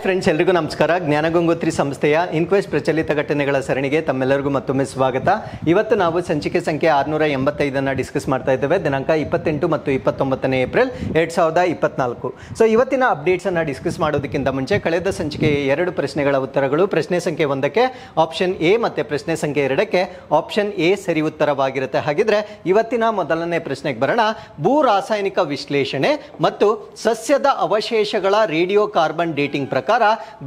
Friends, ಎಲ್ರಿಗೂ ನಮಸ್ಕಾರ. ಜ್ಞಾನಗಂಗೋತ್ರಿ ಸಂಸ್ಥೆಯ ಇನ್ಕ್ವೆಸ್ಟ್ ಪ್ರಚಲಿತ ಘಟನೆಗಳ ಸರಣಿಗೆ ತಮ್ಮೆಲ್ಲರಿಗೂ ಮತ್ತೊಮ್ಮೆ ಸ್ವಾಗತ. ಇವತ್ತು ನಾವು ಸಂಚಿಕೆ ಸಂಖ್ಯೆ 685 ಡಿಸ್ಕಸ್ ಮಾಡ್ತಾ ಇದ್ದೇವೆ. ದಿನಾಂಕ 28 ಮತ್ತು 29 ಏಪ್ರಿಲ್ 2024. ಸೊ ಇವತ್ತಿನ ಅಪ್ಡೇಟ್ಸ್ ಅನ್ನು ಡಿಸ್ಕಸ್ ಮಾಡೋದಕ್ಕಿಂತ ಮುಂಚೆ ಕಳೆದ ಸಂಚಿಕೆಯ 2 ಪ್ರಶ್ನೆಗಳ ಉತ್ತರಗಳು, ಪ್ರಶ್ನೆ ಸಂಖ್ಯೆ 1ಕ್ಕೆ ಆಪ್ಷನ್ ಎ ಮತ್ತು ಪ್ರಶ್ನೆ ಸಂಖ್ಯೆ 2ಕ್ಕೆ ಆಪ್ಷನ್ ಎ ಸರಿ ಉತ್ತರವಾಗಿರುತ್ತೆ. ಹಾಗಿದ್ರೆ ಇವತ್ತಿನ ಮೊದಲನೇ ಪ್ರಶ್ನೆಗೆ ಬರೋಣ. ಭೂ ರಾಸಾಯನಿಕ ವಿಶ್ಲೇಷಣೆ ಮತ್ತು ಸಸ್ಯದ ಅವಶೇಷಗಳ ರೇಡಿಯೋ ಕಾರ್ಬನ್ ಡೇಟಿಂಗ್ ಪ್ರಕಾರ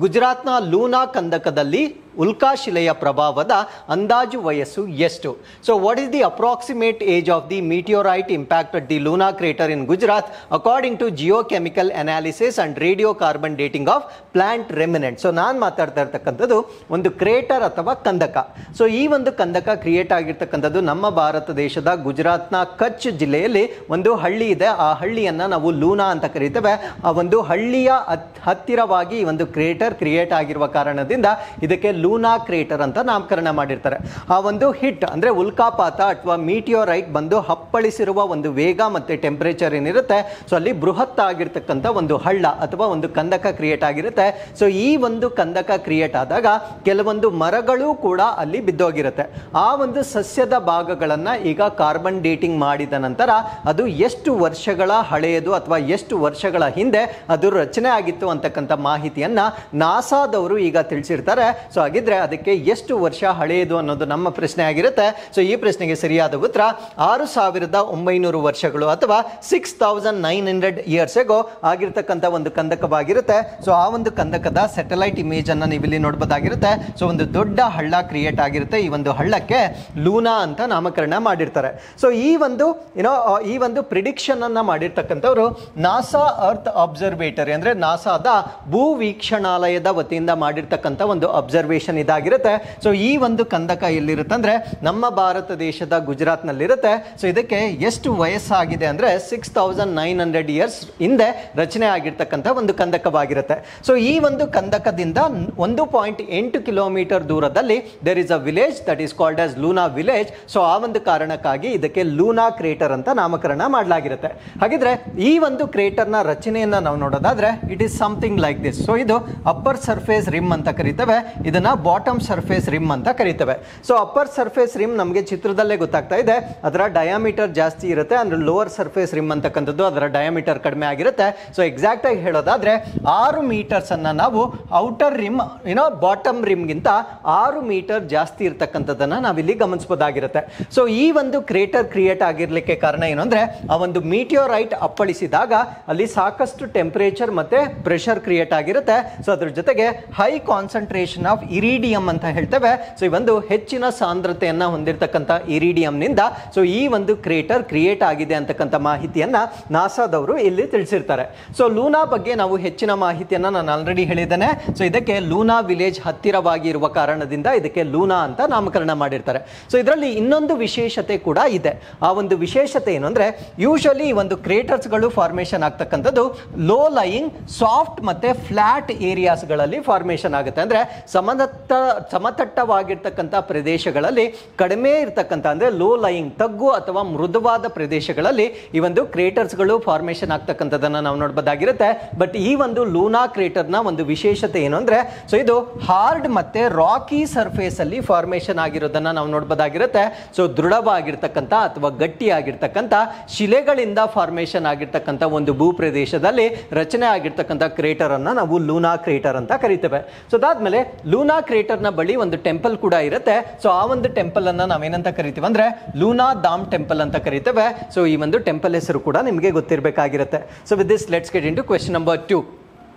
ಗುಜರಾತ್ನ ಲೂನಾ ಕಂದಕದಲ್ಲಿ ಉಲ್ಕಾಶಿಲೆಯ ಪ್ರಭಾವದ ಅಂದಾಜು ವಯಸ್ಸು ಎಷ್ಟು? So what is the approximate age of the meteorite impact at the Luna crater in Gujarat according to geochemical analysis and radiocarbon dating of plant remnant. So ನಾನು ಮಾತಾಡ್ತಾ ಇರ್ತಕ್ಕಂಥದ್ದು ಒಂದು ಕ್ರೇಟರ್ ಅಥವಾ ಕಂದಕ. ಸೊ ಈ ಒಂದು ಕಂದಕ ಕ್ರಿಯೇಟ್ ಆಗಿರ್ತಕ್ಕಂಥದ್ದು ನಮ್ಮ ಭಾರತ ದೇಶದ ಗುಜರಾತ್ನ ಕಚ್ ಜಿಲ್ಲೆಯಲ್ಲಿ ಒಂದು ಹಳ್ಳಿ ಇದೆ. ಆ ಹಳ್ಳಿಯನ್ನು ನಾವು ಲೂನಾ ಅಂತ ಕರೀತೇವೆ. ಆ ಒಂದು ಹಳ್ಳಿಯ ಹತ್ತಿರವಾಗಿ ಈ ಒಂದು ಕ್ರೇಟರ್ ಕ್ರಿಯೇಟ್ ಆಗಿರುವ ಕಾರಣದಿಂದ ಇದಕ್ಕೆ ಲೂನಾ ಕ್ರೇಟರ್ ಅಂತ ನಾಮಕರಣ ಮಾಡಿರ್ತಾರೆ. ಆ ಒಂದು ಹಿಟ್ ಅಂದ್ರೆ ಉಲ್ಕಾಪಾತ ಅಥವಾ ಮೀಟಿಯೋರೈಟ್ ಬಂದು ಹಪ್ಪಳಿಸಿರುವ ಒಂದು ವೇಗ ಮತ್ತೆ ಟೆಂಪರೇಚರ್ ಏನಿರುತ್ತೆ, ಸೊ ಅಲ್ಲಿ ಬೃಹತ್ ಆಗಿರ್ತಕ್ಕಂಥ ಒಂದು ಹಳ್ಳ ಅಥವಾ ಒಂದು ಕಂದಕ ಕ್ರಿಯೇಟ್ ಆಗಿರುತ್ತೆ. ಸೊ ಈ ಒಂದು ಕಂದಕ ಕ್ರಿಯೇಟ್ ಆದಾಗ ಕೆಲವೊಂದು ಮರಗಳು ಕೂಡ ಅಲ್ಲಿ ಬಿದ್ದೋಗಿರುತ್ತೆ. ಆ ಒಂದು ಸಸ್ಯದ ಭಾಗಗಳನ್ನ ಈಗ ಕಾರ್ಬನ್ ಡೇಟಿಂಗ್ ಮಾಡಿದ ನಂತರ ಅದು ಎಷ್ಟು ವರ್ಷಗಳ ಹಳೆಯದು ಅಥವಾ ಎಷ್ಟು ವರ್ಷಗಳ ಹಿಂದೆ ಅದು ರಚನೆ ಆಗಿತ್ತು ಅಂತಕ್ಕಂಥ ಮಾಹಿತಿಯನ್ನ ನಾಸಾದವರು ಈಗ ತಿಳಿಸಿರ್ತಾರೆ. ಸೊ ಹಾಗಿದ್ರೆ ಅದಕ್ಕೆ ಎಷ್ಟು ವರ್ಷ ಹಳೆಯದು ಅನ್ನೋದು ನಮ್ಮ ಪ್ರಶ್ನೆ ಆಗಿರುತ್ತೆ. ಸೊ ಈ ಪ್ರಶ್ನೆಗೆ ಸರಿಯಾದ ಉತ್ತರ 6900 ವರ್ಷಗಳು ಅಥವಾ 6900 ಇಯರ್ಸ್ ಎಗೋ ಆಗಿರ್ತಕ್ಕಂಥ ಒಂದು ಕಂದಕವಾಗಿರುತ್ತೆ. ಸೊ ಆ ಒಂದು ಕಂದಕದ ಸ್ಯಾಟಲೈಟ್ ಇಮೇಜ್ ಅನ್ನ ನೀವು ಇಲ್ಲಿ ನೋಡಬಹುದಾಗಿರುತ್ತೆ. ಸೊ ಒಂದು ದೊಡ್ಡ ಹಳ್ಳ ಕ್ರಿಯೇಟ್ ಆಗಿರುತ್ತೆ. ಈ ಒಂದು ಹಳ್ಳಕ್ಕೆ ಲೂನಾ ಅಂತ ನಾಮಕರಣ ಮಾಡಿರ್ತಾರೆ. ಸೊ ಈ ಒಂದು ಪ್ರಿಡಿಕ್ಷನ್ ಅನ್ನ ಮಾಡಿರ್ತಕ್ಕಂಥವ್ರು ನಾಸಾ ಅರ್ತ್ ಅಬ್ಸರ್ವೇಟರಿ ಅಂದ್ರೆ ನಾಸಾದ ಭೂ ವೀಕ್ಷಣಾಲಯದ ವತಿಯಿಂದ ಮಾಡಿರ್ತಕ್ಕಂಥ ಒಂದು ಅಬ್ಸರ್ವೇಷನ್ ಇದಾಗಿರುತ್ತೆ. ಸೊ ಈ ಒಂದು ಕಂದಕ ಎಲ್ಲಿರುತ್ತೆ ಅಂದ್ರೆ ನಮ್ಮ ಭಾರತ ದೇಶದ ಗುಜರಾತ್ ನಲ್ಲಿರುತ್ತೆ. ಸೊ ಇದಕ್ಕೆ ಎಷ್ಟು ವಯಸ್ಸಾಗಿದೆ ಅಂದ್ರೆ 6900 ಇಯರ್ಸ್ ಹಿಂದೆ ರಚನೆ ಆಗಿರ್ತಕ್ಕಂಥ ಒಂದು ಕಂದಕವಾಗಿರುತ್ತೆ. ಸೊ ಈ ಒಂದು ಕಂದಕದಿಂದ 1.8 ಕಿಲೋಮೀಟರ್ ದೂರದಲ್ಲಿ there is a village that is called as Luna village. So ಆ ಒಂದು ಕಾರಣಕ್ಕಾಗಿ ಇದಕ್ಕೆ ಲೂನಾ ಕ್ರೇಟರ್ ಅಂತ ನಾಮಕರಣ ಮಾಡಲಾಗಿರುತ್ತೆ. ಹಾಗಿದ್ರೆ ಈ ಒಂದು ಕ್ರೇಟರ್ನ ರಚನೆಯನ್ನ ನಾವು ನೋಡೋದಾದ್ರೆ it is something like this. So ಇದು ಅಪ್ಪರ್ ಸರ್ಫೇಸ್ ರಿಮ್ ಅಂತ ಕರೀತೇವೆ, ಇದನ್ನ ಬಾಟಮ್ ಸರ್ಫೇಸ್ ರಿಮ್ ಅಂತ ಕರೀತೇವೆ. ಸೊ ಅಪ್ಪರ್ ಸರ್ಫೇಸ್ ರಿಮ್ ನಮಗೆ ಚಿತ್ರದಲ್ಲೇ ಗೊತ್ತಾಗ್ತಾ ಇದೆ, ಅದರ ಡಯಾಮೀಟರ್ ಜಾಸ್ತಿ ಇರುತ್ತೆ. ಅಂದ್ರೆ ಲೋವರ್ ಸರ್ಫೇಸ್ ರಿಮ್ ಅಂತಕ್ಕಂಥದ್ದು ಅದರ ಡಯಾಮೀಟರ್ ಕಡಿಮೆ ಆಗಿರುತ್ತೆ. ಸೊ ಎಕ್ಸಾಕ್ಟ್ ಆಗಿ ಹೇಳೋದಾದ್ರೆ 6 ಮೀಟರ್ಸ್ ಅನ್ನ ನಾವು ಔಟರ್ ರಿಮ್ ಬಾಟಮ್ ರಿಮ್ ಗಿಂತ 6 ಮೀಟರ್ ಜಾಸ್ತಿ ಇರತಕ್ಕಂಥದ್ದನ್ನ ನಾವಿಲ್ಲಿ ಗಮನಿಸಬಹುದಾಗಿರುತ್ತೆ. ಸೊ ಈ ಒಂದು ಕ್ರೇಟರ್ ಕ್ರಿಯೇಟ್ ಆಗಿರ್ಲಿಕ್ಕೆ ಕಾರಣ ಏನು ಅಂದ್ರೆ ಆ ಒಂದು ಮೀಟಿಯೋರೈಟ್ ಅಪ್ಪಳಿಸಿದಾಗ ಅಲ್ಲಿ ಸಾಕಷ್ಟು ಟೆಂಪರೇಚರ್ ಮತ್ತೆ ಪ್ರೆಷರ್ ಕ್ರಿಯೇಟ್ ಆಗಿರುತ್ತೆ. ಸೊ ಅದ್ರ ಜೊತೆಗೆ ಹೈ ಕಾನ್ಸಂಟ್ರೇಷನ್ ಆಫ್ ಇರಿಡಿಯಂ ಅಂತ ಹೇಳ್ತೇವೆ. ಸೊ ಈ ಒಂದು ಹೆಚ್ಚಿನ ಸಾಂದ್ರತೆಯನ್ನ ಹೊಂದಿರತಕ್ಕಂಥ ಇರಿಡಿಯಂ ನಿಂದ ಸೊ ಈ ಒಂದು ಕ್ರೇಟರ್ ಕ್ರಿಯೇಟ್ ಆಗಿದೆ ಅಂತಕ್ಕಂಥ ಮಾಹಿತಿಯನ್ನ ನಾಸಾದವರು ಇಲ್ಲಿ ತಿಳಿಸಿರ್ತಾರೆ. ಸೊ ಲೂನಾ ಬಗ್ಗೆ ನಾವು ಹೆಚ್ಚಿನ ಮಾಹಿತಿಯನ್ನ ನಾನು ಆಲ್ರೆಡಿ ಹೇಳಿದ್ದೇನೆ. ಸೊ ಇದಕ್ಕೆ ಲೂನಾ ವಿಲೇಜ್ ಹತ್ತಿರವಾಗಿ ಇರುವ ಕಾರಣದಿಂದ ಇದಕ್ಕೆ ಲೂನಾ ಅಂತ ನಾಮಕರಣ ಮಾಡಿರ್ತಾರೆ. ಸೊ ಇದರಲ್ಲಿ ಇನ್ನೊಂದು ವಿಶೇಷತೆ ಕೂಡ ಇದೆ. ಆ ಒಂದು ವಿಶೇಷತೆ ಏನು ಅಂದ್ರೆ ಯೂಶಲಿ ಈ ಒಂದು ಕ್ರೇಟರ್ಸ್ ಗಳು ಫಾರ್ಮೇಶನ್ ಆಗ್ತಕ್ಕಂಥದ್ದು ಲೋ ಲೈಯಿಂಗ್ ಸಾಫ್ಟ್ ಮತ್ತೆ ಫ್ಲಾಟ್ ಏರಿಯಾಸ್ ಗಳಲ್ಲಿ ಫಾರ್ಮೇಶನ್ ಆಗುತ್ತೆ. ಅಂದ್ರೆ ಸಮತಟ್ಟವಾಗಿರ್ತಕ್ಕಂಥ ಪ್ರದೇಶಗಳಲ್ಲಿ ಕಡಿಮೆ ಇರತಕ್ಕಂಥ ಅಂದ್ರೆ ಲೋ ಲೈಯಿಂಗ್ ತಗ್ಗು ಅಥವಾ ಮೃದುವಾದ ಪ್ರದೇಶಗಳಲ್ಲಿ ಈ ಒಂದು ಕ್ರೇಟರ್ಸ್ ಗಳು ಫಾರ್ಮೇಶನ್ ಆಗ್ತಕ್ಕಂಥದ್ದನ್ನ ನಾವು ನೋಡಬಹುದಾಗಿರುತ್ತೆ. ಬಟ್ ಈ ಒಂದು ಲೂನಾ ಕ್ರೇಟರ್ ನ ಒಂದು ವಿಶೇಷತೆ ಏನು ಅಂದ್ರೆ ಸೊ ಇದು ಹಾರ್ಡ್ ಮತ್ತೆ ರಾಕಿ ಸರ್ಫೇಸ್ ಅಲ್ಲಿ ಫಾರ್ಮೇಶನ್ ಆಗಿರೋದನ್ನ ನಾವು ನೋಡಬಹುದಾಗಿರುತ್ತೆ. ಸೊ ದೃಢವಾಗಿರ್ತಕ್ಕಂಥ ಅಥವಾ ಗಟ್ಟಿಯಾಗಿರ್ತಕ್ಕಂಥ ಶಿಲೆಗಳಿಂದ ಫಾರ್ಮೇಶನ್ ಆಗಿರ್ತಕ್ಕಂಥ ಒಂದು ಭೂ ಪ್ರದೇಶದಲ್ಲಿ ರಚನೆ ಆಗಿರ್ತಕ್ಕಂಥ ಕ್ರೇಟರ್ ಅನ್ನ ನಾವು ಲೂನಾ ಕ್ರೇಟರ್ ಅಂತ ಕರಿತೇವೆ. ಸೊ ಅದಾದ್ಮೇಲೆ ಲೂನಾ ಕ್ರೇಟರ್ ನ ಬಳಿ ಒಂದು ಟೆಂಪಲ್ ಕೂಡ ಇರುತ್ತೆ. ಸೊ ಆ ಒಂದು ಟೆಂಪಲ್ ಅನ್ನ ನಾವೇನಂತ ಕರಿತೀವಿ ಅಂದ್ರೆ ಲೂನಾ ಧಾಮ್ ಟೆಂಪಲ್ ಅಂತ ಕರಿತೇವೆ. ಸೊ ಈ ಒಂದು ಟೆಂಪಲ್ ಹೆಸರು ಕೂಡ ನಿಮಗೆ ಗೊತ್ತಿರಬೇಕಾಗಿರುತ್ತೆ. So with this let's get into question number 2.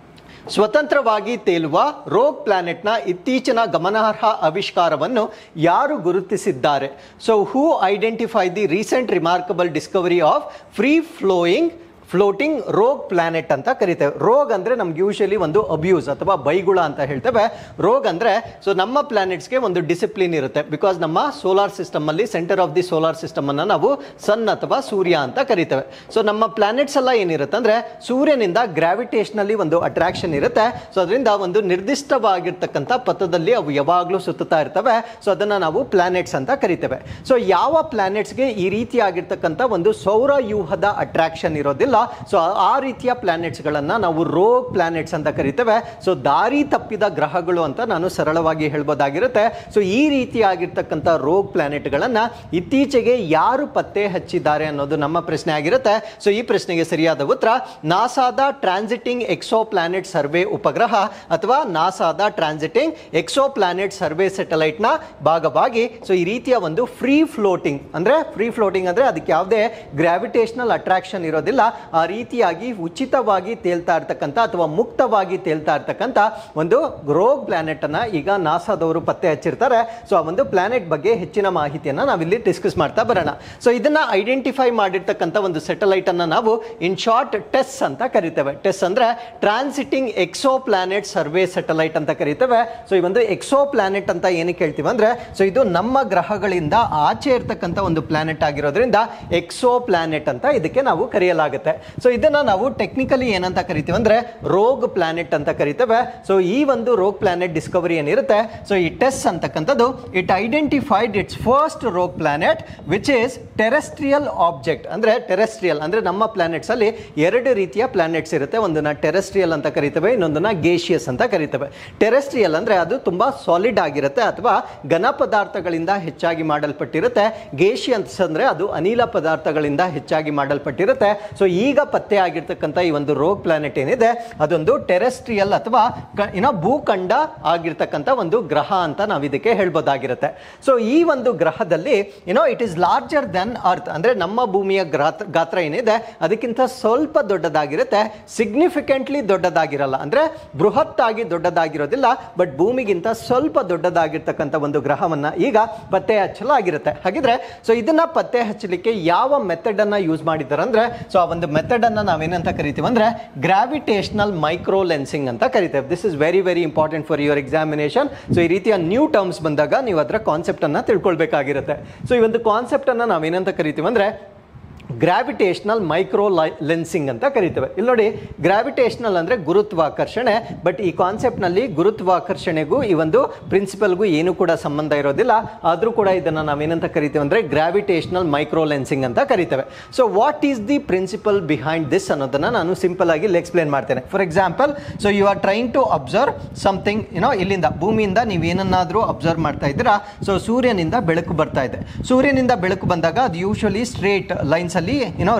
ಸ್ವತಂತ್ರವಾಗಿ ತೇಲುವ ರೋಗ್ ಪ್ಲಾನೆಟ್ನ ಇತ್ತೀಚಿನ ಗಮನಾರ್ಹ ಆವಿಷ್ಕಾರವನ್ನು ಯಾರು ಗುರುತಿಸಿದ್ದಾರೆ? So who identify the recent remarkable Discovery of free floating ರೋಗ್ ಪ್ಲಾನೆಟ್ ಅಂತ ಕರಿತೇವೆ. ರೋಗ್ ಅಂದ್ರೆ ನಮ್ಗೆ ಯೂಶಲಿ ಒಂದು ಅಬ್ಯೂಸ್ ಅಥವಾ ಬೈಗುಳ ಅಂತ ಹೇಳ್ತೇವೆ. ರೋಗ್ ಅಂದ್ರೆ ಸೊ ನಮ್ಮ ಪ್ಲಾನೆಟ್ಸ್ಗೆ ಒಂದು ಡಿಸಿಪ್ಲಿನ್ ಇರುತ್ತೆ. ಬಿಕಾಸ್ ನಮ್ಮ ಸೋಲಾರ್ ಸಿಸ್ಟಮ್ ಅಲ್ಲಿ centre of the solar system ಅನ್ನ ನಾವು ಸನ್ ಅಥವಾ ಸೂರ್ಯ ಅಂತ ಕರಿತೇವೆ. ಸೊ ನಮ್ಮ ಪ್ಲಾನೆಟ್ಸ್ ಎಲ್ಲ ಏನಿರುತ್ತೆ ಅಂದ್ರೆ ಸೂರ್ಯನಿಂದ ಗ್ರಾವಿಟೇಷನಲ್ಲಿ ಒಂದು ಅಟ್ರಾಕ್ಷನ್ ಇರುತ್ತೆ. ಸೊ ಅದರಿಂದ ಒಂದು ನಿರ್ದಿಷ್ಟವಾಗಿರ್ತಕ್ಕಂಥ ಪಥದಲ್ಲಿ ಅವು ಯಾವಾಗಲೂ ಸುತ್ತುತ್ತಾ ಇರ್ತವೆ. ಸೊ ಅದನ್ನ ನಾವು ಪ್ಲಾನೆಟ್ಸ್ ಅಂತ ಕರಿತೇವೆ. ಸೊ ಯಾವ ಪ್ಲಾನೆಟ್ಸ್ಗೆ ಈ ರೀತಿಯಾಗಿರ್ತಕ್ಕಂಥ ಒಂದು ಸೌರವ್ಯೂಹದ ಅಟ್ರಾಕ್ಷನ್ ಇರೋದಿಲ್ಲ, ಇರೋದಿಲ್ಲ. ಸೊ ಆ ರೀತಿಯ ಪ್ಲಾನೆಟ್ಸ್ಗಳನ್ನು ನಾವು ರೋಗ್ ಪ್ಲಾನೆಟ್ಸ್ ಅಂತ ಕರಿತೇವೆ. ಸೊ ದಾರಿ ತಪ್ಪಿದ ಗ್ರಹಗಳು ಅಂತ ನಾನು ಸರಳವಾಗಿ ಹೇಳ್ಬೋದಾಗಿರುತ್ತೆ. ಸೊ ಈ ರೀತಿಯಾಗಿರ್ತಕ್ಕಂಥ ರೋಗ್ ಪ್ಲಾನೆಟ್ಗಳನ್ನು ಇತ್ತೀಚೆಗೆ ಯಾರು ಪತ್ತೆ ಹಚ್ಚಿದ್ದಾರೆ ಅನ್ನೋದು ನಮ್ಮ ಪ್ರಶ್ನೆ ಆಗಿರುತ್ತೆ. ಸೊ ಈ ಪ್ರಶ್ನೆಗೆ ಸರಿಯಾದ ಉತ್ತರ ನಾಸಾದ ಟ್ರಾನ್ಸಿಟಿಂಗ್ ಎಕ್ಸೋ ಪ್ಲಾನೆಟ್ ಸರ್ವೆ ಉಪಗ್ರಹ ಅಥವಾ ನಾಸಾದ ಟ್ರಾನ್ಸಿಟಿಂಗ್ ಎಕ್ಸೋ ಪ್ಲಾನೆಟ್ ಸರ್ವೆ ಸೆಟಲೈಟ್ ನ ಭಾಗವಾಗಿ ಸೊ ಈ ರೀತಿಯ ಒಂದು ಫ್ರೀ ಫ್ಲೋಟಿಂಗ್ ಅಂದ್ರೆ ಅದಕ್ಕೆ ಯಾವುದೇ ಗ್ರಾವಿಟೇಷನಲ್ ಅಟ್ರಾಕ್ಷನ್ ಇರೋದಿಲ್ಲ, ಆ ರೀತಿಯಾಗಿ ಉಚಿತವಾಗಿ ತೇಲ್ತಾ ಇರ್ತಕ್ಕಂಥ ಅಥವಾ ಮುಕ್ತವಾಗಿ ತೇಲ್ತಾ ಇರ್ತಕ್ಕಂಥ ಒಂದು ರೋಗ್ ಪ್ಲಾನೆಟ್ ಅನ್ನ ಈಗ ನಾಸಾದವರು ಪತ್ತೆ ಹಚ್ಚಿರ್ತಾರೆ. ಸೊ ಆ ಒಂದು ಪ್ಲಾನೆಟ್ ಬಗ್ಗೆ ಹೆಚ್ಚಿನ ಮಾಹಿತಿಯನ್ನ ನಾವಿಲ್ಲಿ ಡಿಸ್ಕಸ್ ಮಾಡ್ತಾ ಬರೋಣ. ಸೊ ಇದನ್ನ ಐಡೆಂಟಿಫೈ ಮಾಡಿರ್ತಕ್ಕಂಥ ಒಂದು ಸೆಟಲೈಟ್ ಅನ್ನ ನಾವು ಇನ್ ಶಾರ್ಟ್ ಟೆಸ್ ಅಂತ ಕರಿತೇವೆ. ಟೆಸ್ ಅಂದ್ರೆ ಟ್ರಾನ್ಸಿಟಿಂಗ್ ಎಕ್ಸೋ ಪ್ಲಾನೆಟ್ ಸರ್ವೆ ಸೆಟಲೈಟ್ ಅಂತ ಕರಿತೇವೆ. ಸೊ ಈ ಒಂದು ಎಕ್ಸೋ ಪ್ಲಾನೆಟ್ ಅಂತ ಏನಕ್ಕೆ ಹೇಳ್ತೀವಿ ಅಂದ್ರೆ ಸೊ ಇದು ನಮ್ಮ ಗ್ರಹಗಳಿಂದ ಆಚೆ ಇರ್ತಕ್ಕಂಥ ಒಂದು ಪ್ಲಾನೆಟ್ ಆಗಿರೋದ್ರಿಂದ ಎಕ್ಸೋ ಪ್ಲಾನೆಟ್ ಅಂತ ಇದಕ್ಕೆ ನಾವು ಕರೆಯಲಾಗುತ್ತೆ. ಸೊ ಇದನ್ನ ನಾವು ಟೆಕ್ನಿಕಲಿ ಏನಂತ ಕರಿತೀವಿ ಅಂದ್ರೆ ರೋಗ್ ಪ್ಲಾನೆಟ್ ಅಂತ ಕರಿತೇವೆ. ಸೊ ಈ ಒಂದು ರೋಗ್ ಪ್ಲಾನೆಟ್ ಡಿಸ್ಕವರಿ ಏನಿರುತ್ತೆ ಸೊ ಈ ಟೆಸ್ ಅಂತಕ್ಕಂಥದ್ದು ಇಟ್ ಐಡೆಂಟಿಫೈಡ್ ಇಟ್ಸ್ ಫಸ್ಟ್ ರೋಗ್ planet which is terrestrial object. ಅಂದ್ರೆ ಟೆರೆಸ್ಟ್ರಿಯಲ್ ಅಂದ್ರೆ ನಮ್ಮ ಪ್ಲಾನೆಟ್ಸ್ ಅಲ್ಲಿ ಎರಡು ರೀತಿಯ ಪ್ಲಾನೆಟ್ಸ್ ಇರುತ್ತೆ. ಒಂದನ್ನ ಟೆರೆಸ್ಟ್ರಿಯಲ್ ಅಂತ ಕರಿತೇವೆ, ಇನ್ನೊಂದನ್ನ ಗೇಷಿಯಸ್ ಅಂತ ಕರಿತೇವೆ. ಟೆರೆಸ್ಟ್ರಿಯಲ್ ಅಂದ್ರೆ ಅದು ತುಂಬಾ ಸಾಲಿಡ್ ಆಗಿರುತ್ತೆ ಅಥವಾ ಘನ ಪದಾರ್ಥಗಳಿಂದ ಹೆಚ್ಚಾಗಿ ಮಾಡಲ್ಪಟ್ಟಿರುತ್ತೆ. ಗೇಷಿಯಸ್ ಅಂದ್ರೆ ಅದು ಅನಿಲ ಪದಾರ್ಥಗಳಿಂದ ಹೆಚ್ಚಾಗಿ ಮಾಡಲ್ಪಟ್ಟಿರುತ್ತೆ. ಸೊ ಈಗ ಪತ್ತೆ ಆಗಿರ್ತಕ್ಕಂಥ ಈ ಒಂದು ರೋಗ್ ಪ್ಲಾನೆಟ್ ಏನಿದೆ ಅದೊಂದು ಟೆರೆಸ್ಟ್ರಿಯಲ್ ಅಥವಾ ಭೂಖಂಡ ಆಗಿರ್ತಕ್ಕಂಥ ಒಂದು ಗ್ರಹ ಅಂತ ನಾವು ಇದಕ್ಕೆ ಹೇಳ್ಬೋದಾಗಿರುತ್ತೆ. ಸೊ ಈ ಒಂದು ಗ್ರಹದಲ್ಲಿ it is larger than earth ಅಂದ್ರೆ ನಮ್ಮ ಭೂಮಿಯ ಗಾತ್ರ ಏನಿದೆ ಅದಕ್ಕಿಂತ ಸ್ವಲ್ಪ ದೊಡ್ಡದಾಗಿರುತ್ತೆ, ಸಿಗ್ನಿಫಿಕೆಂಟ್ಲಿ ದೊಡ್ಡದಾಗಿರಲ್ಲ, ಅಂದ್ರೆ ಬೃಹತ್ತಾಗಿ ದೊಡ್ಡದಾಗಿರೋದಿಲ್ಲ, ಬಟ್ ಭೂಮಿಗಿಂತ ಸ್ವಲ್ಪ ದೊಡ್ಡದಾಗಿರ್ತಕ್ಕಂಥ ಒಂದು ಗ್ರಹವನ್ನ ಈಗ ಪತ್ತೆ ಹಚ್ಚಲಾಗಿರುತ್ತೆ. ಹಾಗಿದ್ರೆ ಸೊ ಇದನ್ನ ಪತ್ತೆ ಹಚ್ಚಲಿಕ್ಕೆ ಯಾವ ಮೆಥಡ್ ಅನ್ನ ಯೂಸ್ ಮಾಡಿದ್ದಾರೆ ಅಂದ್ರೆ ಸೊ ಆ ಒಂದು ಮೆಥಡ್ ಅನ್ನ ನಾವೇನಂತ ಕರಿತೀವಿ ಅಂದ್ರೆ ಗ್ರಾವಿಟೇಷನಲ್ ಮೈಕ್ರೋ ಲೆನ್ಸಿಂಗ್ ಅಂತ ಕರಿತೇವೆ. This is very very important for your examination. So ಈ ರೀತಿಯ ನ್ಯೂ ಟರ್ಮ್ಸ್ ಬಂದಾಗ ನೀವು ಅದರ ಕಾನ್ಸೆಪ್ಟ್ ಅನ್ನ ತಿಳ್ಕೊಳ್ಬೇಕಾಗಿರುತ್ತೆ. ಸೊ ಈ ಒಂದು ಕಾನ್ಸೆಪ್ಟ್ ಅನ್ನ ನಾವೇನಂತ ಕರಿತೀವಿ ಅಂದ್ರೆ ಗ್ರಾವಿಟೇಷನಲ್ ಮೈಕ್ರೋ ಲೆನ್ಸಿಂಗ್ ಅಂತ ಕರಿತೇವೆ. ಇಲ್ಲಿ ನೋಡಿ, ಗ್ರಾವಿಟೇಷನಲ್ ಅಂದ್ರೆ ಗುರುತ್ವಾಕರ್ಷಣೆ, ಬಟ್ ಈ ಕಾನ್ಸೆಪ್ಟ್ ನಲ್ಲಿ ಗುರುತ್ವಾಕರ್ಷಣೆಗೂ ಈ ಒಂದು ಪ್ರಿನ್ಸಿಪಲ್ಗೂ ಏನು ಕೂಡ ಸಂಬಂಧ ಇರೋದಿಲ್ಲ. ಆದ್ರೂ ಕೂಡ ಇದನ್ನ ನಾವೇನಂತ ಕರಿತೇವೆ ಅಂದ್ರೆ ಗ್ರಾವಿಟೇಷನಲ್ ಮೈಕ್ರೋ ಲೆನ್ಸಿಂಗ್ ಅಂತ ಕರಿತೇವೆ. So what is the principle behind this ಅನ್ನೋದನ್ನ ನಾನು ಸಿಂಪಲ್ ಆಗಿ ಎಕ್ಸ್ಪ್ಲೇನ್ ಮಾಡ್ತೇನೆ. For example, so you are trying to observe something, ಇಲ್ಲಿಂದ ಭೂಮಿಯಿಂದ ನೀವು ಏನನ್ನಾದ್ರೂ ಅಬ್ಸರ್ವ್ ಮಾಡ್ತಾ ಇದ್ದೀರಾ. ಸೊ ಸೂರ್ಯನಿಂದ ಬೆಳಕು ಬರ್ತಾ ಇದೆ. ಸೂರ್ಯನಿಂದ ಬೆಳಕು ಬಂದಾಗ ಅದು ಯೂಶುವಲಿ ಸ್ಟ್ರೇಟ್ ಲೈನ್ಸ್ ಅಲ್ಲಿ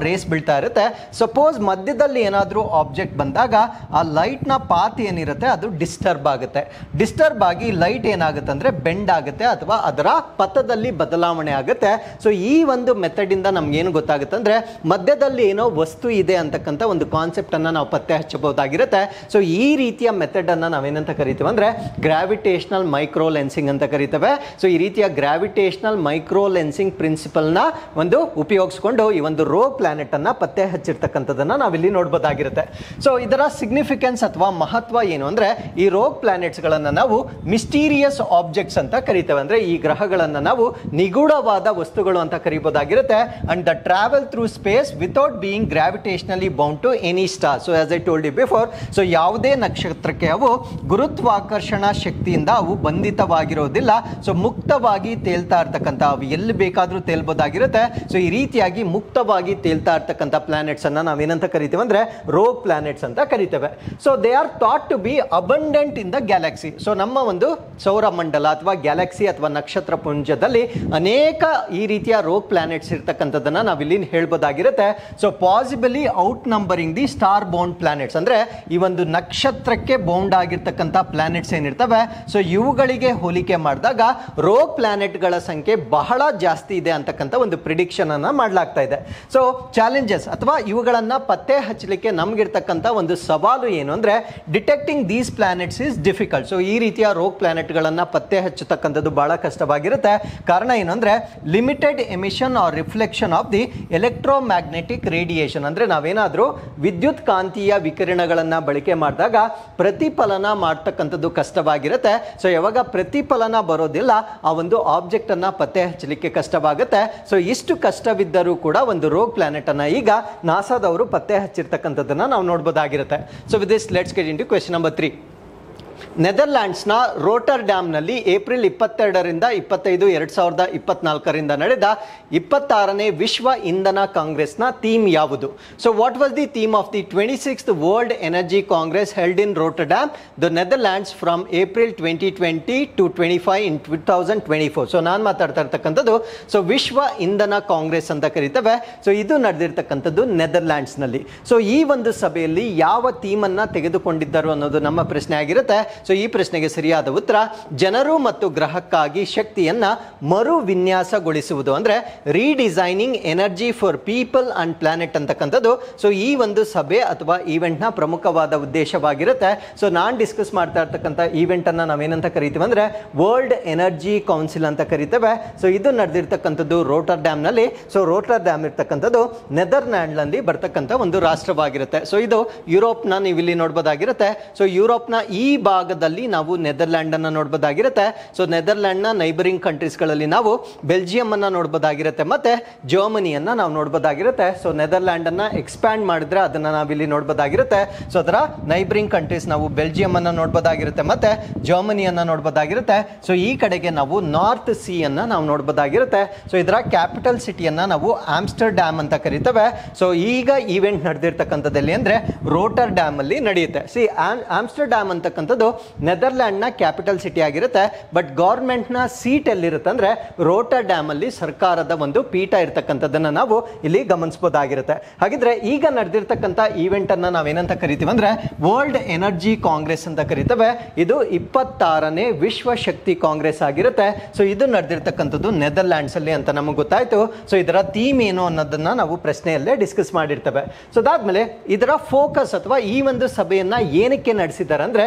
ರೇಸ್ ಬೀಳ್ತಾ ಇರುತ್ತೆ. ಸಪೋಸ್ ಮಧ್ಯದಲ್ಲಿ ಏನಾದ್ರೂ ಆಬ್ಜೆಕ್ಟ್ ಬಂದಾಗ ಆ ಲೈಟ್ ನ ಪಾತ್ ಏನಿರುತ್ತೆ ಅದು ಡಿಸ್ಟರ್ಬ್ ಆಗುತ್ತೆ. ಡಿಸ್ಟರ್ಬ್ ಆಗಿ ಲೈಟ್ ಏನಾಗುತ್ತೆ ಅಂದ್ರೆ ಬೆಂಡ್ ಆಗುತ್ತೆ ಅಥವಾ ಅದರ ಪಥದಲ್ಲಿ ಬದಲಾವಣೆ ಆಗುತ್ತೆ. ಸೊ ಈ ಒಂದು ಮೆಥಡ್ ಇಂದ ನಮ್ಗೆ ಏನು ಗೊತ್ತಾಗುತ್ತೆ ಅಂದ್ರೆ ಮಧ್ಯದಲ್ಲಿ ಏನೋ ವಸ್ತು ಇದೆ ಅಂತಕ್ಕಂಥ ಒಂದು ಕಾನ್ಸೆಪ್ಟ್ ಅನ್ನ ನಾವು ಪತ್ತೆ ಹಚ್ಚಬಹುದಾಗಿರುತ್ತೆ. ಸೊ ಈ ರೀತಿಯ ಮೆಥಡ್ ಅನ್ನ ನಾವೇನಂತ ಕರಿತೀವಿ ಅಂದ್ರೆ ಗ್ರಾವಿಟೇಷನಲ್ ಮೈಕ್ರೋ ಲೆನ್ಸಿಂಗ್ ಅಂತ ಕರಿತೇವೆ. ಸೊ ಈ ರೀತಿಯ ಗ್ರಾವಿಟೇಷನಲ್ ಮೈಕ್ರೋ ಲೆನ್ಸಿಂಗ್ ಪ್ರಿನ್ಸಿಪಲ್ ನ ಒಂದು ಉಪಯೋಗಿಸಿಕೊಂಡು ಈ ಒಂದು ರೋಗ್ ಪ್ಲಾನೆಟ್ ಅನ್ನ ಪತ್ತೆ ಹಚ್ಚಿರ್ತಕ್ಕಂಥದನ್ನ ನಾವಿಲ್ಲಿ ನೋಡಬಹುದಾಗಿರುತ್ತೆ. ಸೊ ಇದರ ಸಿಗ್ನಿಫಿಕೆನ್ಸ್ ಅಥವಾ ಮಹತ್ವ ಏನು ಅಂದ್ರೆ ಈ ರೋಗ್ ಪ್ಲಾನೆಟ್ಸ್ ಗಳನ್ನ ನಾವು ಮಿಸ್ಟೀರಿಯಸ್ ಆಬ್ಜೆಕ್ಟ್ಸ್ ಅಂತ ಕರಿತೇವೆ. ಅಂದ್ರೆ ಈ ಗ್ರಹಗಳನ್ನ ನಾವು ನಿಗೂಢವಾದ ವಸ್ತುಗಳು ಅಂತ ಕರಿಬಹುದಾಗಿರುತ್ತೆ. And the travel through space without being gravitationally bound to any star. So as I told you before, so ಯಾವುದೇ ನಕ್ಷತ್ರಕ್ಕೆ ಅವು ಗುರುತ್ವಾಕರ್ಷಣಾ ಶಕ್ತಿಯಿಂದ ಅವು ಬಂಧಿತವಾಗಿರೋದಿಲ್ಲ. ಸೊ ಮುಕ್ತವಾಗಿ ತೇಲ್ತಾ ಇರ್ತಕ್ಕಂಥ, ಅವು ಎಲ್ಲಿ ಬೇಕಾದ್ರೂ ತೇಲ್ಬೋದಾಗಿರುತ್ತೆ. ಸೊ ಈ ರೀತಿಯಾಗಿ ಮುಕ್ತವಾಗಿ ತೇಲ್ತಾ ಇರ್ತಕ್ಕಂಥ ಪ್ಲಾನೆಟ್ಸ್ ಅನ್ನ ನಾವೇನಂತ ಕರಿತೀವಿ ಅಂದ್ರೆ ರೋಗ್ ಪ್ಲಾನೆಟ್ಸ್ ಅಂತ ಕರಿತೇವೆ. So they are thought to be abundant in the galaxy. So ನಮ್ಮ ಒಂದು ಸೌರಮಂಡಲ ಅಥವಾ ಗ್ಯಾಲಕ್ಸಿ ಅಥವಾ ನಕ್ಷತ್ರ ಪುಂಜದಲ್ಲಿ ಅನೇಕ ಈ ರೀತಿಯ ರೋಗ್ ಪ್ಲಾನೆಟ್ಸ್ ಇರ್ತಕ್ಕಂಥದ್ದನ್ನ ನಾವಿಲ್ಲಿ ಹೇಳ್ಬೋದಾಗಿರುತ್ತೆ. So possibly outnumbering the star bound planets, ಅಂದ್ರೆ ಈ ಒಂದು ನಕ್ಷತ್ರಕ್ಕೆ ಬೌಂಡ್ ಆಗಿರ್ತಕ್ಕಂಥ ಪ್ಲಾನೆಟ್ಸ್ ಏನಿರ್ತವೆ ಸೊ ಇವುಗಳಿಗೆ ಹೋಲಿಕೆ ಮಾಡಿದಾಗ ರೋಗ್ ಪ್ಲಾನೆಟ್ ಗಳ ಸಂಖ್ಯೆ ಬಹಳ ಜಾಸ್ತಿ ಇದೆ ಅಂತಕ್ಕಂಥ ಒಂದು ಪ್ರಿಡಿಕ್ಷನ್ ಅನ್ನ ಮಾಡಲಾಗ್ತಾ ಇದೆ. ಸೊ ಚಾಲೆಂಜಸ್ ಅಥವಾ ಇವುಗಳನ್ನ ಪತ್ತೆ ಹಚ್ಚಲಿಕ್ಕೆ ನಮ್ಗಿರ್ತಕ್ಕಂಥ ಒಂದು ಸವಾಲು ಏನು ಅಂದ್ರೆ detecting these planets is difficult. So ಈ ರೀತಿಯ ರೋಗ್ ಪ್ಲಾನೆಟ್ ಗಳನ್ನ ಪತ್ತೆ ಹಚ್ಚತಕ್ಕಂಥದ್ದು ಬಹಳ ಕಷ್ಟವಾಗಿರುತ್ತೆ. ಕಾರಣ ಏನು ಅಂದ್ರೆ limited emission or reflection of the electromagnetic radiation. ಅಂದ್ರೆ ನಾವೇನಾದ್ರೂ ವಿದ್ಯುತ್ ಕಾಂತೀಯ ವಿಕಿರಣಗಳನ್ನ ಬಳಕೆ ಮಾಡಿದಾಗ ಪ್ರತಿಫಲನ ಮಾಡ್ತಕ್ಕಂಥದ್ದು ಕಷ್ಟವಾಗಿರುತ್ತೆ. ಸೊ ಯಾವಾಗ ಪ್ರತಿಫಲನ ಬರೋದಿಲ್ಲ ಆ ಒಂದು ಆಬ್ಜೆಕ್ಟ್ ಅನ್ನ ಪತ್ತೆ ಹಚ್ಚಲಿಕ್ಕೆ ಕಷ್ಟವಾಗುತ್ತೆ. ಸೊ ಇಷ್ಟು ಕಷ್ಟವಿದ್ದರೂ ಕೂಡ ಒಂದು ರೋಗ್ ಪ್ಲಾನೆಟ್ ಅನ್ನ ಈಗ ನಾಸಾದವರು ಪತ್ತೆ ಹಚ್ಚಿರ್ತಕ್ಕಂಥದ್ದನ್ನ ನಾವು ನೋಡಬಹುದಾಗಿರುತ್ತೆ. So with this let's get into question number 3. ನೆದರ್ಲ್ಯಾಂಡ್ಸ್ನ ರೋಟರ್ ಡ್ಯಾಮ್ನಲ್ಲಿ ಏಪ್ರಿಲ್ 22ರಿಂದ 25, 2024ರಿಂದ ನಡೆದ 26ನೇ ವಿಶ್ವ ಇಂಧನ ಕಾಂಗ್ರೆಸ್ನ ಥೀಮ್ ಯಾವುದು? So what was the theme of the 26th world energy congress held in Rotterdam, the Netherlands from April 2020 to 25 in 2024. So ನಾನು ಮಾತಾಡ್ತಾ ಇರ್ತಕ್ಕಂಥದ್ದು ಸೊ ವಿಶ್ವ ಇಂಧನ ಕಾಂಗ್ರೆಸ್ ಅಂತ ಕರೀತೇವೆ. ಸೊ ಇದು ನಡೆದಿರ್ತಕ್ಕಂಥದ್ದು ನೆದರ್ಲ್ಯಾಂಡ್ಸ್ನಲ್ಲಿ. ಸೊ ಈ ಒಂದು ಸಭೆಯಲ್ಲಿ ಯಾವ ಥೀಮನ್ನು ತೆಗೆದುಕೊಂಡಿದ್ದರು ಅನ್ನೋದು ನಮ್ಮ ಪ್ರಶ್ನೆ ಆಗಿರುತ್ತೆ. ಸೊ ಈ ಪ್ರಶ್ನೆಗೆ ಸರಿಯಾದ ಉತ್ತರ ಜನರು ಮತ್ತು ಗ್ರಹಕ್ಕಾಗಿ ಶಕ್ತಿಯನ್ನ ಮರು ವಿನ್ಯಾಸಗೊಳಿಸುವುದು, ಅಂದ್ರೆ ರೀಡಿಸೈನಿಂಗ್ energy for people and planet ಅಂತಕ್ಕಂಥದ್ದು ಸೊ ಈ ಒಂದು ಸಭೆ ಅಥವಾ ಈವೆಂಟ್ ನ ಪ್ರಮುಖವಾದ ಉದ್ದೇಶವಾಗಿರುತ್ತೆ. ಸೊ ನಾನು ಡಿಸ್ಕಸ್ ಮಾಡ್ತಾ ಇರ್ತಕ್ಕಂಥ ಈವೆಂಟ್ ಅನ್ನ ನಾವೇನಂತ ಕರಿತೀವಿ ಅಂದ್ರೆ ವರ್ಲ್ಡ್ ಎನರ್ಜಿ ಕೌನ್ಸಿಲ್ ಅಂತ ಕರಿತೇವೆ. ಸೊ ಇದು ನಡೆದಿರ್ತಕ್ಕಂಥದ್ದು ರೋಟರ್ ಡ್ಯಾಮ್ ನಲ್ಲಿ. ಸೊ ರೋಟರ್ ಡ್ಯಾಮ್ ಇರ್ತಕ್ಕಂಥದ್ದು ನೆದರ್ಲ್ಯಾಂಡ್ ನಲ್ಲಿ ಬರ್ತಕ್ಕಂಥ ಒಂದು ರಾಷ್ಟ್ರವಾಗಿರುತ್ತೆ. ಸೊ ಇದು ಯುರೋಪ್ ನ ನೀವು ಇಲ್ಲಿ ನೋಡಬಹುದಾಗಿರುತ್ತೆ. ಸೊ ಯುರೋಪ್ ನ ಈ ಭಾಗದಲ್ಲಿ ನಾವು ನೆದರ್ಲ್ಯಾಂಡ್ ಅನ್ನ ನೋಡಬಹುದಾಗಿರುತ್ತೆ. ಸೊ ನೆದರ್ಲ್ಯಾಂಡ್ ನ ನೈಬರಿಂಗ್ ಕಂಟ್ರೀಸ್ ಗಳಲ್ಲಿ ನಾವು ಬೆಲ್ಜಿಯಂ ಅನ್ನ ನೋಡಬಹುದಾಗಿರುತ್ತೆ ಮತ್ತೆ ಜರ್ಮನಿಯನ್ನ ನಾವು ನೋಡಬಹುದಾಗಿರುತ್ತೆ. ಸೊ ನೆದರ್ಲ್ಯಾಂಡ್ ಅನ್ನ ಎಕ್ಸ್ಪ್ಯಾಂಡ್ ಮಾಡಿದ್ರೆ ಅದನ್ನ ನಾವಿಲ್ಲಿ ನೋಡಬಹುದಾಗಿರುತ್ತೆ. ಸೊ ಅದರ ನೈಬರಿಂಗ್ ಕಂಟ್ರೀಸ್ ನಾವು ಬೆಲ್ಜಿಯಂ ಅನ್ನ ನೋಡಬಹುದಾಗಿರುತ್ತೆ ಮತ್ತೆ ಜರ್ಮನಿಯನ್ನ ನೋಡಬಹುದಾಗಿರುತ್ತೆ. ಸೊ ಈ ಕಡೆಗೆ ನಾವು ನಾರ್ತ್ ಸಿ ಅನ್ನ ನಾವು ನೋಡಬಹುದಾಗಿರುತ್ತೆ. ಸೊ ಇದರ ಕ್ಯಾಪಿಟಲ್ ಸಿಟಿಯನ್ನ ನಾವು ಆಮ್ಸ್ಟರ್ಡ್ಯಾಮ್ ಅಂತ ಕರಿತೇವೆ. ಸೊ ಈಗ ಈವೆಂಟ್ ನಡೆದಿರ್ತಕ್ಕಂಥದ್ದಲ್ಲಿ ಅಂದ್ರೆ ರೋಟರ್ ಡ್ಯಾಮ್ ಅಲ್ಲಿ ನಡೆಯುತ್ತೆ. ಸಿ ಆಮ್ಸ್ಟರ್ಡ್ಯಾಮ್ ಅಂತಕ್ಕಂಥದ್ದು ನೆದರ್ಲ್ಯಾಂಡ್ ನ ಕ್ಯಾಪಿಟಲ್ ಸಿಟಿ ಆಗಿರುತ್ತೆ. ಬಟ್ ಗವರ್ಮೆಂಟ್ ನ ಸೀಟ್ ಎಲ್ಲಿರುತ್ತೆ ಅಂದ್ರೆ ರೋಟರ್ ಡ್ಯಾಮ್ ಅಲ್ಲಿ ಸರ್ಕಾರದ ಒಂದು ಪೀಠ ಇರ್ತಕ್ಕಂಥದ್ದನ್ನ ನಾವು ಇಲ್ಲಿ ಗಮನಿಸಬಹುದಾಗಿರುತ್ತೆ. ಹಾಗಿದ್ರೆ ಈಗ ನಡೆದಿರ್ತಕ್ಕಂಥ ಈವೆಂಟ್ ಅನ್ನ ನಾವೇನಂತ ಕರಿತೀವಿ ಅಂದ್ರೆ ವರ್ಲ್ಡ್ ಎನರ್ಜಿ ಕಾಂಗ್ರೆಸ್ ಅಂತ ಕರಿತೇವೆ. ಇದು 26ನೇ ವಿಶ್ವ ಶಕ್ತಿ ಕಾಂಗ್ರೆಸ್ ಆಗಿರುತ್ತೆ. ಸೊ ಇದು ನಡೆದಿರ್ತಕ್ಕಂಥದ್ದು ನೆದರ್ಲ್ಯಾಂಡ್ಸ್ ಅಲ್ಲಿ ಅಂತ ನಮಗೆ ಗೊತ್ತಾಯ್ತು. ಸೊ ಇದರ ಥೀಮ್ ಏನು ಅನ್ನೋದನ್ನ ನಾವು ಪ್ರಶ್ನೆಯಲ್ಲೇ ಡಿಸ್ಕಸ್ ಮಾಡಿರ್ತೇವೆ. ಸೊ ಅದಾದ್ಮೇಲೆ ಇದರ ಫೋಕಸ್ ಅಥವಾ ಈ ಒಂದು ಸಭೆಯನ್ನ ಏನಕ್ಕೆ ನಡೆಸಿದ್ದಾರೆ ಅಂದ್ರೆ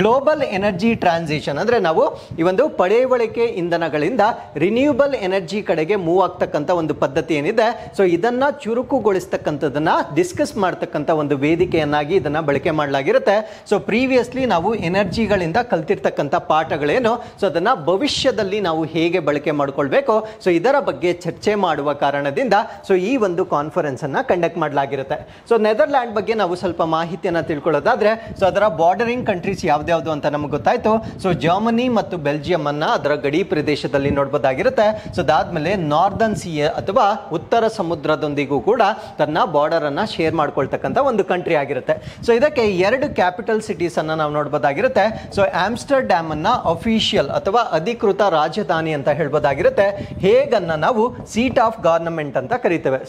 ಗ್ಲೋಬಲ್ ಎನರ್ಜಿ ಟ್ರಾನ್ಸಿಷನ್, ಅಂದ್ರೆ ನಾವು ಈ ಒಂದು ಪಳೆಯುಳಿಕೆ ಇಂಧನಗಳಿಂದ ರಿನ್ಯೂಬಲ್ ಎನರ್ಜಿ ಕಡೆಗೆ ಮೂವ್ ಆಗ್ತಕ್ಕಂಥ ಒಂದು ಪದ್ಧತಿ ಏನಿದೆ ಸೊ ಇದನ್ನ ಚುರುಕುಗೊಳಿಸ್ತಕ್ಕಂಥದನ್ನ ಡಿಸ್ಕಸ್ ಮಾಡ್ತಕ್ಕಂಥ ಒಂದು ವೇದಿಕೆಯನ್ನಾಗಿ ಇದನ್ನ ಬಳಕೆ ಮಾಡಲಾಗಿರುತ್ತೆ. ಸೊ ಪ್ರೀವಿಯಸ್ಲಿ ನಾವು ಎನರ್ಜಿಗಳಿಂದ ಕಲ್ತಿರ್ತಕ್ಕಂಥ ಪಾಠಗಳೇನು ಸೊ ಅದನ್ನ ಭವಿಷ್ಯದಲ್ಲಿ ನಾವು ಹೇಗೆ ಬಳಕೆ ಮಾಡ್ಕೊಳ್ಬೇಕು ಸೊ ಇದರ ಬಗ್ಗೆ ಚರ್ಚೆ ಮಾಡುವ ಕಾರಣದಿಂದ ಸೊ ಈ ಒಂದು ಕಾನ್ಫರೆನ್ಸ್ ಅನ್ನ ಕಂಡಕ್ಟ್ ಮಾಡಲಾಗಿರುತ್ತೆ. ಸೊ ನೆದರ್ಲ್ಯಾಂಡ್ ಬಗ್ಗೆ ನಾವು ಸ್ವಲ್ಪ ಮಾಹಿತಿಯನ್ನ ತಿಳ್ಕೊಳ್ಳೋದಾದ್ರೆ ಸೊ ಅದರ ಬಾರ್ಡರಿಂಗ್ ಕಂಟ್ರೀಸ್ ಯಾವ್ದ್ಯಾವ್ದು ಅಂತ ನಮ್ಗೆ ಗೊತ್ತಾಯ್ತು. ಸೊ ಜರ್ಮನಿ ಮತ್ತು ಬೆಲ್ಜಿಯಂ ಅನ್ನ ಅದರ ಗಡಿ ಪ್ರದೇಶದಲ್ಲಿ ನೋಡಬಹುದಾಗಿರುತ್ತೆ. ಸೊ ಅದಾದ್ಮೇಲೆ ನಾರ್ದರ್ನ್ ಸಿ ಅಥವಾ ಉತ್ತರ ಸಮುದ್ರದೊಂದಿಗೂ ಕೂಡ ತನ್ನ ಬಾರ್ಡರ್ ಅನ್ನ ಶೇರ್ ಮಾಡ್ಕೊಳ್ತಕ್ಕಂಥ ಒಂದು ಕಂಟ್ರಿ ಆಗಿರುತ್ತೆ. ಸೊ ಇದಕ್ಕೆ 2 ಕ್ಯಾಪಿಟಲ್ ಸಿಟೀಸ್ ಅನ್ನ ನಾವು ನೋಡಬಹುದಾಗಿರುತ್ತೆ. ಸೊ ಆಮ್ಸ್ಟರ್ಡ್ಯಾಮ್ ಅನ್ನ ಅಫಿಷಿಯಲ್ ಅಥವಾ ಅಧಿಕೃತ ರಾಜಧಾನಿ ಅಂತ ಹೇಳ್ಬೋದಾಗಿರುತ್ತೆ. ಹೇಗನ್ನ ನಾವು ಸೀಟ್ ಆಫ್ ಗವರ್ನಮೆಂಟ್ ಅಂತ ಕರಿತೇವೆ.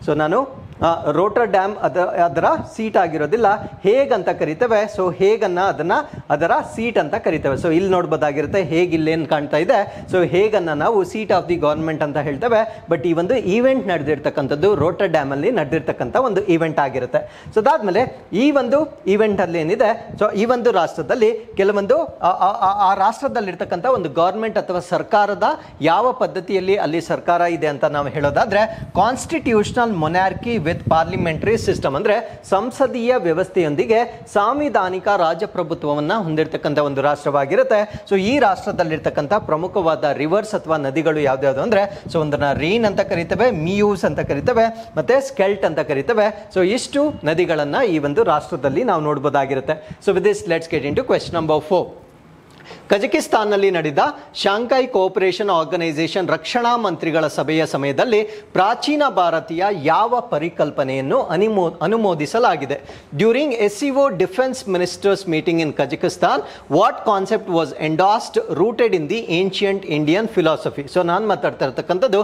ಸೊ ನಾನು ರೋಟರ್ ಡ್ಯಾಮ್ ಅದರ ಸೀಟ್ ಆಗಿರೋದಿಲ್ಲ, ಹೇಗಂತ ಕರಿತೇವೆ. ಸೊ ಹೇಗನ್ನ ಅದರ ಸೀಟ್ ಅಂತ ಕರಿತೇವೆ. ಸೊ ಇಲ್ಲಿ ನೋಡ್ಬೋದಾಗಿರುತ್ತೆ ಹೇಗೆ ಇಲ್ಲೇನು ಕಾಣ್ತಾ ಇದೆ. ಸೊ ಹೇಗನ್ನ ನಾವು ಸೀಟ್ ಆಫ್ ದಿ ಗವರ್ಮೆಂಟ್ ಅಂತ ಹೇಳ್ತೇವೆ. ಬಟ್ ಈ ಒಂದು ಈವೆಂಟ್ ನಡೆದಿರ್ತಕ್ಕಂಥದ್ದು ರೋಟರ್ ಡ್ಯಾಮ್ ಅಲ್ಲಿ ನಡೆದಿರ್ತಕ್ಕಂಥ ಒಂದು ಈವೆಂಟ್ ಆಗಿರುತ್ತೆ. ಸೊ ಅದಾದ್ಮೇಲೆ ಈ ಒಂದು ಈವೆಂಟ್ ಅಲ್ಲಿ ಏನಿದೆ ಸೊ ಈ ಒಂದು ರಾಷ್ಟ್ರದಲ್ಲಿ ಕೆಲವೊಂದು ಆ ರಾಷ್ಟ್ರದಲ್ಲಿರ್ತಕ್ಕಂಥ ಒಂದು ಗವರ್ಮೆಂಟ್ ಅಥವಾ ಸರ್ಕಾರದ ಯಾವ ಪದ್ಧತಿಯಲ್ಲಿ ಅಲ್ಲಿ ಸರ್ಕಾರ ಇದೆ ಅಂತ ನಾವು ಹೇಳೋದಾದ್ರೆ constitutional monarchy with parliamentary system, ಅಂದ್ರೆ ಸಂಸದೀಯ ವ್ಯವಸ್ಥೆಯೊಂದಿಗೆ ಸಾಂವಿಧಾನಿಕ ರಾಜಪ್ರಭುತ್ವವನ್ನ ಹೊಂದಿರತಕ್ಕಂಥ ಒಂದು ರಾಷ್ಟ್ರವಾಗಿರುತ್ತೆ. ಸೊ ಈ ರಾಷ್ಟ್ರದಲ್ಲಿರ್ತಕ್ಕಂಥ ಪ್ರಮುಖವಾದ ರಿವರ್ಸ್ ಅಥವಾ ನದಿಗಳು ಯಾವ್ದಾವ್ದು ಅಂದ್ರೆ ಸೊ ಒಂದನ್ನ ರೀನ್ ಅಂತ ಕರಿತೇವೆ, ಮಿಯೂಸ್ ಅಂತ ಕರಿತೇವೆ ಮತ್ತೆ ಸ್ಕೆಲ್ಟ್ ಅಂತ ಕರಿತೇವೆ. ಸೊ ಇಷ್ಟು ನದಿಗಳನ್ನ ಈ ಒಂದು ರಾಷ್ಟ್ರದಲ್ಲಿ ನಾವು ನೋಡಬಹುದಾಗಿರುತ್ತೆ. So with this let's get into question number 4. ಕಜಕಿಸ್ತಾನ್ನಲ್ಲಿ ನಡೆದ ಶಾಂಘೈ ಕೋಆಪರೇಷನ್ ಆರ್ಗನೈಸೇಷನ್ ರಕ್ಷಣಾ ಮಂತ್ರಿಗಳ ಸಭೆಯ ಸಮಯದಲ್ಲಿ ಪ್ರಾಚೀನ ಭಾರತೀಯ ಯಾವ ಪರಿಕಲ್ಪನೆಯನ್ನು ಅನುಮೋದಿಸಲಾಗಿದೆ? During SCO defence ministers meeting in Kazakhstan what concept was endorsed rooted in the ancient Indian philosophy? So ನಾನು ಮಾತಾಡ್ತಾ ಇರ್ತಕ್ಕಂಥದ್ದು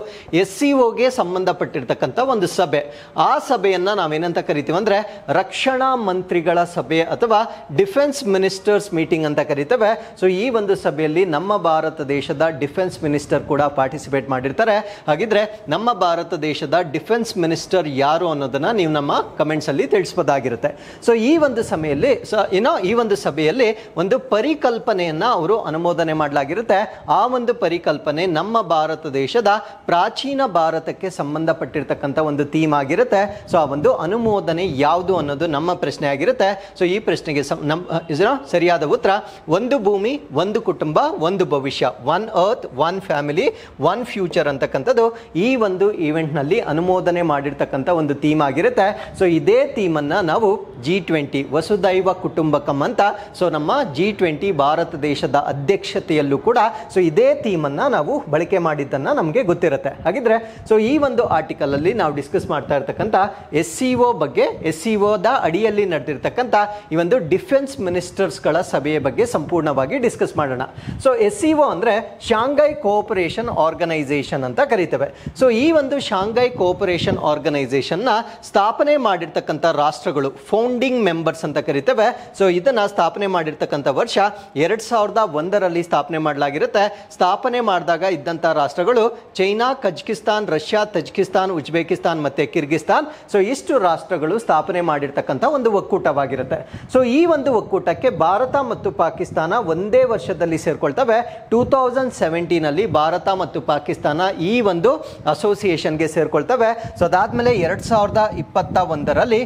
SCOಗೆ ಸಂಬಂಧಪಟ್ಟಿರ್ತಕ್ಕಂಥ ಒಂದು ಸಭೆ. ಆ ಸಭೆಯನ್ನ ನಾವೇನಂತ ಕರಿತೀವಿ ಅಂದ್ರೆ ರಕ್ಷಣಾ ಮಂತ್ರಿಗಳ ಸಭೆ ಅಥವಾ ಡಿಫೆನ್ಸ್ ಮಿನಿಸ್ಟರ್ಸ್ ಮೀಟಿಂಗ್ ಅಂತ ಕರಿತೇವೆ. ಸೊ ಈ ಒಂದು ಸಭೆಯಲ್ಲಿ ನಮ್ಮ ಭಾರತ ದೇಶದ ಡಿಫೆನ್ಸ್ ಮಿನಿಸ್ಟರ್ ಕೂಡ ಪಾರ್ಟಿಸಿಪೇಟ್ ಮಾಡಿರ್ತಾರೆ. ಹಾಗಿದ್ರೆ ನಮ್ಮ ಭಾರತ ದೇಶದ ಡಿಫೆನ್ಸ್ ಮಿನಿಸ್ಟರ್ ಯಾರು ಅನ್ನೋದನ್ನ ನೀವು ನಮ್ಮ ಕಮೆಂಟ್ಸ್ ಅಲ್ಲಿ ತಿಳಿಸಬಹುದಾಗಿರುತ್ತೆ. ಸೊ ಈ ಒಂದು ಸಮಯದಲ್ಲಿ ಈ ಒಂದು ಸಭೆಯಲ್ಲಿ ಒಂದು ಪರಿಕಲ್ಪನೆಯನ್ನ ಅವರು ಅನುಮೋದನೆ ಮಾಡಲಾಗಿರುತ್ತೆ. ಆ ಒಂದು ಪರಿಕಲ್ಪನೆ ನಮ್ಮ ಭಾರತ ದೇಶದ ಪ್ರಾಚೀನ ಭಾರತಕ್ಕೆ ಸಂಬಂಧಪಟ್ಟಿರ್ತಕ್ಕಂಥ ಒಂದು ಥೀಮ್ ಆಗಿರುತ್ತೆ. ಸೊ ಆ ಒಂದು ಅನುಮೋದನೆ ಯಾವುದು ಅನ್ನೋದು ನಮ್ಮ ಪ್ರಶ್ನೆ ಆಗಿರುತ್ತೆ. ಸೊ ಈ ಪ್ರಶ್ನೆಗೆ ಸರಿಯಾದ ಉತ್ತರ ಒಂದು ಭೂಮಿ ಒಂದು ಕುಟುಂಬ ಒಂದು ಭವಿಷ್ಯ, one earth one family one future ಅಂತಕ್ಕಂಥದ್ದು ಈ ಒಂದು ಈವೆಂಟ್ನಲ್ಲಿ ಅನುಮೋದನೆ ಮಾಡಿರ್ತಕ್ಕಂಥ ಒಂದು ಥೀಮ್ ಆಗಿರುತ್ತೆ. ಸೊ ಇದೇ ಥೀಮನ್ನು ನಾವು G20 ವಸುದೈವ ಕುಟುಂಬಕಂ ಅಂತ, ಸೊ ನಮ್ಮ G20 ಭಾರತ ದೇಶದ ಅಧ್ಯಕ್ಷತೆಯಲ್ಲೂ ಕೂಡ ಸೊ ಇದೇ ಥೀಮನ್ನು ನಾವು ಬಳಕೆ ಮಾಡಿದ್ದನ್ನು ನಮಗೆ ಗೊತ್ತಿರುತ್ತೆ. ಹಾಗಿದ್ರೆ ಸೊ ಈ ಒಂದು ಆರ್ಟಿಕಲ್ ಅಲ್ಲಿ ನಾವು ಡಿಸ್ಕಸ್ ಮಾಡ್ತಾ ಇರ್ತಕ್ಕಂಥ SCO ಬಗ್ಗೆ, SCOದ ಅಡಿಯಲ್ಲಿ ನಡೆದಿರ್ತಕ್ಕಂಥ ಈ ಒಂದು ಡಿಫೆನ್ಸ್ ಮಿನಿಸ್ಟರ್ಸ್ಗಳ ಸಭೆಯ ಬಗ್ಗೆ ಸಂಪೂರ್ಣವಾಗಿ ಡಿಸ್ಕಸ್ ಮಾಡೋಣ. ಸೊ SCO ಅಂದ್ರೆ ಶಾಂಘೈ ಕೋಆಪರೇಷನ್ ಆರ್ಗನೈಸೇಷನ್ ಅಂತ ಕರೀತೇವೆ. ಸೊ ಈ ಒಂದು ಶಾಂಘೈ ಕೋಆಪರೇಷನ್ ಆರ್ಗನೈಸೇಷನ್ ನ ಸ್ಥಾಪನೆ ಮಾಡಿರ್ತಕ್ಕಂಥ ರಾಷ್ಟ್ರಗಳು, ಫೌಂಡಿಂಗ್ ಮೆಂಬರ್ಸ್ ಅಂತ ಕರಿತೇವೆ. ಸೊ ಇದನ್ನ ಸ್ಥಾಪನೆ ಮಾಡಿರ್ತಕ್ಕಂಥ ವರ್ಷ 2001ರಲ್ಲಿ ಸ್ಥಾಪನೆ ಮಾಡಲಾಗಿರುತ್ತೆ. ಸ್ಥಾಪನೆ ಮಾಡಿದಾಗ ಇದ್ದಂಥ ರಾಷ್ಟ್ರಗಳು China, Kazakhstan, Russia, Tajikistan, Uzbekistan ಮತ್ತೆ ಕಿರ್ಗಿಸ್ತಾನ್. ಸೊ ಇಷ್ಟು ರಾಷ್ಟ್ರಗಳು ಸ್ಥಾಪನೆ ಮಾಡಿರ್ತಕ್ಕಂಥ ಒಂದು ಒಕ್ಕೂಟವಾಗಿರುತ್ತೆ. ಸೊ ಈ ಒಂದು ಒಕ್ಕೂಟಕ್ಕೆ ಭಾರತ ಮತ್ತು ಪಾಕಿಸ್ತಾನ ಒಂದೇ ವರ್ಷದಲ್ಲಿ ಸೇರ್ಕೊಳ್ತವೆ. 2017ನಲ್ಲಿ ಭಾರತ ಮತ್ತು ಪಾಕಿಸ್ತಾನ ಈ ಒಂದು ಅಸೋಸಿಯೇಷನ್ಗೆ ಸೇರ್ಕೊಳ್ತವೆ. ಸೊ ಅದಾದ್ಮೇಲೆ 2021ರಲ್ಲಿ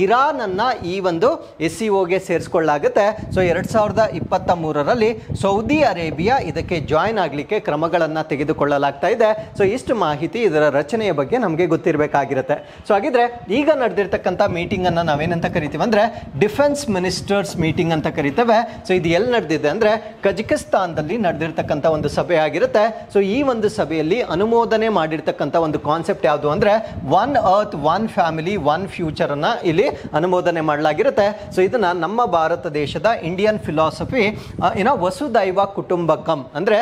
ಇರಾನ್ ಅನ್ನ ಈ ಒಂದು SCOಗೆ ಸೇರಿಸಿಕೊಳ್ಳಲಾಗುತ್ತೆ. ಸೊ 2023ರಲ್ಲಿ ಸೌದಿ ಅರೇಬಿಯಾ ಇದಕ್ಕೆ ಜಾಯಿನ್ ಆಗಲಿಕ್ಕೆ ಕ್ರಮಗಳನ್ನು ತೆಗೆದುಕೊಳ್ಳಲಾಗ್ತಾ ಇದೆ. ಸೊ ಇಷ್ಟು ಮಾಹಿತಿ ಇದರ ರಚನೆಯ ಬಗ್ಗೆ ನಮಗೆ ಗೊತ್ತಿರಬೇಕಾಗಿರುತ್ತೆ. ಸೊ ಹಾಗಿದ್ರೆ ಈಗ ನಡೆದಿರ್ತಕ್ಕಂಥ ಮೀಟಿಂಗ್ ಅನ್ನ ನಾವೇನಂತ ಕರಿತೀವಿ ಅಂದ್ರೆ ಡಿಫೆನ್ಸ್ ಮಿನಿಸ್ಟರ್ಸ್ ಮೀಟಿಂಗ್ ಅಂತ ಕರಿತೇವೆ. ಸೊ ಇದು ಎಲ್ಲಿ ನಡೆದಿದೆ ಅಂದ್ರೆ ಕಜಕಿಸ್ತಾನದಲ್ಲಿ ನಡೆದಿರ್ತಕ್ಕಂಥ ಒಂದು ಸಭೆ ಆಗಿರುತ್ತೆ. ಸೊ ಈ ಒಂದು ಸಭೆಯಲ್ಲಿ ಅನುಮೋದನೆ ಮಾಡಿರ್ತಕ್ಕಂಥ ಒಂದು ಕಾನ್ಸೆಪ್ಟ್ ಯಾವುದು ಅಂದ್ರೆ one earth one family one future ಅನ್ನ ಇಲ್ಲಿ ಅನುಮೋದನೆ ಮಾಡಲಾಗಿರುತ್ತೆ. ಸೊ ಇದನ್ನ ನಮ್ಮ ಭಾರತ ದೇಶದ ಇಂಡಿಯನ್ ಫಿಲಾಸಫಿ ವಸುದೈವ ಕುಟುಂಬಕಂ ಅಂದ್ರೆ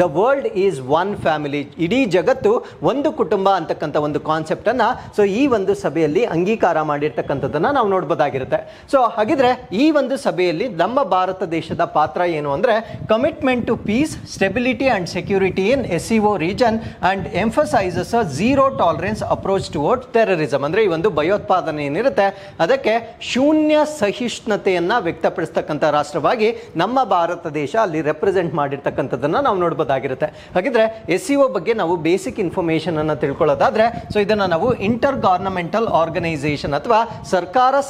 the world is one family, ಇಡೀ ಜಗತ್ತು ಒಂದು ಕುಟುಂಬ ಅಂತಕ್ಕಂಥ ಒಂದು ಕಾನ್ಸೆಪ್ಟ್ ಅನ್ನ ಸೊ ಈ ಒಂದು ಸಭೆಯಲ್ಲಿ ಅಂಗೀಕಾರ ಮಾಡಿರ್ತಕ್ಕಂಥದ್ದನ್ನ ನಾವು ನೋಡಬಹುದಾಗಿರುತ್ತೆ. ಸೊ ಹಾಗಿದ್ರೆ ಈ ಒಂದು ಸಭೆಯಲ್ಲಿ ನಮ್ಮ ಭಾರತ ದೇಶದ ಪಾತ್ರ ಏನು ಅಂದ್ರೆ commitment to peace, stability and security in SCO region and emphasises a zero tolerance approach towards terrorism. ಅಂದ್ರೆ ಈ ಒಂದು ಭಯೋತ್ಪಾದನೆ ಏನಿರುತ್ತೆ ಅದಕ್ಕೆ ಶೂನ್ಯ ಸಹಿಷ್ಣುತೆಯನ್ನ ವ್ಯಕ್ತಪಡಿಸ್ತಕ್ಕಂಥ ರಾಷ್ಟ್ರವಾಗಿ ನಮ್ಮ ಭಾರತ ದೇಶ ಅಲ್ಲಿ ರೆಪ್ರೆಸೆಂಟ್ ಮಾಡಿರ್ತಕ್ಕಂಥದ್ದನ್ನ ನಾವು ನೋಡಬಹುದಾಗಿರುತ್ತೆ. ಹಾಗಿದ್ರೆ SCO ಬಗ್ಗೆ ನಾವು ಬೇಸಿಕ್ ಇನ್ಫಾರ್ಮೇಶನ್ ಅನ್ನು ತಿಳ್ಕೊಳ್ಳೋದಾದ್ರೆ ಸೊ ಇದನ್ನ ನಾವು ಇಂಟರ್ ಗವರ್ನಮೆಂಟಲ್ ಆರ್ಗನೈಸೇಷನ್ ಅಥವಾ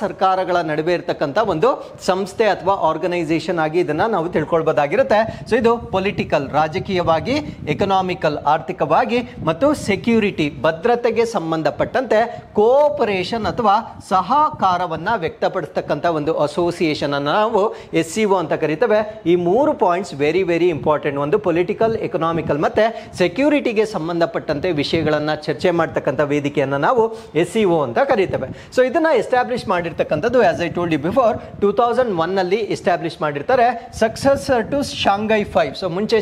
ಸರ್ಕಾರಗಳ ನಡುವೆ ಇರತಕ್ಕಂಥ ಒಂದು ಸಂಸ್ಥೆ ಅಥವಾ ಆರ್ಗನೈಸೇಷನ್ ಆಗಿ ಇದನ್ನ ನಾವು ತಿಳ್ಕೊಳ್ಬಹುದಾಗಿರುತ್ತೆ. ಸೊ ಇದು ಪೊಲಿಟಿಕಲ್ ರಾಜಕೀಯವಾಗಿ, ಎಕನಾಮಿಕಲ್ ಆರ್ಥಿಕವಾಗಿ ಮತ್ತು ಸೆಕ್ಯೂರಿಟಿ ಭದ್ರತೆಗೆ ಸಂಬಂಧಪಟ್ಟಂತೆ ಕೋಆಪರೇಷನ್ ಅಥವಾ ಸಹಕಾರವನ್ನ ವ್ಯಕ್ತಪಡಿಸ್ತಕ್ಕಂಥ ಒಂದು ಅಸೋಸಿಯೇಷನ್ ಅನ್ನು ನಾವು SCO ಅಂತ ಕರಿತೇವೆ. ಈ 3 ಪಾಯಿಂಟ್ಸ್ ವೆರಿ ವೆರಿ ಇಂಪಾರ್ಟೆಂಟ್. ಒಂದು ಪೊಲಿಟಿಕಲ್, ಎಕನಾಮಿಕಲ್ ಮತ್ತೆ ಸೆಕ್ಯೂರಿಟಿಗೆ ಸಂಬಂಧಪಟ್ಟಂತೆ ವಿಷಯಗಳನ್ನ ಚರ್ಚೆ ಮಾಡ್ತಕ್ಕಂಥ ವೇದಿಕೆಯನ್ನು ನಾವು SCO ಅಂತ ಕರೀತೇವೆ. ಸೊ ಇದನ್ನ ಎಸ್ಟಾಬ್ಲಿಷ್ ಮಾಡಿರ್ತಕ್ಕಂಥದ್ದು as I told you before 2001ನಲ್ಲಿ ಎಸ್ಟಾಬ್ಲಿಷ್ ಮಾಡಿರ್ತಾರೆ. Successor to Shanghai 5. ಸೊ ಮುಂಚೆ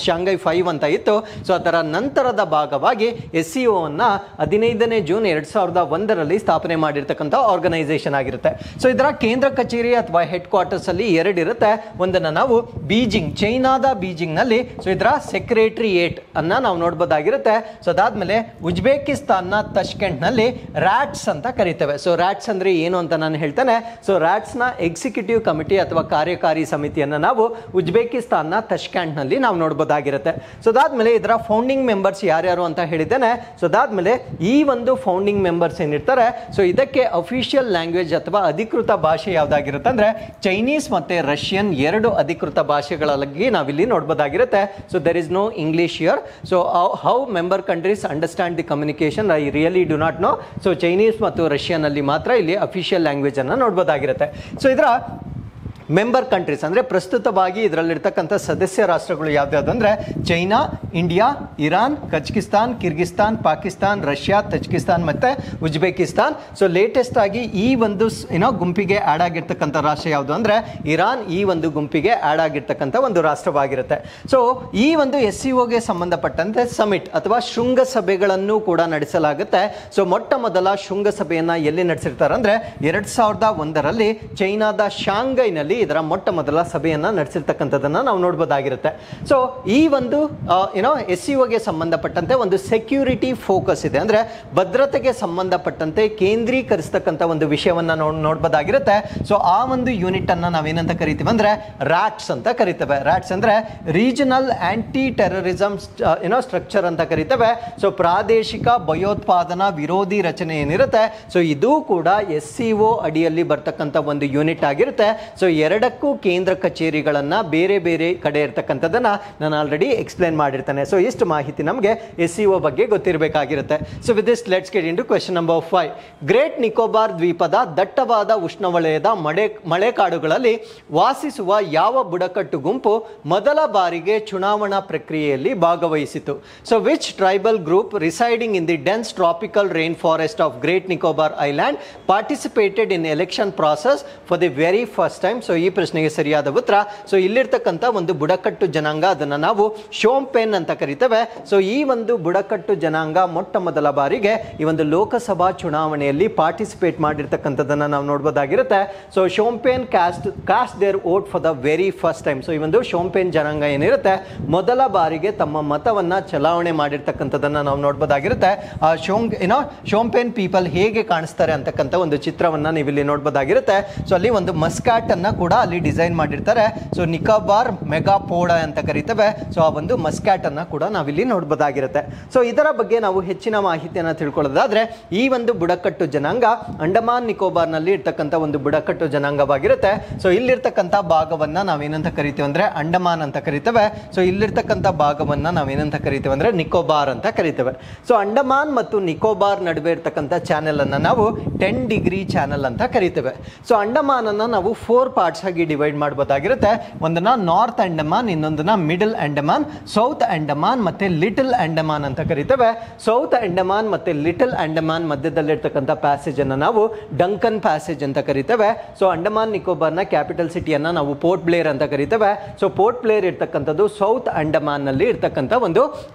ಶಾಂಘೈ 5 ಅಂತ ಇತ್ತು. ಸೊ ಅದರ ನಂತರದ ಭಾಗವಾಗಿ SCO ಅನ್ನ 15ನೇ ಜೂನ್ 2001ರಲ್ಲಿ ಸ್ಥಾಪನೆ ಮಾಡಿರ್ತಕ್ಕಂಥ ಆರ್ಗನೈಸೇಷನ್ ಆಗಿರುತ್ತೆ. ಸೊ ಇದರ ಕೇಂದ್ರ ಕಚೇರಿ ಅಥವಾ ಹೆಡ್ ಕ್ವಾರ್ಟರ್ಸ್ ಅಲ್ಲಿ 2 ಇರುತ್ತೆ. ಒಂದನ್ನ ನಾವು ಬೀಜಿಂಗ್, ಚೈನಾದ ಬೀಜಿಂಗ್ ನಲ್ಲಿ ಸೊ ಇದರ ಸೆಕ್ರೆಟರಿಯೇಟ್ ಅನ್ನ ನಾವು ನೋಡಬಹುದಾಗಿರುತ್ತೆ. ಸೊ ಅದಾದ್ಮೇಲೆ ಉಜ್ಬೇಕಿಸ್ತಾನ್ನ ತಷ್ಕೆಂಟ್ ನಲ್ಲಿ ರ್ಯಾಟ್ಸ್ ಅಂತ ಕರಿತೇವೆ. ಸೊ ರ್ಯಾಟ್ಸ್ ಅಂದ್ರೆ ಏನು ಅಂತ ನಾನು ಹೇಳ್ತೇನೆ. ಸೊ ರ್ಯಾಟ್ಸ್ ನ ಎಕ್ಸಿಕ್ಯೂಟಿವ್ ಕಮಿಟಿ ಅಥವಾ ಕಾರ್ಯಕಾರಿ ಸಮಿತಿಯನ್ನ ನಾವು ಉಜ್ಬೇಕಿಸ್ತಾನ್ನ ತಷ್ಕೆಂಟ್ ನಲ್ಲಿ ನಾವು ನೋಡಬಹುದಾಗಿರುತ್ತೆ. ಸೊ ಅದಾದ್ಮೇಲೆ ಇದರ ಫೌಂಡಿಂಗ್ ಮೆಂಬರ್ಸ್ ಯಾರ್ಯಾರು ಅಂತ ಹೇಳಿದ್ದೇನೆ. ಸೊ ಅದಾದ್ಮೇಲೆ ಈ ಒಂದು ಫೌಂಡಿಂಗ್ ಮೆಂಬರ್ಸ್ ಏನಿರ್ತಾರೆ ಸೊ ಇದಕ್ಕೆ ಅಫಿಷಿಯಲ್ ಲ್ಯಾಂಗ್ವೇಜ್ ಅಥವಾ ಅಧಿಕೃತ ಭಾಷೆ ಯಾವ್ದಾಗಿರುತ್ತೆ ಅಂದ್ರೆ ಚೈನೀಸ್ ಮತ್ತೆ ರಷ್ಯನ್ 2 ಅಧಿಕೃತ ಭಾಷೆಗಳಲ್ಲಿ ನಾವಿಲ್ಲಿ ನೋಡಬಹುದಾಗಿರುತ್ತೆ. So there is no English here. So how member countries understand the communication I really do not know. So Chinese ಮತ್ತು ರಷ್ಯನ್ ಅಲ್ಲಿ ಮಾತ್ರ ಇಲ್ಲಿ ಅಫಿಷಿಯಲ್ ಲ್ಯಾಂಗ್ವೇಜ್ ಅನ್ನು ನೋಡಬಹುದಾಗಿರುತ್ತೆ. ಸೊ ಇದರ ಮೆಂಬರ್ ಕಂಟ್ರೀಸ್ ಅಂದರೆ ಪ್ರಸ್ತುತವಾಗಿ ಇದರಲ್ಲಿರ್ತಕ್ಕಂಥ ಸದಸ್ಯ ರಾಷ್ಟ್ರಗಳು ಯಾವ್ದಾವ್ದು ಅಂದರೆ China, India, Iran, Kazakhstan, Kyrgyzstan, Pakistan, Russia, Tajikistan ಮತ್ತು ಉಜ್ಬೇಕಿಸ್ತಾನ್. ಸೊ ಲೇಟೆಸ್ಟ್ ಆಗಿ ಈ ಒಂದು ಗುಂಪಿಗೆ ಆ್ಯಡ್ ಆಗಿರ್ತಕ್ಕಂಥ ರಾಷ್ಟ್ರ ಯಾವುದು ಅಂದರೆ ಇರಾನ್ ಈ ಒಂದು ಗುಂಪಿಗೆ ಆ್ಯಡ್ ಆಗಿರ್ತಕ್ಕಂಥ ಒಂದು ರಾಷ್ಟ್ರವಾಗಿರುತ್ತೆ. ಸೊ ಈ ಒಂದು SCOಗೆ ಸಂಬಂಧಪಟ್ಟಂತೆ ಸಮಿಟ್ ಅಥವಾ ಶೃಂಗಸಭೆಗಳನ್ನು ಕೂಡ ನಡೆಸಲಾಗುತ್ತೆ. ಸೊ ಮೊಟ್ಟ ಮೊದಲ ಶೃಂಗಸಭೆಯನ್ನು ಎಲ್ಲಿ ನಡೆಸಿರ್ತಾರೆ ಅಂದರೆ 2001ರಲ್ಲಿ ಚೈನಾದ ಶಾಂಘೈನಲ್ಲಿ ಇದರ ಮೊಟ್ಟ ಮೊದಲ ಸಭೆಯನ್ನು ನಡೆಸಿರ್ತಕ್ಕಂಥದ್ದನ್ನು ನಾವು ನೋಡ್ಬೋದಾಗಿರುತ್ತೆ. ಸೊ ಈ ಒಂದು SCOಗೆ ಸಂಬಂಧಪಟ್ಟಂತೆ ಒಂದು ಸೆಕ್ಯೂರಿಟಿ ಫೋಕಸ್ ಇದೆ, ಅಂದರೆ ಭದ್ರತೆಗೆ ಸಂಬಂಧಪಟ್ಟಂತೆ ಕೇಂದ್ರೀಕರಿಸ್ತಕ್ಕಂಥ ಒಂದು ವಿಷಯವನ್ನು ನೋಡ್ಬೋದಾಗಿರುತ್ತೆ. ಸೊ ಆ ಒಂದು ಯೂನಿಟ್ ಅನ್ನು ನಾವೇನಂತ ಕರಿತೀವಿ ಅಂದರೆ ರ್ಯಾಟ್ಸ್ ಅಂತ ಕರಿತೇವೆ. ರ್ಯಾಟ್ಸ್ ಅಂದರೆ ರೀಜನಲ್ ಆಂಟಿ ಟೆರರಿಸಮ್ ಸ್ಟ್ರಕ್ಚರ್ ಅಂತ ಕರಿತೇವೆ. ಸೊ ಪ್ರಾದೇಶಿಕ ಭಯೋತ್ಪಾದನಾ ವಿರೋಧಿ ರಚನೆ ಏನಿರುತ್ತೆ ಸೊ ಇದು ಕೂಡ SCO ಅಡಿಯಲ್ಲಿ ಬರ್ತಕ್ಕಂಥ ಒಂದು ಯೂನಿಟ್ ಆಗಿರುತ್ತೆ. ಸೊ ಎರಡಕ್ಕೂ ಕೇಂದ್ರ ಕಚೇರಿಗಳನ್ನು ಬೇರೆ ಬೇರೆ ಕಡೆ ಇರ್ತಕ್ಕಂಥದ್ದನ್ನು ನಾನು ಆಲ್ರೆಡಿ ಎಕ್ಸ್ಪ್ಲೇನ್ ಮಾಡಿರ್ತೇನೆ. ಸೊ ಇಷ್ಟು ಮಾಹಿತಿ ನಮಗೆ SCO ಬಗ್ಗೆ ಗೊತ್ತಿರಬೇಕಾಗಿರುತ್ತೆ. So with this let's get into question number 5. Great Nicobar ದ್ವೀಪದ ದಟ್ಟವಾದ ಉಷ್ಣವಲಯದ ಮಳೆಕಾಡುಗಳಲ್ಲಿ ವಾಸಿಸುವ ಯಾವ ಬುಡಕಟ್ಟು ಗುಂಪು ಮೊದಲ ಬಾರಿಗೆ ಚುನಾವಣಾ ಪ್ರಕ್ರಿಯೆಯಲ್ಲಿ ಭಾಗವಹಿಸಿತು? So which tribal group residing in the dense tropical rainforest of great Nicobar island participated in election process for the very first time? So ಈ ಪ್ರಶ್ನೆಗೆ ಸರಿಯಾದ ಉತ್ತರ, ಸೊ ಇಲ್ಲಿರ್ತಕ್ಕಂಥ ಒಂದು ಬುಡಕಟ್ಟು ಜನಾಂಗ, ಅದನ್ನು ನಾವು ಶೋಂಪೆನ್ ಅಂತ ಕರಿತೇವೆ. ಸೊ ಈ ಒಂದು ಬುಡಕಟ್ಟು ಜನಾಂಗ ಮೊಟ್ಟ ಮೊದಲ ಬಾರಿಗೆ ಈ ಒಂದು ಲೋಕಸಭಾ ಚುನಾವಣೆಯಲ್ಲಿ ಪಾರ್ಟಿಸಿಪೇಟ್ ಮಾಡಿರ್ತಕ್ಕಂಥದ್ದನ್ನು ನಾವು ನೋಡ್ಬೋದಾಗಿರುತ್ತೆ. So Shompen cast their vote for the very first time. So ಈ ಒಂದು ಶೋಂಪೆನ್ ಜನಾಂಗ ಏನಿರುತ್ತೆ ಮೊದಲ ಬಾರಿಗೆ ತಮ್ಮ ಮತವನ್ನ ಚಲಾವಣೆ ಮಾಡಿರ್ತಕ್ಕಂಥದ್ದನ್ನು ನಾವು ನೋಡ್ಬೋದಾಗಿರುತ್ತೆ. ಆ ಶೋಂಪೆನ್ ಪೀಪಲ್ ಹೇಗೆ ಕಾಣಿಸ್ತಾರೆ ಅಂತಕ್ಕಂಥ ಒಂದು ಚಿತ್ರವನ್ನ ನೀವು ಇಲ್ಲಿ ನೋಡ್ಬೋದಾಗಿರುತ್ತೆ. ಸೊ ಅಲ್ಲಿ ಒಂದು ಮಸ್ಕ್ಯಾಟ್ ಅನ್ನ ಕೂಡ ಅಲ್ಲಿ ಡಿಸೈನ್ ಮಾಡಿರ್ತಾರೆ. ಸೊ ನಿಕೋಬಾರ್ ಮೆಗಾಪೋಡ ಅಂತ ಕರಿತೇವೆ. ಸೊ ಆ ಒಂದು ಮಸ್ಕ್ಯಾಟ್ ಅನ್ನ ಕೂಡ ನಾವಿಲ್ಲಿ ನೋಡ್ಬೋದಾಗಿರುತ್ತೆ. ಸೊ ಇದರ ಬಗ್ಗೆ ನಾವು ಹೆಚ್ಚಿನ ಮಾಹಿತಿಯನ್ನು ತಿಳ್ಕೊಳ್ಳೋದಾದ್ರೆ ಈ ಒಂದು ಬುಡಕಟ್ಟು ಜನಾಂಗ ಅಂಡಮಾನ್ ನಿಕೋಬಾರ್ ನಲ್ಲಿ ಇರ್ತಕ್ಕಂಥ ಒಂದು ಬುಡಕಟ್ಟು ಜನಾಂಗವಾಗಿರುತ್ತೆ. ಸೊ ಇಲ್ಲಿರ್ತಕ್ಕಂಥ ಭಾಗವನ್ನ ನಾವೇನಂತ ಕರಿತೇವೆ ಅಂದ್ರೆ ಅಂಡಮಾನ್ ಅಂತ ಕರಿತೇವೆ. ಸೊ ಇಲ್ಲಿರ್ತಕ್ಕಂಥ ಭಾಗವನ್ನ ನಾವೇನಂತ ಕರಿತೇವೆ ಅಂದ್ರೆ ನಿಕೋಬಾರ್ ಅಂತ ಕರಿತೇವೆ. ಸೊ ಅಂಡಮಾನ್ ಮತ್ತು ನಿಕೋಬಾರ್ ನಡುವೆ ಇರ್ತಕ್ಕಂಥ ಚಾನೆಲ್ ಅನ್ನ ನಾವು 10 ಡಿಗ್ರಿ ಚಾನೆಲ್ ಅಂತ ಕರಿತೇವೆ. ಸೊ ಅಂಡಮಾನ್ ಅನ್ನ ನಾವು 4 ಪಾರ್ಟ್ಸ್ ಆಗಿ ಡಿವೈಡ್ ಮಾಡಬಹುದಾಗಿರುತ್ತೆ. ಒಂದನ್ನ ನಾರ್ತ್ ಅಂಡಮಾನ್, ಇನ್ನೊಂದನ್ನ ಮಿಡಲ್ ಅಂಡಮಾನ್, ಸೌತ್ ಅಂಡಮಾನ್ ಮತ್ತೆ ಲಿಟಲ್ ಅಂಡಮಾನ್ ಅಂತ ಕರಿತೇವೆ. ಸೌತ್ ಅಂಡಮಾನ್ ಮತ್ತೆ ಲಿಟಲ್ ಅಂಡಮಾನ್ ಮಧ್ಯದಲ್ಲಿರ್ತಕ್ಕಂಥ ಪ್ಯಾಸೇಜ್ ಅನ್ನ ನಾವು ಡಂಕನ್ ಪ್ಯಾಸೇಜ್ ಅಂತ ಕರಿತೇವೆ. ಸೊ ಅಂಡಮಾನ್ ನಿಕೋಬಾರ್ನ ಕ್ಯಾಪಿಟಲ್ ಸಿಟಿಯನ್ನ ನಾವು ಪೋರ್ಟ್ ಬ್ಲೇರ್ ಅಂತ ಕರಿತೇವೆ. ಸೊ ಪೋರ್ಟ್ ಬ್ಲೇರ್ ಇರ್ತಕ್ಕಂಥದ್ದು ಸೌತ್ ಅಂಡಮಾನ್ ನಲ್ಲಿ ಇರ್ತಕ್ಕಂಥ ಒಂದು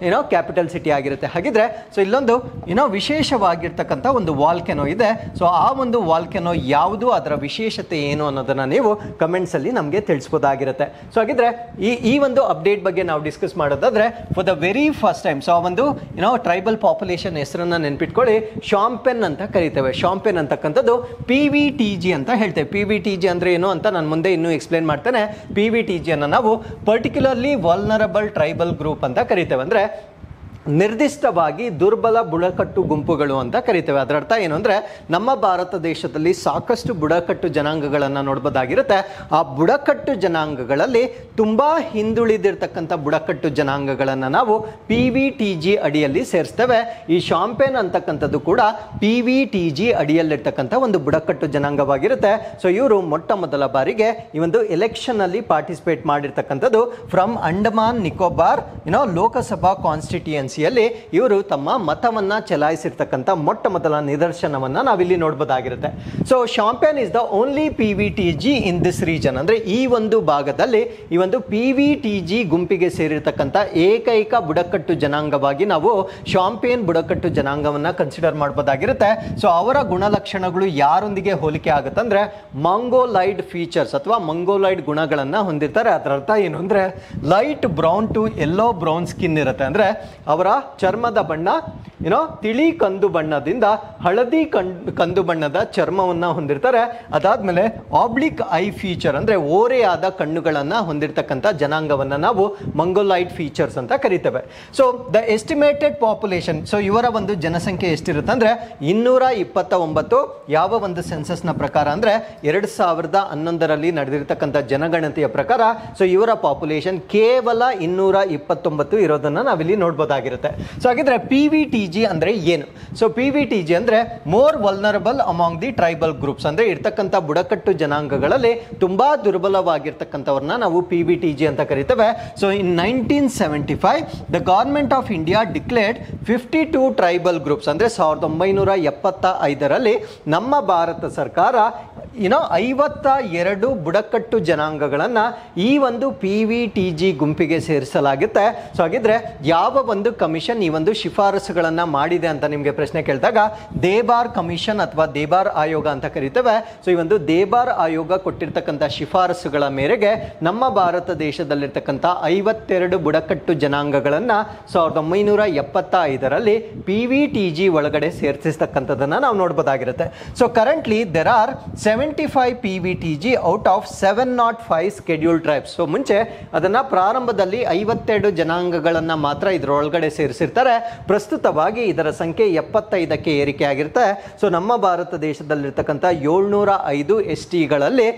ಕ್ಯಾಪಿಟಲ್ ಸಿಟಿ ಆಗಿರುತ್ತೆ. ಹಾಗಿದ್ರೆ ಸೊ ಇಲ್ಲೊಂದು ವಿಶೇಷವಾಗಿರ್ತಕ್ಕಂಥ ಒಂದು ವಾಲ್ಕೆನೋ ಇದೆ. ಸೊ ಆ ಒಂದು ವಾಲ್ಕೆನೋ ಯಾವುದು, ಅದರ ವಿಶೇಷತೆ ಏನು ಅನ್ನೋದನ್ನ ನೀವು ಕಮೆಂಟ್ಸ್ ಅಲ್ಲಿ ನಮಗೆ ತಿಳಿಸಬಹುದಾಗಿರುತ್ತೆ. ಸೊ ಹಾಗಿದ್ರೆ ಈ ಒಂದು ಅಪ್ಡೇಟ್ ಬಗ್ಗೆ ನಾವು ಡಿಸ್ಕಸ್ ಮಾಡೋದಾದ್ರೆ for the very first time so ಆ ಒಂದು ಟ್ರೈಬಲ್ ಪಾಪ್ಯುಲೇಷನ್ ಹೆಸರನ್ನ ನೆನ್ಪಿಟ್ಕೊಳ್ಳಿ, ಶಾಂಪೆನ್ ಅಂತ ಕರಿತೇವೆ. ಶಾಂಪೆನ್ ಅಂತಕ್ಕಂಥದ್ದು PVTG ಅಂತ ಹೇಳ್ತೇವೆ. PVTG ಅಂದ್ರೆ ಏನು ಅಂತ ನಾನು ಮುಂದೆ ಇನ್ನೂ ಎಕ್ಸ್ಪ್ಲೇನ್ ಮಾಡ್ತೇನೆ. PVTG ಅನ್ನು ನಾವು ಪರ್ಟಿಕ್ಯುಲರ್ಲಿ ವಲ್ನರಬಲ್ ಟ್ರೈಬಲ್ ಗ್ರೂಪ್ ಅಂತ ಕರಿತೇವೆ. ಅಂದ್ರೆ ನಿರ್ದಿಷ್ಟವಾಗಿ ದುರ್ಬಲ ಬುಡಕಟ್ಟು ಗುಂಪುಗಳು ಅಂತ ಕರಿತೇವೆ. ಅದರ ಅರ್ಥ ಏನು ಅಂದ್ರೆ ನಮ್ಮ ಭಾರತ ದೇಶದಲ್ಲಿ ಸಾಕಷ್ಟು ಬುಡಕಟ್ಟು ಜನಾಂಗಗಳನ್ನು ನೋಡ್ಬೋದಾಗಿರುತ್ತೆ. ಆ ಬುಡಕಟ್ಟು ಜನಾಂಗಗಳಲ್ಲಿ ತುಂಬಾ ಹಿಂದುಳಿದಿರ್ತಕ್ಕಂಥ ಬುಡಕಟ್ಟು ಜನಾಂಗಗಳನ್ನು ನಾವು PVTG ಅಡಿಯಲ್ಲಿ ಸೇರಿಸ್ತೇವೆ. ಈ ಶಾಂಪೆನ್ ಅಂತಕ್ಕಂಥದ್ದು ಕೂಡ PVTG ಅಡಿಯಲ್ಲಿರ್ತಕ್ಕಂಥ ಒಂದು ಬುಡಕಟ್ಟು ಜನಾಂಗವಾಗಿರುತ್ತೆ. ಸೊ ಇವರು ಮೊಟ್ಟ ಮೊದಲ ಬಾರಿಗೆ ಈ ಒಂದು ಎಲೆಕ್ಷನ್ ಅಲ್ಲಿ ಪಾರ್ಟಿಸಿಪೇಟ್ ಮಾಡಿರ್ತಕ್ಕಂಥದ್ದು ಫ್ರಮ್ ಅಂಡಮಾನ್ ನಿಕೋಬಾರ್ ಲೋಕಸಭಾ ಕಾನ್ಸ್ಟಿಟ್ಯೂಯನ್ಸಿ ಇವರು ತಮ್ಮ ಮತವನ್ನ ಚಲಾಯಿಸಿರ್ತಕ್ಕಂಥ ಮೊಟ್ಟ ಮೊದಲ ನಿದರ್ಶನವನ್ನ ನಾವಿಲ್ಲಿ ನೋಡಬಹುದಾಗಿರುತ್ತೆ. So Shompen is the only PVTG in this region. ಅಂದ್ರೆ ಈ ಒಂದು ಭಾಗದಲ್ಲಿ ಈ ಒಂದು PVTG ಗುಂಪಿಗೆ ಸೇರಿರ್ತಕ್ಕಂಥ ಏಕೈಕ ಬುಡಕಟ್ಟು ಜನಾಂಗವಾಗಿ ನಾವು ಶಾಂಪೆನ್ ಬುಡಕಟ್ಟು ಜನಾಂಗವನ್ನ ಕನ್ಸಿಡರ್ ಮಾಡಬಹುದಾಗಿರುತ್ತೆ. ಸೊ ಅವರ ಗುಣಲಕ್ಷಣಗಳು ಯಾರೊಂದಿಗೆ ಹೋಲಿಕೆ ಆಗುತ್ತಂದ್ರೆ ಮಂಗೋಲೈಡ್ ಫೀಚರ್ಸ್ ಅಥವಾ ಮಂಗೋಲೈಡ್ ಗುಣಗಳನ್ನ ಹೊಂದಿರ್ತಾರೆ. ಅದರ ಅರ್ಥ ಏನು ಅಂದ್ರೆ light brown to yellow brown skin ಇರುತ್ತೆ. ಅಂದ್ರೆ ಅವರ ಚರ್ಮದ ಬಣ್ಣ ತಿಳಿ ಕಂದು ಬಣ್ಣದಿಂದ ಹಳದಿ ಕಂದು ಬಣ್ಣದ ಚರ್ಮವನ್ನ ಹೊಂದಿರ್ತಾರೆ. ಅದಾದ್ಮೇಲೆ ಆಬ್ಲಿಕ್ ಐ ಫೀಚರ್ ಅಂದ್ರೆ ಓರೆಯಾದ ಕಣ್ಣುಗಳನ್ನ ಹೊಂದಿರತಕ್ಕಂಥ ಜನಾಂಗವನ್ನ ನಾವು ಮಂಗೋಲೈಡ್ ಫೀಚರ್ಸ್ ಅಂತ ಕರಿತೇವೆ. So the estimated population, so ಇವರ ಒಂದು ಜನಸಂಖ್ಯೆ ಎಷ್ಟಿರುತ್ತೆ ಅಂದ್ರೆ 229. ಯಾವ ಒಂದು ಸೆನ್ಸಸ್ ನ ಪ್ರಕಾರ ಅಂದ್ರೆ 2011ರಲ್ಲಿ ನಡೆದಿರ್ತಕ್ಕಂಥ ಜನಗಣತಿಯ ಪ್ರಕಾರ ಸೊ ಇವರ ಪಾಪ್ಯುಲೇಷನ್ ಕೇವಲ 229 ಇರೋದನ್ನ ನಾವಿಲ್ಲಿ ನೋಡಬಹುದಾಗಿರುತ್ತೆ. ಸೊ ಹಾಗಿದ್ರೆ PVTG ಅಂದ್ರೆ ಏನು? ಸೊ PVTG ಅಂದ್ರೆ more vulnerable among the tribal groups. ಅಂದ್ರೆ ಇರ್ತಕ್ಕಂಥ ಬುಡಕಟ್ಟು ಜನಾಂಗಗಳಲ್ಲಿ ತುಂಬಾ ದುರ್ಬಲವಾಗಿರ್ತಕ್ಕಂಥವ್ರನ್ನ ನಾವು PVTG ಅಂತ ಕರಿತೇವೆ. So in 1975 the government of India declared 52 tribal groups. ಅಂದ್ರೆ 1975ರಲ್ಲಿ ನಮ್ಮ ಭಾರತ ಸರ್ಕಾರ 52 ಬುಡಕಟ್ಟು ಜನಾಂಗಗಳನ್ನ ಈ ಒಂದು PVTG ಗುಂಪಿಗೆ ಸೇರಿಸಲಾಗುತ್ತೆ. ಸೊ ಹಾಗಿದ್ರೆ ಯಾವ ಒಂದು ಕಮಿಷನ್ ಈ ಒಂದು ಶಿಫಾರಸುಗಳನ್ನ ಮಾಡಿದೆ ಅಂತ ನಿಮಗೆ ಪ್ರಶ್ನೆ ಕೇಳಿದಾಗ ದೇಬಾರ್ ಕಮಿಷನ್ ಅಥವಾ ದೇಬಾರ್ ಆಯೋಗ ಅಂತ ಕರಿತೇವೆ. ಸೊ ಈ ಒಂದು ದೇಬಾರ್ ಆಯೋಗ ಕೊಟ್ಟಿರ್ತಕ್ಕಂಥ ಶಿಫಾರಸುಗಳ ಮೇರೆಗೆ ನಮ್ಮ ಭಾರತ ದೇಶದಲ್ಲಿರ್ತಕ್ಕಂಥ 52 ಬುಡಕಟ್ಟು ಜನಾಂಗಗಳನ್ನ 1975ರಲ್ಲಿ PVTG ಒಳಗಡೆ ಸೇರಿಸಿರ್ತಕ್ಕಂಥದ್ದನ್ನ ನಾವು ನೋಡಬಹುದಾಗಿರುತ್ತೆ. So currently there are 75 PVTG out of 705 scheduled tribes. So ಮುಂಚೆ ಅದನ್ನ ಪ್ರಾರಂಭದಲ್ಲಿ 52 ಜನಾಂಗಗಳನ್ನ ಮಾತ್ರ ಇದರೊಳಗಡೆ ಕಡೆ ಸೇರಿಸಿರ್ತಾರೆ. ಪ್ರಸ್ತುತವಾಗಿ ಇದರ ಸಂಖ್ಯೆ 75ಕ್ಕೆ ಏರಿಕೆ ಆಗಿರುತ್ತೆ. ಸೊ ನಮ್ಮ ಭಾರತ ದೇಶದಲ್ಲಿರ್ತಕ್ಕಂಥ 705 STಗಳಲ್ಲಿ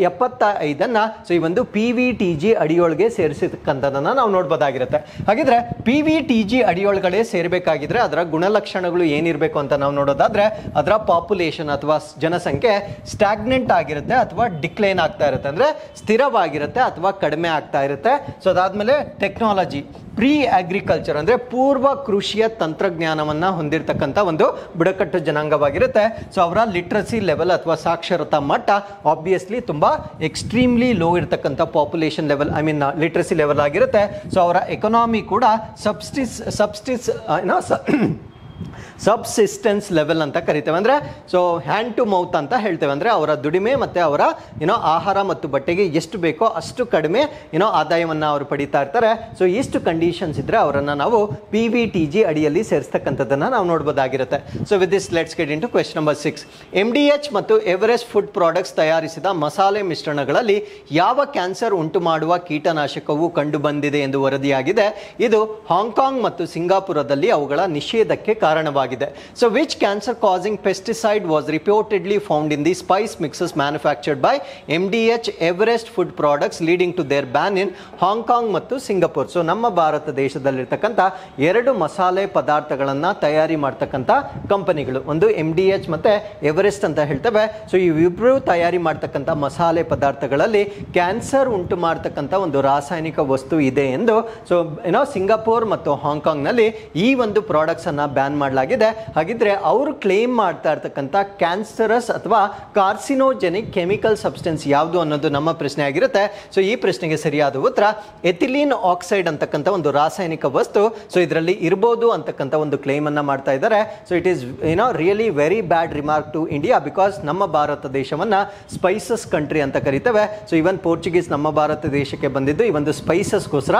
75ಅನ್ನ ಸೊ ಈ ಒಂದು PVTG ಅಡಿಯೊಳಗೆ ಸೇರಿಸಿರ್ತಕ್ಕಂಥದ್ದನ್ನ ನಾವು ನೋಡ್ಬೋದಾಗಿರುತ್ತೆ. ಹಾಗಿದ್ರೆ PVTG ಅಡಿಯೊಳಗಡೆ ಸೇರಬೇಕಾಗಿದ್ರೆ ಅದರ ಗುಣಲಕ್ಷಣಗಳು ಏನಿರಬೇಕು ಅಂತ ನಾವು ನೋಡೋದಾದ್ರೆ ಅದರ ಪಾಪ್ಯುಲೇಷನ್ ಅಥವಾ ಜನಸಂಖ್ಯೆ ಸ್ಟಾಗ್ನೆಂಟ್ ಆಗಿರುತ್ತೆ ಅಥವಾ ಡಿಕ್ಲೈನ್ ಆಗ್ತಾ ಇರುತ್ತೆ, ಅಂದ್ರೆ ಸ್ಥಿರವಾಗಿರುತ್ತೆ ಅಥವಾ ಕಡಿಮೆ ಆಗ್ತಾ ಇರುತ್ತೆ. ಸೊ ಅದಾದ್ಮೇಲೆ ಟೆಕ್ನಾಲಜಿ, ಪ್ರೀ ಅಗ್ರಿಕಲ್ಚರ್ ಅಂದ್ರೆ ಪೂರ್ವ ಕೃಷಿಯ ತಂತ್ರಜ್ಞಾನವನ್ನ ಹೊಂದಿರತಕ್ಕಂಥ ಒಂದು ಬುಡಕಟ್ಟು ಜನಾಂಗವಾಗಿರುತ್ತೆ. ಸೊ ಅವರ ಲಿಟ್ರಸಿ ಲೆವೆಲ್ ಅಥವಾ ಸಾಕ್ಷರತಾ ಮಟ್ಟ ಆಬ್ವಿಯಸ್ಲಿ ತುಂಬಾ ಎಕ್ಸ್ಟ್ರೀಮ್ಲಿ ಲೋ ಇರತಕ್ಕಂಥ population level, I mean literacy level ಆಗಿರುತ್ತೆ. ಸೊ ಅವರ ಎಕಾನಮಿ ಕೂಡ ಸಬ್ಸಿಸ್ಟೆನ್ಸ್ ಲೆವೆಲ್ ಅಂತ ಕರಿತೇವೆ, ಅಂದ್ರೆ ಸೊ ಹ್ಯಾಂಡ್ ಟು ಮೌತ್ ಅಂತ ಹೇಳ್ತೇವೆ. ಅಂದ್ರೆ ಅವರ ದುಡಿಮೆ ಮತ್ತೆ ಅವರ ಆಹಾರ ಮತ್ತು ಬಟ್ಟೆಗೆ ಎಷ್ಟು ಬೇಕೋ ಅಷ್ಟು ಕಡಿಮೆ ಆದಾಯವನ್ನ ಅವರು ಪಡಿತಾ ಇರ್ತಾರೆ. ಸೊ ಇಷ್ಟು ಕಂಡೀಷನ್ಸ್ ಇದ್ರೆ ಅವರನ್ನ ನಾವು PVTG ಅಡಿಯಲ್ಲಿ ಸೇರಿಸ್ತಕ್ಕಂಥದ್ದನ್ನ ನಾವು ನೋಡಬಹುದಾಗಿರುತ್ತೆ. So with this let's get into question number 6. MDH ಮತ್ತು ಎವರೆಸ್ಟ್ ಫುಡ್ ಪ್ರಾಡಕ್ಟ್ಸ್ ತಯಾರಿಸಿದ ಮಸಾಲೆ ಮಿಶ್ರಣಗಳಲ್ಲಿ ಯಾವ ಕ್ಯಾನ್ಸರ್ ಉಂಟು ಮಾಡುವ ಕೀಟನಾಶಕವು ಕಂಡು ಬಂದಿದೆ ಎಂದು ವರದಿಯಾಗಿದೆ. ಇದು ಹಾಂಗ್ಕಾಂಗ್ ಮತ್ತು ಸಿಂಗಾಪುರದಲ್ಲಿ ಅವುಗಳ ನಿಷೇಧಕ್ಕೆ ಕಾರಣವಾಗಿದೆ. So which cancer causing pesticide was reportedly found in the spice mixes manufactured by MDH Everest food products leading to their ban in Hong Kong ಮತ್ತು ಸಿಂಗಪುರ್. ಸೊ ನಮ್ಮ ಭಾರತ ದೇಶದಲ್ಲಿರ್ತಕ್ಕಂಥ 2 ಮಸಾಲೆ ಪದಾರ್ಥಗಳನ್ನ ತಯಾರಿ ಮಾಡ್ತಕ್ಕಂಥ ಕಂಪನಿಗಳು, ಒಂದು MDH ಮತ್ತೆ ಎವರೆಸ್ಟ್ ಅಂತ ಹೇಳ್ತೇವೆ. ಸೊ ಇವಿಬ್ರು ತಯಾರಿ ಮಾಡ್ತಕ್ಕಂಥ ಮಸಾಲೆ ಪದಾರ್ಥಗಳಲ್ಲಿ ಕ್ಯಾನ್ಸರ್ ಉಂಟು ಮಾಡ್ತಕ್ಕಂಥ ಒಂದು ರಾಸಾಯನಿಕ ವಸ್ತು ಇದೆ ಎಂದು ಸೊ ಸಿಂಗಪುರ್ ಮತ್ತು ಹಾಂಗ್ಕಾಂಗ್ ನಲ್ಲಿ ಈ ಒಂದು ಪ್ರಾಡಕ್ಟ್ಸ್ ಅನ್ನ ಬ್ಯಾನ್ ಮಾಡಲಾಗಿದೆ. ಹಾಗಿದ್ರೆ ಅವರು ಕ್ಲೇಮ್ ಮಾಡ್ತಾ ಇರ್ತಕ್ಕಂಥ ಕ್ಯಾನ್ಸರಸ್ ಅಥವಾ ಕಾರ್ಸಿನೋಜೆನಿಕ್ ಕೆಮಿಕಲ್ ಸಬ್ಸ್ಟೆನ್ಸ್ ಯಾವುದು ಅನ್ನೋದು ನಮ್ಮ ಪ್ರಶ್ನೆ ಆಗಿರುತ್ತೆ. ಸೊ ಈ ಪ್ರಶ್ನೆಗೆ ಸರಿಯಾದ ಉತ್ತರ ಎಥಿಲೀನ್ ಆಕ್ಸೈಡ್ ಅಂತಕ್ಕಂಥ ಒಂದು ರಾಸಾಯನಿಕ ವಸ್ತು ಸೊ ಇದರಲ್ಲಿ ಇರಬಹುದು ಅಂತಕ್ಕಂಥ ಒಂದು ಕ್ಲೇಮ್ ಅನ್ನ ಮಾಡ್ತಾ ಇದ್ದಾರೆ. So it is really very bad remark to India, because ನಮ್ಮ ಭಾರತ ದೇಶವನ್ನ ಸ್ಪೈಸಸ್ ಕಂಟ್ರಿ ಅಂತ ಕರಿತೇವೆ. ಸೊ ಇವನ್ ಪೋರ್ಚುಗೀಸ್ ನಮ್ಮ ಭಾರತ ದೇಶಕ್ಕೆ ಬಂದಿದ್ದು ಈ ಒಂದು ಸ್ಪೈಸಸ್ಗೋಸ್ಕರ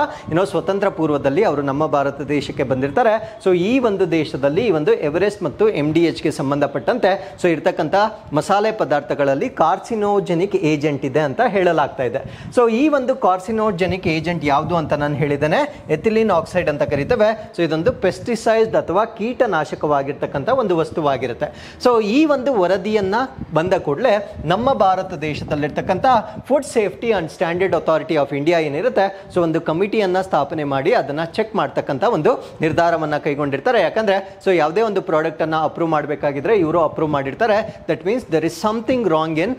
ಸ್ವತಂತ್ರ ಪೂರ್ವದಲ್ಲಿ ಅವರು ನಮ್ಮ ಭಾರತ ದೇಶಕ್ಕೆ ಬಂದಿರ್ತಾರೆ. ಸೊ ಈ ಒಂದು ದೇಶದಲ್ಲಿ ಈ ಒಂದು ಎವರೆಸ್ಟ್ ಮತ್ತು MDH ಗೆ ಸಂಬಂಧಪಟ್ಟಂತೆ ಸೊ ಇರ್ತಕ್ಕಂಥ ಮಸಾಲೆ ಪದಾರ್ಥಗಳಲ್ಲಿ ಕಾರ್ಸಿನೋಜೆನಿಕ್ ಏಜೆಂಟ್ ಇದೆ ಅಂತ ಹೇಳಲಾಗ್ತಾ ಇದೆ. ಸೊ ಈ ಒಂದು ಕಾರ್ಸಿನೋಜೆನಿಕ್ ಏಜೆಂಟ್ ಯಾವುದು ಅಂತ ನಾನು ಹೇಳಿದ್ದೇನೆ, ಎಥಿಲೀನ್ ಆಕ್ಸೈಡ್ ಅಂತ ಕರಿತೇವೆ. ಸೊ ಇದೊಂದು ಪೆಸ್ಟಿಸೈಡ್ ಅಥವಾ ಕೀಟನಾಶಕವಾಗಿರ್ತಕ್ಕಂಥ ಒಂದು ವಸ್ತುವಾಗಿರುತ್ತೆ. ಸೊ ಈ ಒಂದು ವರದಿಯನ್ನ ಬಂದ ಕೂಡಲೇ ನಮ್ಮ ಭಾರತ ದೇಶದಲ್ಲಿರ್ತಕ್ಕಂಥ food safety and standard authority of India ಏನಿರುತ್ತೆ ಸೊ ಒಂದು ಕಮಿಟಿಯನ್ನ ಸ್ಥಾಪನೆ ಮಾಡಿ ಅದನ್ನ ಚೆಕ್ ಮಾಡ್ತಕ್ಕಂಥ ಒಂದು ನಿರ್ಧಾರವನ್ನ ಕೈಗೊಂಡಿರ್ತಾರೆ. ಯಾಕಂದ್ರೆ ಸೊ ಯಾವುದೇ ಒಂದು ಪ್ರಾಡಕ್ಟ್ ಅನ್ನ ಅಪ್ರೂವ್ ಮಾಡಬೇಕಾಗಿದ್ರೆ ಇವರು ಅಪ್ರೂವ್ ಮಾಡಿರ್ತಾರೆ. That means there is something wrong in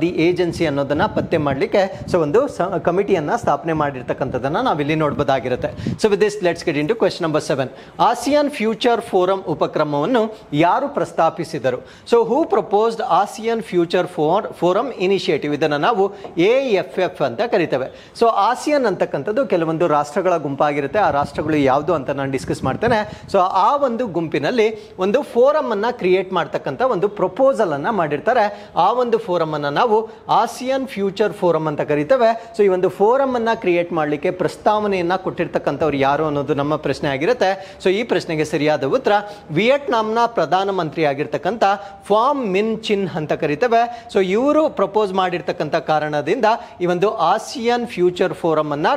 the agency ಅನ್ನೋದನ್ನ ಪತ್ತೆ ಮಾಡಲಿಕ್ಕೆ ಸೊ ಒಂದು ಕಮಿಟಿಯನ್ನ ಸ್ಥಾಪನೆ ಮಾಡಿರ್ತಕ್ಕಂಥದ್ದನ್ನ ನಾವಿಲ್ಲಿ ನೋಡಬಹುದಾಗಿರುತ್ತೆ. So with this let's get into question number 7. ASEAN future forum ಉಪಕ್ರಮವನ್ನು ಯಾರು ಪ್ರಸ್ತಾಪಿಸಿದರು? So who proposed ASEAN future forum initiative? ಇದನ್ನು ನಾವು AFF ಅಂತ ಕರಿತೇವೆ. ಸೊ ಆಸಿಯಾನ್ ಅಂತಕ್ಕಂಥದ್ದು ಕೆಲವೊಂದು ರಾಷ್ಟ್ರಗಳ ಗುಂಪಾಗಿರುತ್ತೆ. ಆ ರಾಷ್ಟ್ರಗಳು ಯಾವುದು ಅಂತ ನಾನು ಡಿಸ್ಕಸ್ ಮಾಡ್ತೇನೆ. ಸೊ ಆ ಒಂದು ಗುಂಪಿನಲ್ಲಿ ಒಂದು ಫೋರಂ ಅನ್ನ ಕ್ರಿಯೇಟ್ ಮಾಡ್ತಕ್ಕಂಥ ಒಂದು ಪ್ರಪೋಸಲ್ ಅನ್ನ ಮಾಡಿರ್ತಾರೆ. ಆ ಒಂದು ಫೋರಂ ಅನ್ನ ನಾವು ಆಸಿಯಾನ್ ಫ್ಯೂಚರ್ ಫೋರಂ ಅಂತ ಕರಿತೇವೆ. ಸೊ ಈ ಒಂದು ಫೋರಂ ಅನ್ನ ಕ್ರಿಯೇಟ್ ಮಾಡಲಿಕ್ಕೆ ಪ್ರಸ್ತಾವನೆಯನ್ನ ಕೊಟ್ಟಿರ್ತಕ್ಕಂಥವ್ರು ಯಾರು ಅನ್ನೋದು ನಮ್ಮ ಪ್ರಶ್ನೆ ಆಗಿರುತ್ತೆ. ಸೊ ಈ ಪ್ರಶ್ನೆಗೆ ಸರಿಯಾದ ಉತ್ತರ ವಿಯೆಟ್ನಾಂನ ಪ್ರಧಾನಮಂತ್ರಿ ಆಗಿರ್ತಕ್ಕಂಥ ಫಾಮ್ ಮಿನ್ ಚಿನ್ ಅಂತ ಕರಿತೇವೆ. ಸೊ ಇವರು ಪ್ರಪೋಸ್ ಮಾಡಿರ್ತಕ್ಕಂಥ ಕಾರಣದಿಂದ ಈ ಒಂದು ಆಸಿಯಾನ್ ಫ್ಯೂಚರ್ ಫೋರಂ ಅನ್ನ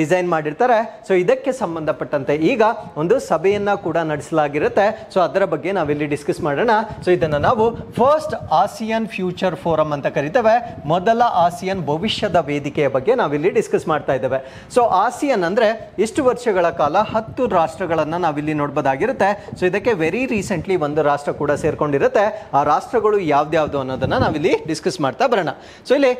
ಡಿಸೈನ್ ಮಾಡಿರ್ತಾರೆ. ಸೊ ಇದಕ್ಕೆ ಸಂಬಂಧಪಟ್ಟಂತೆ ಈಗ ಒಂದು ಸಭೆಯನ್ನ ಕೂಡ ನಡೆಸಲಾಗಿರುತ್ತೆ. ಸೊ ಅದರ ಬಗ್ಗೆ ನಾವಿಲ್ಲಿ ಡಿಸ್ಕಸ್ ಮಾಡೋಣ. ಸೊ ಇದನ್ನು ನಾವು ಫಸ್ಟ್ ಆಸಿಯಾನ್ ಫ್ಯೂಚರ್ ಫೋರಂ ಅಂತ ಕರಿತೇವೆ. ಮೊದಲ ಆಸಿಯಾನ್ ಭವಿಷ್ಯದ ವೇದಿಕೆಯ ಬಗ್ಗೆ ನಾವಿಲ್ಲಿ ಡಿಸ್ಕಸ್ ಮಾಡ್ತಾ ಇದ್ದೇವೆ. ಸೊ ಆಸಿಯಾನ್ ಅಂದ್ರೆ ಇಷ್ಟು ವರ್ಷಗಳ ಕಾಲ 10 ರಾಷ್ಟ್ರಗಳನ್ನ ನಾವಿಲ್ಲಿ ನೋಡಬಹುದಾಗಿರುತ್ತೆ. ಸೊ ಇದಕ್ಕೆ ವೆರಿ ರೀಸೆಂಟ್ಲಿ ಒಂದು ರಾಷ್ಟ್ರ ಕೂಡ ಸೇರ್ಕೊಂಡಿರುತ್ತೆ. ಆ ರಾಷ್ಟ್ರಗಳು ಯಾವ್ದ್ಯಾವ್ದು ಅನ್ನೋದನ್ನ ನಾವಿಲ್ಲಿ ಡಿಸ್ಕಸ್ ಮಾಡ್ತಾ ಬರೋಣ. ಸೊ ಇಲ್ಲಿ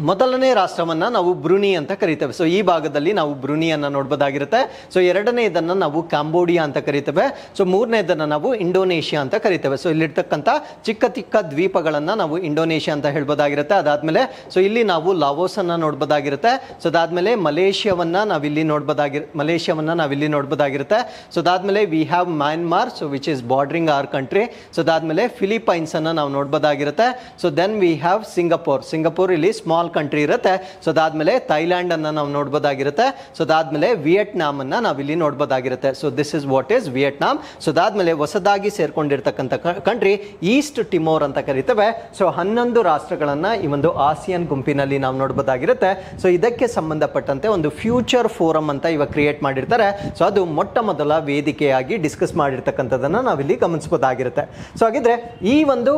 ಮೊದಲನೇ ರಾಷ್ಟ್ರವನ್ನ ನಾವು ಬ್ರುನಿ ಅಂತ ಕರಿತೇವೆ. ಸೊ ಈ ಭಾಗದಲ್ಲಿ ನಾವು ಬ್ರುನಿಯನ್ನ ನೋಡಬಹುದಾಗಿರುತ್ತೆ. ಸೊ ಎರಡನೇದನ್ನ ನಾವು ಕಾಂಬೋಡಿಯಾ ಅಂತ ಕರಿತೇವೆ. ಸೊ ಮೂರನೇದನ್ನ ನಾವು ಇಂಡೋನೇಷಿಯಾ ಅಂತ ಕರಿತೇವೆ. ಸೊ ಇಲ್ಲಿರ್ತಕ್ಕಂಥ ಚಿಕ್ಕ ಚಿಕ್ಕ ದ್ವೀಪಗಳನ್ನ ನಾವು ಇಂಡೋನೇಷಿಯಾ ಅಂತ ಹೇಳ್ಬೋದಾಗಿರುತ್ತೆ. ಅದಾದ್ಮೇಲೆ ಸೊ ಇಲ್ಲಿ ನಾವು ಲಾವೋಸ್ ಅನ್ನ ನೋಡಬಹುದಾಗಿರುತ್ತೆ. ಸೊ ಅದಾದ್ಮೇಲೆ ಮಲೇಷಿಯಾವನ್ನ ನಾವಿಲ್ಲಿ ನೋಡಬಹುದಾಗಿರುತ್ತೆ. ಸೊ ಅದಾದ್ಮೇಲೆ we have Myanmar, so which is bordering our country. So ಅದಾದ್ಮೇಲೆ ಫಿಲಿಪೈನ್ಸ್ ಅನ್ನ ನಾವು ನೋಡಬಹುದಾಗಿರುತ್ತೆ. So then we have Singapore ಇಲ್ಲಿ ಸ್ಮಾಲ್ ಕಂಟ್ರಿ ಇರುತ್ತೆ. ಸೊ ಅದಾದ್ಮೇಲೆ ಥೈಲ್ಯಾಂಡ್ ಅನ್ನ ನಾವು ನೋಡ್ಬೋದಾಗಿರುತ್ತೆ. ಸೊ ಅದಾದ್ಮೇಲೆ ವಿಯೆಟ್ನಾಂ ಅನ್ನ ನಾವಿಲ್ಲಿ ನೋಡ್ಬೋದಾಗಿರುತ್ತೆ. So this is what is Vietnam. So ಅದಾದ್ಮೇಲೆ ಹೊಸದಾಗಿ ಸೇರ್ಕೊಂಡಿರ್ತಕ್ಕಂಥ ಕಂಟ್ರಿ ಈಸ್ಟ್ ಟಿಮೋರ್ ಅಂತ ಕರಿತೇವೆ. ಸೊ 11 ರಾಷ್ಟ್ರಗಳನ್ನ ಈ ಒಂದು ಆಸಿಯನ್ ಗುಂಪಿನಲ್ಲಿ ನಾವು ನೋಡ್ಬೋದಾಗಿರುತ್ತೆ. ಸೊ ಇದಕ್ಕೆ ಸಂಬಂಧಪಟ್ಟಂತೆ ಒಂದು ಫ್ಯೂಚರ್ ಫೋರಂ ಅಂತ ಇವಾಗ ಕ್ರಿಯೇಟ್ ಮಾಡಿರ್ತಾರೆ. ಸೊ ಅದು ಮೊಟ್ಟ ಮೊದಲ ವೇದಿಕೆಯಾಗಿ ಡಿಸ್ಕಸ್ ಮಾಡಿರ್ತಕ್ಕಂಥದ್ದನ್ನ ನಾವಿಲ್ಲಿ ಗಮನಿಸಬಹುದಾಗಿರುತ್ತೆ. ಸೊ ಹಾಗಿದ್ರೆ ಈ ಒಂದು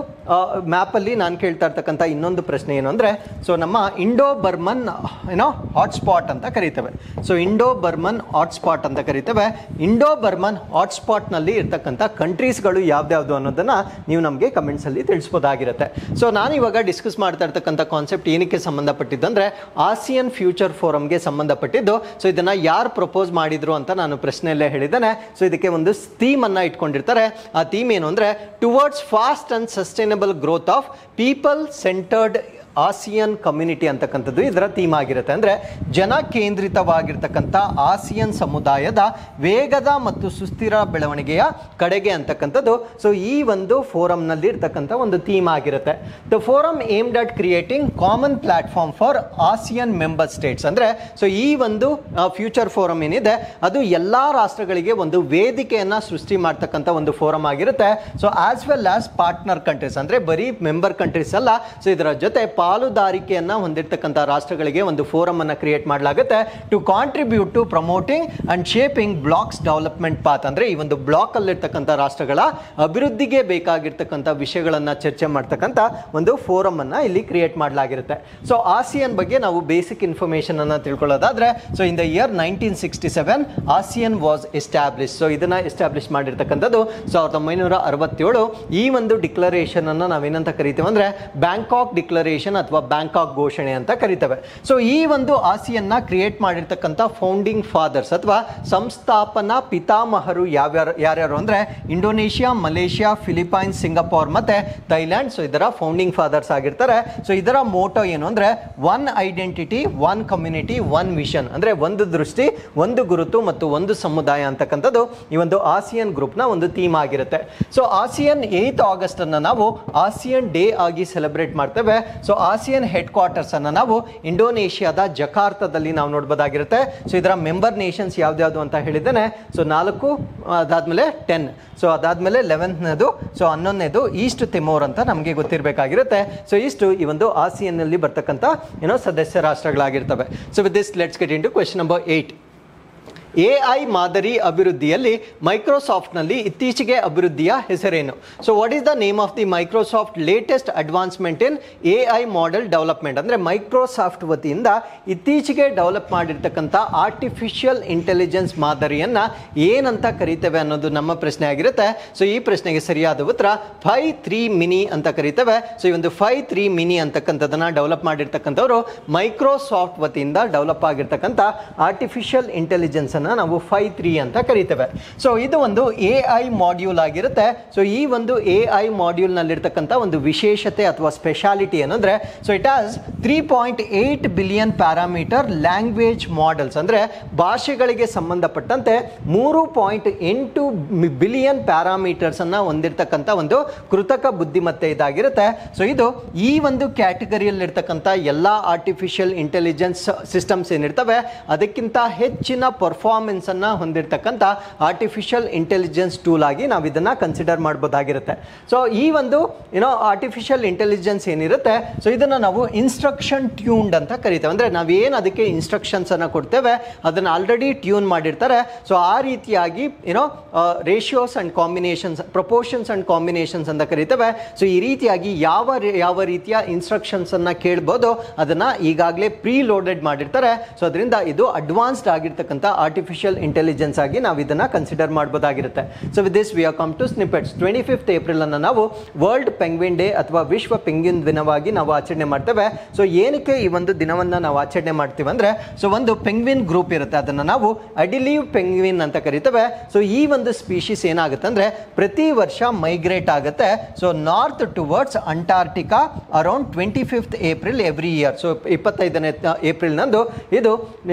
ಮ್ಯಾಪ್ ಅಲ್ಲಿ ನಾನು ಕೇಳ್ತಾ ಇರ್ತಕ್ಕಂಥ ಇನ್ನೊಂದು ಪ್ರಶ್ನೆ ಏನು ಅಂದ್ರೆ, ಸೊ ನಮ್ಮ ಇಂಡೋ ಬರ್ಮನ್ ಹಾಟ್ಸ್ಪಾಟ್ ಅಂತ ಕರಿತೇವೆ. ಸೊ ಇಂಡೋ ಬರ್ಮನ್ ಹಾಟ್ಸ್ಪಾಟ್ ಅಂತ ಕರಿತೇವೆ. ಇಂಡೋ ಬರ್ಮನ್ ಹಾಟ್ಸ್ಪಾಟ್ ನಲ್ಲಿ ಇರ್ತಕ್ಕಂಥ ಕಂಟ್ರೀಸ್ಗಳು ಯಾವ್ದಾವ್ದು ಅನ್ನೋದನ್ನ ನೀವು ನಮಗೆ ಕಮೆಂಟ್ಸ್ ಅಲ್ಲಿ ತಿಳಿಸಬಹುದಾಗಿರುತ್ತೆ. ಸೊ ನಾನು ಇವಾಗ ಡಿಸ್ಕಸ್ ಮಾಡ್ತಾ ಇರ್ತಕ್ಕಂಥ ಕಾನ್ಸೆಪ್ಟ್ ಏನಕ್ಕೆ ಸಂಬಂಧಪಟ್ಟಿದ್ದು ಅಂದ್ರೆ ಆಸಿಯನ್ ಫ್ಯೂಚರ್ ಫೋರಮ್ಗೆ ಸಂಬಂಧಪಟ್ಟಿದ್ದು. ಸೊ ಇದನ್ನ ಯಾರು ಪ್ರಪೋಸ್ ಮಾಡಿದ್ರು ಅಂತ ನಾನು ಪ್ರಶ್ನೆಯಲ್ಲೇ ಹೇಳಿದ್ದೇನೆ. ಸೊ ಇದಕ್ಕೆ ಒಂದು ಥೀಮ್ ಅನ್ನ ಇಟ್ಕೊಂಡಿರ್ತಾರೆ. ಆ ಥೀಮ್ ಏನು ಅಂದ್ರೆ towards fast and sustainable growth of people centred ASEAN community ಅಂತಕ್ಕಂಥದ್ದು ಇದರ ಥೀಮ್ ಆಗಿರುತ್ತೆ. ಅಂದರೆ ಜನ ಕೇಂದ್ರಿತವಾಗಿರ್ತಕ್ಕಂಥ ಆಸಿಯನ್ ಸಮುದಾಯದ ವೇಗದ ಮತ್ತು ಸುಸ್ಥಿರ ಬೆಳವಣಿಗೆಯ ಕಡೆಗೆ ಅಂತಕ್ಕಂಥದ್ದು ಸೊ ಈ ಒಂದು ಫೋರಮ್ನಲ್ಲಿ ಇರ್ತಕ್ಕಂಥ ಒಂದು ಥೀಮ್ ಆಗಿರುತ್ತೆ. The forum aimed at creating common platform for ASEAN member States. ಅಂದರೆ ಸೊ ಈ ಒಂದು ಫ್ಯೂಚರ್ ಫೋರಮ್ ಏನಿದೆ ಅದು ಎಲ್ಲ ರಾಷ್ಟ್ರಗಳಿಗೆ ಒಂದು ವೇದಿಕೆಯನ್ನು ಸೃಷ್ಟಿ ಮಾಡ್ತಕ್ಕಂಥ ಒಂದು ಫೋರಮ್ ಆಗಿರುತ್ತೆ. So as well as partner countries, ಅಂದರೆ ಬರೀ ಮೆಂಬರ್ ಕಂಟ್ರೀಸ್ ಅಲ್ಲ, ಸೊ ಇದರ ಜೊತೆ ಪಾಲುದಾರಿಕೆಯನ್ನ ಹೊಂದಿರತಕ್ಕಂಥ ರಾಷ್ಟ್ರಗಳಿಗೆ ಒಂದು ಫೋರಮ್ ಅನ್ನು ಕ್ರಿಯೇಟ್ ಮಾಡಲಾಗುತ್ತೆ to contribute to promoting and shaping blocks development path. ಅಂದ್ರೆ ಈ ಒಂದು ಬ್ಲಾಕ್ ಅಲ್ಲಿರ್ತಕ್ಕಂಥ ರಾಷ್ಟ್ರಗಳ ಅಭಿವೃದ್ಧಿಗೆ ಬೇಕಾಗಿರ್ತಕ್ಕಂಥ ವಿಷಯಗಳನ್ನ ಚರ್ಚೆ ಮಾಡ್ತಕ್ಕಂಥ ಒಂದು ಫೋರಮ್ ಅನ್ನ ಇಲ್ಲಿ ಕ್ರಿಯೇಟ್ ಮಾಡಲಾಗಿರುತ್ತೆ. ಸೊ ಆಸಿಯನ್ ಬಗ್ಗೆ ನಾವು ಬೇಸಿಕ್ ಇನ್ಫಾರ್ಮೇಶನ್ ಅನ್ನ ತಿಳ್ಕೊಳ್ಳೋದಾದ್ರೆ, so in the year 1967 ASEAN was establish. So ಇದನ್ನ ಎಸ್ಟಾಬ್ಲಿಷ್ ಮಾಡಿರ್ತಕ್ಕಂಥದ್ದು 1967. ಈ ಒಂದು ಡಿಕ್ಲರೇಷನ್ ಅನ್ನ ನಾವೇನಂತ ಕರಿತೀವಿ ಅಂದ್ರೆ ಬ್ಯಾಂಕಾಕ್ ಡಿಕ್ಲರೇಷನ್ ಅಥವಾ ಬ್ಯಾಂಕಾಕ್ ಘೋಷಣೆ ಅಂತ ಕರಿತೇವೆ. ಸೊ ಈ ಒಂದು ಆಸಿಯನ್ನ ಕ್ರಿಯೇಟ್ ಮಾಡಿರ್ತಕ್ಕಂಥ ಫೌಂಡಿಂಗ್ ಫಾದರ್ಸ್ ಅಥವಾ ಸಂಸ್ಥಾಪನಾ ಪಿತಾಮಹರು ಯಾರ್ಯಾರು ಅಂದ್ರೆ ಇಂಡೋನೇಷಿಯಾ, ಮಲೇಷಿಯಾ, ಫಿಲಿಪೈನ್ಸ್, ಸಿಂಗಾಪುರ್ ಮತ್ತೆ ಥೈಲ್ಯಾಂಡ್. ಸೊ ಇದರ ಫೌಂಡಿಂಗ್ ಫಾದರ್ಸ್ ಆಗಿರ್ತಾರೆ. ಸೊ ಇದರ ಮೋಟೋ ಏನು ಅಂದ್ರೆ one identity, one community, one vision. ಅಂದ್ರೆ ಒಂದು ದೃಷ್ಟಿ, ಒಂದು ಗುರುತು ಮತ್ತು ಒಂದು ಸಮುದಾಯ ಅಂತಕ್ಕಂಥದ್ದು ಈ ಒಂದು ಆಸಿಯನ್ ಗ್ರೂಪ್ ನ ಒಂದು ಥೀಮ್ ಆಗಿರುತ್ತೆ. ಸೊ ಆಸಿಯನ್ 8 ಆಗಸ್ಟ್ ಅನ್ನ ನಾವು ಆಸಿಯನ್ ಡೇ ಆಗಿ ಸೆಲೆಬ್ರೇಟ್ ಮಾಡ್ತೇವೆ. ಸೊ ಆಸಿಯನ್ ಹೆಡ್ ಕ್ವಾರ್ಟರ್ಸ್ ಅನ್ನ ನಾವು ಇಂಡೋನೇಷಿಯಾದ ಜಕಾರ್ತದಲ್ಲಿ ನಾವು ನೋಡಬಹುದಾಗಿರುತ್ತೆ. ಸೊ ಇದರ ಮೆಂಬರ್ ನೇಷನ್ಸ್ ಯಾವ್ದು ಅಂತ ಹೇಳಿದ್ದೇನೆ. ಸೊ 4, ಅದಾದ್ಮೇಲೆ 10, ಸೊ ಅದಾದ್ಮೇಲೆ 11ನೇದು, ಸೊ 11ನೇದು ಈಸ್ಟ್ ತಿಮೋರ್ ಅಂತ ನಮಗೆ ಗೊತ್ತಿರಬೇಕಾಗಿರುತ್ತೆ. ಸೊ ಇಷ್ಟು ಈ ಒಂದು ಆಸಿಯನ್ ನಲ್ಲಿ ಬರ್ತಕ್ಕಂಥ ಸದಸ್ಯ ರಾಷ್ಟ್ರಗಳಾಗಿರ್ತವೆ. So with this let's get into question number 8. AI ಮಾದರಿ ಅಭಿವೃದ್ಧಿಯಲ್ಲಿ ಮೈಕ್ರೋಸಾಫ್ಟ್ನಲ್ಲಿ ಇತ್ತೀಚೆಗೆ ಅಭಿವೃದ್ಧಿಯ ಹೆಸರೇನು? So what is the name of the Microsoft latest advancement in AI model development? ಅಂದರೆ ಮೈಕ್ರೋಸಾಫ್ಟ್ ವತಿಯಿಂದ ಇತ್ತೀಚೆಗೆ ಡೆವಲಪ್ ಮಾಡಿರ್ತಕ್ಕಂಥ ಆರ್ಟಿಫಿಷಿಯಲ್ ಇಂಟೆಲಿಜೆನ್ಸ್ ಮಾದರಿಯನ್ನು ಏನಂತ ಕರಿತೇವೆ ಅನ್ನೋದು ನಮ್ಮ ಪ್ರಶ್ನೆ ಆಗಿರುತ್ತೆ. ಸೊ ಈ ಪ್ರಶ್ನೆಗೆ ಸರಿಯಾದ ಉತ್ತರ 5.3 ಮಿನಿ ಅಂತ ಕರಿತೇವೆ. ಸೊ ಈ ಒಂದು 5.3 ಮಿನಿ ಅಂತಕ್ಕಂಥದ್ದನ್ನು ಡೆವಲಪ್ ಮಾಡಿರ್ತಕ್ಕಂಥವ್ರು ಮೈಕ್ರೋಸಾಫ್ಟ್ ವತಿಯಿಂದ ಡೆವಲಪ್ ಆಗಿರ್ತಕ್ಕಂಥ ಆರ್ಟಿಫಿಷಿಯಲ್ ಇಂಟೆಲಿಜೆನ್ಸ್ ನಾವು 5.3 ಅಂತ ಕರಿತೇವೆ. ಸೊ ಇದು ಒಂದು AI ಮಾಡ್ಯೂಲ್ ಆಗಿರುತ್ತೆ. ಸೊ ಈ ಒಂದು AI ಮಾಡ್ಯೂಲ್ ನಲ್ಲಿರ್ತಕ್ಕಂಥ ಒಂದು ವಿಶೇಷತೆ ಅಥವಾ ಸ್ಪೆಷಾಲಿಟಿ ಏನಂದ್ರೆ, so it has 3.8 billion parameter language models. ಅಂದ್ರೆ ಭಾಷೆಗಳಿಗೆ ಸಂಬಂಧಪಟ್ಟಂತೆ 3.8 ಬಿಲಿಯನ್ ಪ್ಯಾರಾಮೀಟರ್ಸ್ ಅನ್ನ ಹೊಂದಿರತಕ್ಕಂಥ ಒಂದು ಕೃತಕ ಬುದ್ಧಿಮತ್ತೆ ಇದಾಗಿರುತ್ತೆ. ಸೊ ಇದು ಈ ಒಂದು ಕ್ಯಾಟಗರಿಯಲ್ಲಿ ಇರ್ತಕ್ಕಂಥ ಎಲ್ಲ ಆರ್ಟಿಫಿಷಿಯಲ್ ಇಂಟೆಲಿಜೆನ್ಸ್ ಸಿಸ್ಟಮ್ಸ್ ಏನಿರ್ತವೆ ಅದಕ್ಕಿಂತ ಹೆಚ್ಚಿನ ಪರ್ಫಾರ್ಮೆನ್ಸ್ ಅನ್ನ ಹೊಂದಿರತಕ್ಕಂಥ ಆರ್ಟಿಫಿಷಿಯಲ್ ಇಂಟೆಲಿಜೆನ್ಸ್ ಟೂಲ್ ಆಗಿ ನಾವು ಇದನ್ನ ಕನ್ಸಿಡರ್ ಮಾಡಬಹುದಾಗಿರುತ್ತೆ. ಸೊ ಈ ಒಂದು ಆರ್ಟಿಫಿಷಿಯಲ್ ಇಂಟೆಲಿಜೆನ್ಸ್ ಏನಿರುತ್ತೆ, ಸೊ ಇದನ್ನ ನಾವು ಇನ್ಸ್ಟ್ರಕ್ಷನ್ ಟ್ಯೂನ್ಡ್ ಅಂತ ಕರಿತೇವೆ. ಅಂದ್ರೆ ನಾವೇನು ಅದಕ್ಕೆ ಇನ್ಸ್ಟ್ರಕ್ಷನ್ಸ್ ಅನ್ನ ಕೊಡ್ತೇವೆ ಅದನ್ನ ಆಲ್ರೆಡಿ ಟ್ಯೂನ್ ಮಾಡಿರ್ತಾರೆ. ಸೊ ಆ ರೀತಿಯಾಗಿ ratios and combinations, proportions and combinations ಅಂತ ಕರಿತೇವೆ. ಸೊ ಈ ರೀತಿಯಾಗಿ ಯಾವ ರೀತಿಯ ಇನ್ಸ್ಟ್ರಕ್ಷನ್ಸ್ ಅನ್ನ ಕೇಳಬಹುದು ಅದನ್ನ ಈಗಾಗಲೇ ಪ್ರೀ ಲೋಡೆಡ್ ಮಾಡಿರ್ತಾರೆ. ಸೊ ಅದರಿಂದ ಇದು ಅಡ್ವಾನ್ಸ್ಡ್ ಆಗಿರ್ತಕ್ಕಂಥ ಆರ್ಟಿಫಿಷಿಯಲ್ ಇಂಟೆಲಿಜೆನ್ಸ್ ಆಗಿ ನಾವು ಇದನ್ನ ಕನ್ಸಿಡರ್ ಮಾಡಬಹುದಾಗಿರುತ್ತೆ. So with this we are come to snippets. 25th April ಅನ್ನು ನಾವು ವರ್ಲ್ಡ್ ಪೆಂಗ್ವಿನ್ ಡೇ ಅಥವಾ ವಿಶ್ವ ಪೆಂಗ್ವಿನ್ ದಿನವಾಗಿ ನಾವು ಆಚರಣೆ ಮಾಡ್ತೇವೆ. ಸೊ ಏನಕ್ಕೆ ಈ ಒಂದು ದಿನವನ್ನ ನಾವು ಆಚರಣೆ ಮಾಡ್ತೀವಿ ಅಂದ್ರೆ, ಸೊ ಒಂದು ಪೆಂಗ್ವಿನ್ ಗ್ರೂಪ್ ಇರುತ್ತೆ, ಅದನ್ನ ನಾವು ಅಡಿಲೀವ್ ಪೆಂಗ್ವಿನ್ ಅಂತ ಕರಿತೇವೆ. ಸೊ ಈ ಒಂದು ಸ್ಪೀಶೀಸ್ ಏನಾಗುತ್ತೆ ಅಂದ್ರೆ ಪ್ರತಿ ವರ್ಷ ಮೈಗ್ರೇಟ್ ಆಗುತ್ತೆ. So north towards Antarctica around 25th April every year. So 25ನೇ ಏಪ್ರಿಲ್ ನಂದು ಇದು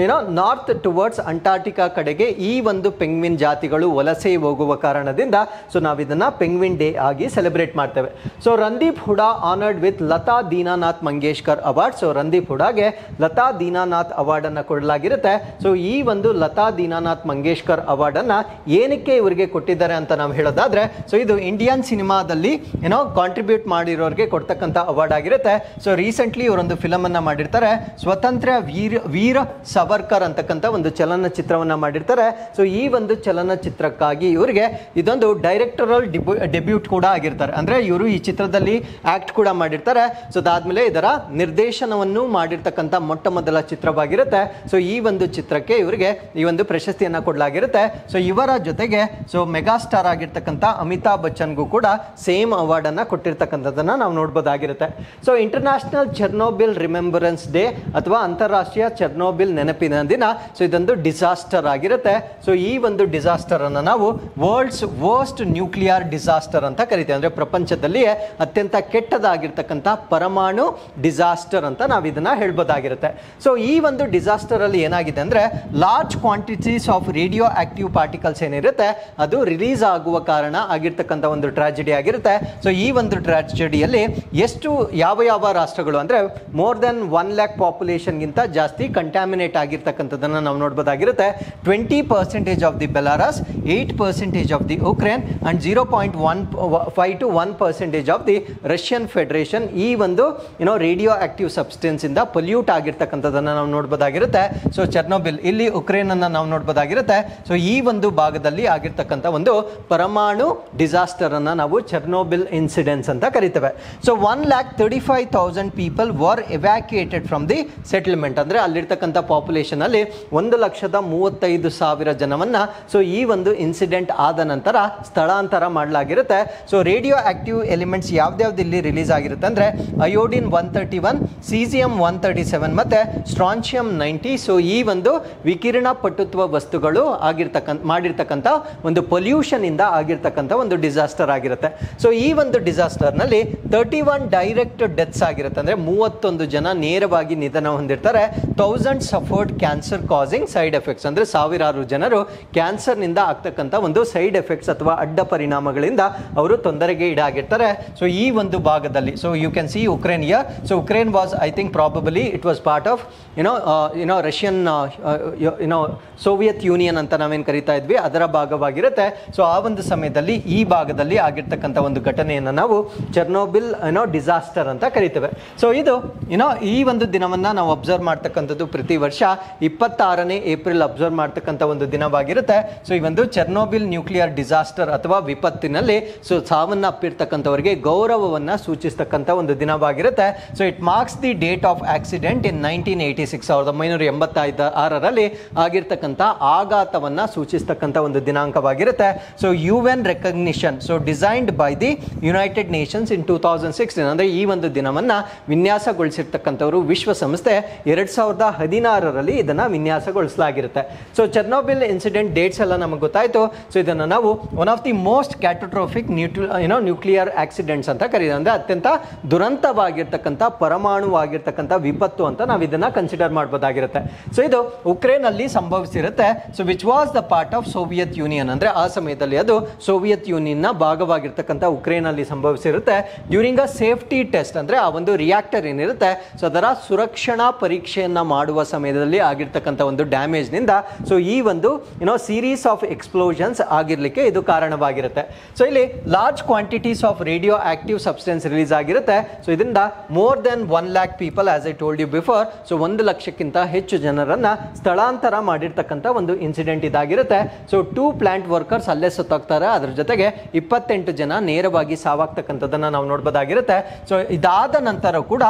ನಾರ್ತ್ ಟುವರ್ಡ್ಸ್ ಅಂಟಾರ್ಟಿಕಾ ಅಮೆರಿಕ ಕಡೆಗೆ ಈ ಒಂದು ಪೆಂಗ್ವಿನ್ ಜಾತಿಗಳು ವಲಸೆ ಹೋಗುವ ಕಾರಣದಿಂದ ಸೊ ನಾವು ಇದನ್ನ ಪೆಂಗ್ವಿನ್ ಡೇ ಆಗಿ ಸೆಲೆಬ್ರೇಟ್ ಮಾಡ್ತೇವೆ. So Randeep Hooda honoured with Lata Dinanath Mangeshkar award. So Randeep ಹುಡಾಗೆ ಲತಾ ದೀನಾನಾಥ್ ಅವಾರ್ಡ್ ಅನ್ನ ಕೊಡಲಾಗಿರುತ್ತೆ. ಸೊ ಈ ಒಂದು ಲತಾ ದೀನಾನಾಥ್ ಮಂಗೇಶ್ಕರ್ ಅವಾರ್ಡ್ ಅನ್ನ ಏನಕ್ಕೆ ಇವರಿಗೆ ಕೊಟ್ಟಿದ್ದಾರೆ ಅಂತ ನಾವು ಹೇಳೋದಾದ್ರೆ, ಸೊ ಇದು ಇಂಡಿಯನ್ ಸಿನಿಮಾದಲ್ಲಿ ಏನೋ ಕಾಂಟ್ರಿಬ್ಯೂಟ್ ಮಾಡಿರೋರಿಗೆ ಕೊಡ್ತಕ್ಕಂಥ ಅವಾರ್ಡ್ ಆಗಿರುತ್ತೆ. ಸೊ ರೀಸೆಂಟ್ಲಿ ಇವರೊಂದು ಫಿಲಮ್ ಅನ್ನ ಮಾಡಿರ್ತಾರೆ, ಸ್ವತಂತ್ರ ವೀರ ಸವರ್ಕರ್ ಅಂತಕ್ಕಂಥ ಒಂದು ಚಲನಚಿತ್ರವನ್ನ ಮಾಡಿರ್ತಾರೆ. ಸೊ ಈ ಒಂದು ಚಲನಚಿತ್ರಕ್ಕಾಗಿ ಇವರಿಗೆ ಇದೊಂದು ಡೈರೆಕ್ಟರಲ್ ಡೆಬ್ಯೂಟ್ ಕೂಡ ಆಗಿರ್ತಾರೆ. ಅಂದ್ರೆ ಇವರು ಈ ಚಿತ್ರದಲ್ಲಿ ಆಕ್ಟ್ ಕೂಡ ಮಾಡಿರ್ತಾರೆ. ಸೊ ಅದಾದ್ಮೇಲೆ ಇದರ ನಿರ್ದೇಶನವನ್ನು ಮಾಡಿರ್ತಕ್ಕಂಥ ಮೊಟ್ಟ ಮೊದಲ ಚಿತ್ರವಾಗಿರುತ್ತೆ. ಸೊ ಈ ಒಂದು ಚಿತ್ರಕ್ಕೆ ಇವರಿಗೆ ಈ ಒಂದು ಪ್ರಶಸ್ತಿಯನ್ನ ಕೊಡಲಾಗಿರುತ್ತೆ. ಸೊ ಇವರ ಜೊತೆಗೆ ಸೊ ಮೆಗಾ ಸ್ಟಾರ್ ಆಗಿರ್ತಕ್ಕಂಥ ಅಮಿತಾಬ್ ಬಚ್ಚನ್ಗೂ ಕೂಡ ಸೇಮ್ ಅವಾರ್ಡ್ ಅನ್ನ ಕೊಟ್ಟಿರ್ತಕ್ಕಂಥದ್ದನ್ನ ನಾವು ನೋಡಬಹುದಾಗಿರುತ್ತೆ. So international Chernobyl remembrance day ಅಥವಾ ಅಂತಾರಾಷ್ಟ್ರೀಯ ಚೆರ್ನೋಬಿಲ್ ನೆನಪಿನ ದಿನ. ಸೊ ಇದೊಂದು ಡಿಸಾಸ್ಟರ್ ಆಗಿರುತ್ತೆ. ಸೊ ಈ ಒಂದು ಡಿಸಾಸ್ಟರ್ ಅನ್ನ ನಾವು ವರ್ಲ್ಡ್ಸ್ ವರ್ಸ್ಟ್ ನ್ಯೂಕ್ಲಿಯರ್ ಡಿಸಾಸ್ಟರ್ ಅಂತ ಕರಿತೇವೆ. ಅಂದ್ರೆ ಪ್ರಪಂಚದಲ್ಲಿಯೇ ಅತ್ಯಂತ ಕೆಟ್ಟದಾಗಿರ್ತಕ್ಕಂಥ ಪರಮಾಣು ಡಿಸಾಸ್ಟರ್ ಅಂತ ನಾವು ಇದನ್ನ ಹೇಳ್ಬೋದಾಗಿರುತ್ತೆ. ಸೊ ಈ ಒಂದು ಡಿಸಾಸ್ಟರ್ ಅಲ್ಲಿ ಏನಾಗಿದೆ ಅಂದ್ರೆ large quantities of radio active particles ಏನಿರುತ್ತೆ ಅದು ರಿಲೀಸ್ ಆಗುವ ಕಾರಣ ಆಗಿರ್ತಕ್ಕಂಥ ಒಂದು ಟ್ರಾಜಿಡಿ ಆಗಿರುತ್ತೆ. ಸೊ ಈ ಒಂದು ಟ್ರಾಜಿಡಿಯಲ್ಲಿ ಎಷ್ಟು ಯಾವ ರಾಷ್ಟ್ರಗಳು ಅಂದ್ರೆ ಮೋರ್ ದೆನ್ 1 lakh ಪಾಪ್ಯುಲೇಷನ್ ಗಿಂತ ಜಾಸ್ತಿ ಕಂಟ್ಯಾಮಿನೇಟ್ ಆಗಿರ್ತಕ್ಕಂಥದ್ದನ್ನ ನಾವು ನೋಡಬಹುದಾಗಿರುತ್ತೆ. 20% of the Belarus, 8% of the Ukraine and 0.15 to 1% of the Russian federation ಈ ಒಂದು ರೇಡಿಯೋ ಆಕ್ಟಿವ್ ಸಬ್ಸ್ಟೆನ್ಸ್ ಇಂದ ಪೊಲ್ಯೂಟ್ ಆಗಿರ್ತಕ್ಕಂಥದ್ದನ್ನ ನಾವು ನೋಡಬಹುದಾಗಿರುತ್ತೆ. ಸೊ ಚೆರ್ನೋಬಿಲ್ ಇಲ್ಲಿ ಉಕ್ರೇನ್ ಅನ್ನ ನಾವು ನೋಡಬಹುದಾಗಿರುತ್ತೆ. ಸೊ ಈ ಒಂದು ಭಾಗದಲ್ಲಿ ಆಗಿರ್ತಕ್ಕಂಥ ಒಂದು ಪರಮಾಣು ಡಿಸಾಸ್ಟರ್ ಅನ್ನ ನಾವು ಚೆರ್ನೋಬಿಲ್ ಇನ್ಸಿಡೆನ್ಸ್ ಅಂತ ಕರಿತೇವೆ. So 1,35,000 people were evacuated from the settlement. ಅಂದ್ರೆ ಅಲ್ಲಿರ್ತಕ್ಕಂಥ ಪಾಪ್ಯುಲೇಷನ್ ಅಲ್ಲಿ 1,35,000 ಜನವನ್ನ ಸೊ ಈ ಒಂದು ಇನ್ಸಿಡೆಂಟ್ ಆದ ನಂತರ ಸ್ಥಳಾಂತರ ಮಾಡಲಾಗಿರುತ್ತೆ. ಸೊ ರೇಡಿಯೋ ಆಕ್ಟಿವ್ ಎಲಿಮೆಂಟ್ಸ್ ಯಾವ್ದ್ಯಾವ್ದು ಇಲ್ಲಿ ರಿಲೀಸ್ ಆಗಿರುತ್ತೆ ಅಂದ್ರೆ ಅಯೋಡಿನ್ 131, ಸೀಸಿಯಂ 137 ಮತ್ತೆ ಸ್ಟ್ರಾನ್ಶಿಯಂ 90. ಸೊ ಈ ಒಂದು ವಿಕಿರಣ ಪಟುತ್ವ ವಸ್ತುಗಳು ಮಾಡಿರ್ತಕ್ಕಂಥ ಒಂದು ಪೊಲ್ಯೂಷನ್ ಇಂದ ಆಗಿರ್ತಕ್ಕಂಥ ಒಂದು ಡಿಸಾಸ್ಟರ್ ಆಗಿರುತ್ತೆ. ಸೊ ಈ ಒಂದು ಡಿಸಾಸ್ಟರ್ ನಲ್ಲಿ 31 ಡೈರೆಕ್ಟ್ ಡೆತ್ಸ್ ಆಗಿರುತ್ತೆ. ಅಂದ್ರೆ 31 ಜನ ನೇರವಾಗಿ ನಿಧನ ಹೊಂದಿರ್ತಾರೆ. 1000 suffered cancer causing side effects. ಅಂದ್ರೆ ಸಾವಿರಾರು ಜನರು ಕ್ಯಾನ್ಸರ್ ನಿಂದ ಆಗ್ತಕ್ಕಂಥ ಒಂದು ಸೈಡ್ ಎಫೆಕ್ಟ್ಸ್ ಅಥವಾ ಅಡ್ಡ ಪರಿಣಾಮಗಳಿಂದ ಅವರು ತೊಂದರೆಗೆ ಈಡಾಗಿರ್ತಾರೆ. ಸೊ ಈ ಒಂದು ಭಾಗದಲ್ಲಿ so you can see Ukraine here. So Ukraine was I think probably it was part of Russian Soviet Union ಅಂತ ನಾವೇನು ಕರಿತಾ ಇದ್ವಿ ಅದರ ಭಾಗವಾಗಿರುತ್ತೆ. ಸೊ ಆ ಒಂದು ಸಮಯದಲ್ಲಿ ಈ ಭಾಗದಲ್ಲಿ ಆಗಿರ್ತಕ್ಕಂಥ ಒಂದು ಘಟನೆಯನ್ನು ನಾವು ಚೆರ್ನೋಬಿಲ್ ಡಿಸಾಸ್ಟರ್ ಅಂತ ಕರಿತೇವೆ. ಸೊ ಇದು ಈ ಒಂದು ದಿನವನ್ನ ನಾವು ಅಬ್ಸರ್ವ್ ಮಾಡ್ತಕ್ಕಂಥದ್ದು ಪ್ರತಿ ವರ್ಷ 26ನೇ ಏಪ್ರಿಲ್ ಅಬ್ಸರ್ವ್ ಮಾಡ್ತಕ್ಕಂಥ ಒಂದು ದಿನವಾಗಿರುತ್ತೆ. ಸೊ ಈ ಒಂದು ಚೆರ್ನೋಬಿಲ್ ನ್ಯೂಕ್ಲಿಯರ್ ಡಿಸಾಸ್ಟರ್ ಅಥವಾ ವಿಪತ್ತಿನಲ್ಲಿ ಸೊ ಸಾವನ್ನಪ್ಪಿರ್ತಕ್ಕಂಥವರಿಗೆ ಗೌರವವನ್ನ ಸೂಚಿಸ್ತಕ್ಕಂಥ ಒಂದು ದಿನವಾಗಿರುತ್ತೆ. So it marks the date of accident in 1986 1986ರಲ್ಲಿ ಆಗಿರ್ತಕ್ಕಂಥ ಆಘಾತವನ್ನ ಸೂಚಿಸ್ತಕ್ಕಂಥ ಒಂದು ದಿನಾಂಕವಾಗಿರುತ್ತೆ. So UN recognition so designed by the United Nations in 2016 ಅಂದ್ರೆ ಈ ಒಂದು ದಿನವನ್ನ ವಿನ್ಯಾಸಗೊಳಿಸಿರ್ತಕ್ಕಂಥವರು ವಿಶ್ವಸಂಸ್ಥೆ 2016ರಲ್ಲಿ ಇದನ್ನ ವಿನ್ಯಾಸಗೊಳಿಸಲಾಗಿರುತ್ತೆ. ಸೊ ಚೆರ್ನೋಬಿಲ್ ಇನ್ಸಿಡೆಂಟ್ ಡೇಟ್ಸ್ ಎಲ್ಲ ನಮಗೆ ಗೊತ್ತಾಯ್ತು. ಸೊ ಇದನ್ನು ನಾವು one of the most catastrophic nuclear accidents ಅಂತ ಕರೀತೀವಿ. ಅಂದ್ರೆ ಅತ್ಯಂತ ದುರಂತವಾಗಿರ್ತಕ್ಕಂಥ ಪರಮಾಣುವಾಗಿರ್ತಕ್ಕಂಥ ವಿಪತ್ತು ಅಂತ ನಾವು ಇದನ್ನ ಕನ್ಸಿಡರ್ ಮಾಡಬಹುದಾಗಿರುತ್ತೆ. ಸೊ ಇದು ಉಕ್ರೇನ್ ಅಲ್ಲಿ ಸಂಭವಿಸಿರುತ್ತೆ. So which was the part of Soviet Union. ಅಂದ್ರೆ ಆ ಸಮಯದಲ್ಲಿ ಅದು ಸೋವಿಯತ್ ಯೂನಿಯನ್ ನ ಭಾಗವಾಗಿರ್ತಕ್ಕಂಥ ಉಕ್ರೇನ್ ಅಲ್ಲಿ ಸಂಭವಿಸಿರುತ್ತೆ. ಡ್ಯೂರಿಂಗ್ ಅ ಸೇಫ್ಟಿ ಟೆಸ್ಟ್ ಅಂದ್ರೆ ಆ ಒಂದು ರಿಯಾಕ್ಟರ್ ಏನಿರುತ್ತೆ ಸೊ ಅದರ ಸುರಕ್ಷಣಾ ಪರೀಕ್ಷೆಯನ್ನ ಮಾಡುವ ಸಮಯದಲ್ಲಿ ಆಗಿರ್ತಕ್ಕಂಥ ಒಂದು ಡ್ಯಾಮೇಜ್ ನಿಂದ ಸೊ ಈ ಒಂದು ಸೀರೀಸ್ ಆಫ್ ಎಕ್ಸ್ಪ್ಲೋಷನ್ಸ್ ಆಗಿರ್ಲಿಕ್ಕೆ ಇದು ಕಾರಣವಾಗಿರುತ್ತೆ. ಸೊ ಇಲ್ಲಿ large quantities of radio active substance release ಆಗಿರುತ್ತೆ. ಸೊ ಇದರಿಂದ more then 1 lakh people as I told you before so 1 ಲಕ್ಷಕ್ಕಿಂತ ಹೆಚ್ಚು ಜನರನ್ನ ಸ್ಥಳಾಂತರ ಮಾಡಿರ್ತಕ್ಕಂಥ ಒಂದು ಇನ್ಸಿಡೆಂಟ್ ಇದಾಗಿರುತ್ತೆ. ಸೊ 2 ಪ್ಲಾಂಟ್ ವರ್ಕರ್ಸ್ ಅಲ್ಲೇ ಸತ್ತೋಗ್ತಾರೆ. ಅದ್ರ ಜೊತೆಗೆ 28 ಜನ ನೇರವಾಗಿ ಸಾವಾಗ್ತಕ್ಕಂಥದ್ದನ್ನ ನಾವು ನೋಡಬಹುದಾಗಿರುತ್ತೆ. ಸೊ ಇದಾದ ನಂತರ ಕೂಡ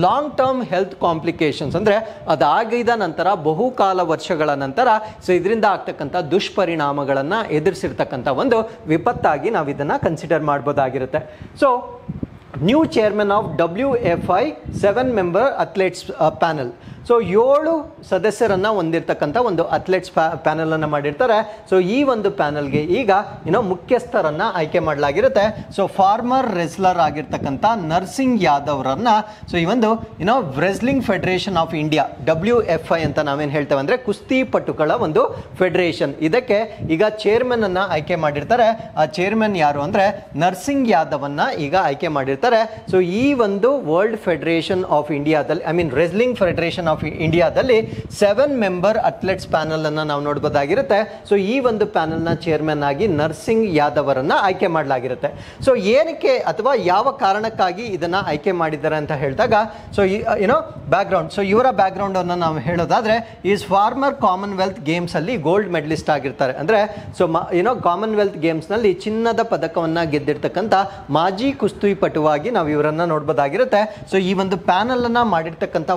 ಲಾಂಗ್ ಟರ್ಮ್ ಹೆಲ್ತ್ ಕಾಂಪ್ಲಿಕೇಶನ್ಸ್ ಅಂದ್ರೆ ಅದಾಗಿದ ನಂತರ ಬಹುಕಾಲ ವರ್ಷಗಳ ನಂತರ ಸೊ ಇದರಿಂದ ಆಗ್ತಕ್ಕಂಥ ದುಷ್ಪರಿಣಾಮಗಳನ್ನ ಎದುರಿಸಿರ್ತಕ್ಕಂಥ ಒಂದು ವಿಪತ್ತಾಗಿ ನಾವು ಇದನ್ನ ಕನ್ಸಿಡರ್ ಮಾಡಬಹುದಾಗಿರುತ್ತೆ. So new chairman of WFI 7-member athletes panel. So 7 ಸದಸ್ಯರನ್ನ ಹೊಂದಿರತಕ್ಕಂಥ ಒಂದು ಅಥ್ಲೆಟ್ಸ್ ಪ್ಯಾನಲ್ ಅನ್ನ ಮಾಡಿರ್ತಾರೆ. ಸೊ ಈ ಒಂದು ಪ್ಯಾನಲ್ಗೆ ಈಗ ಮುಖ್ಯಸ್ಥರನ್ನ ಆಯ್ಕೆ ಮಾಡಲಾಗಿರುತ್ತೆ. ಸೊ ಫಾರ್ಮರ್ ರೆಸ್ಲರ್ ಆಗಿರ್ತಕ್ಕಂಥ ನರ್ಸಿಂಗ್ ಯಾದವ್ ರನ್ನ ಸೊ ಈ ಒಂದು wrestling federation of India WFI ಅಂತ ನಾವೇನು ಹೇಳ್ತೇವೆ ಅಂದ್ರೆ ಕುಸ್ತಿ ಪಟುಗಳ ಒಂದು ಫೆಡರೇಷನ್, ಇದಕ್ಕೆ ಈಗ ಚೇರ್ಮನ್ ಅನ್ನ ಆಯ್ಕೆ ಮಾಡಿರ್ತಾರೆ. ಆ ಚೇರ್ಮನ್ ಯಾರು ಅಂದ್ರೆ ನರ್ಸಿಂಗ್ ಯಾದವ್ ಅನ್ನ ಈಗ ಆಯ್ಕೆ ಮಾಡಿರ್ತಾರೆ. ಸೊ ಈ ಒಂದು ವರ್ಲ್ಡ್ ಫೆಡರೇಷನ್ ಆಫ್ ಇಂಡಿಯಾದಲ್ಲಿ ರೆಸ್ಲಿಂಗ್ ಫೆಡರೇಷನ್ ಆಫ್ ಇಂಡಿಯಾದಲ್ಲಿ 7 ಮೆಂಬರ್ ಅಥ್ಲೆಟ್ಸ್ ಪ್ಯಾನಲ್ ಅನ್ನ ನಾವು ನೋಡಬಹುದಾಗಿರುತ್ತೆ. ಸೊ ಈ ಒಂದು ಪ್ಯಾನಲ್ ನ ಚೇರ್ಮನ್ ಆಗಿ ನರ್ಸಿಂಗ್ ಯಾದವ್ ಅವರನ್ನ ಆಯ್ಕೆ ಮಾಡಲಾಗಿರುತ್ತೆ. ಸೊ ಏನಕ್ಕೆ ಅಥವಾ ಯಾವ ಕಾರಣಕ್ಕಾಗಿ ಇದನ್ನ ಆಯ್ಕೆ ಮಾಡಿದ್ದಾರೆ ಅಂತ ಹೇಳಿದಾಗ ಸೊ ಬ್ಯಾಕ್ ಗ್ರೌಂಡ್, ಸೊ ಇವರ ಬ್ಯಾಕ್ ಗ್ರೌಂಡ್ ಅನ್ನು ನಾವು ಹೇಳೋದಾದ್ರೆ ಈಸ್ ಫಾರ್ಮರ್ ಕಾಮನ್ವೆಲ್ತ್ ಗೇಮ್ಸ್ ಅಲ್ಲಿ ಗೋಲ್ಡ್ ಮೆಡಲಿಸ್ಟ್ ಆಗಿರ್ತಾರೆ. ಅಂದ್ರೆ ಸೊ ಕಾಮನ್ವೆಲ್ತ್ ಗೇಮ್ಸ್ ನಲ್ಲಿ ಚಿನ್ನದ ಪದಕವನ್ನ ಗೆದ್ದಿರ್ತಕ್ಕಂಥ ಮಾಜಿ ಕುಸ್ತಿ ಪಟುವಾಗಿ ನಾವು ಇವರನ್ನ ನೋಡಬಹುದಾಗಿರುತ್ತೆ. ಸೊ ಈ ಒಂದು ಪ್ಯಾನಲ್ ಅನ್ನ ಮಾಡಿರ್ತಕ್ಕಂಥ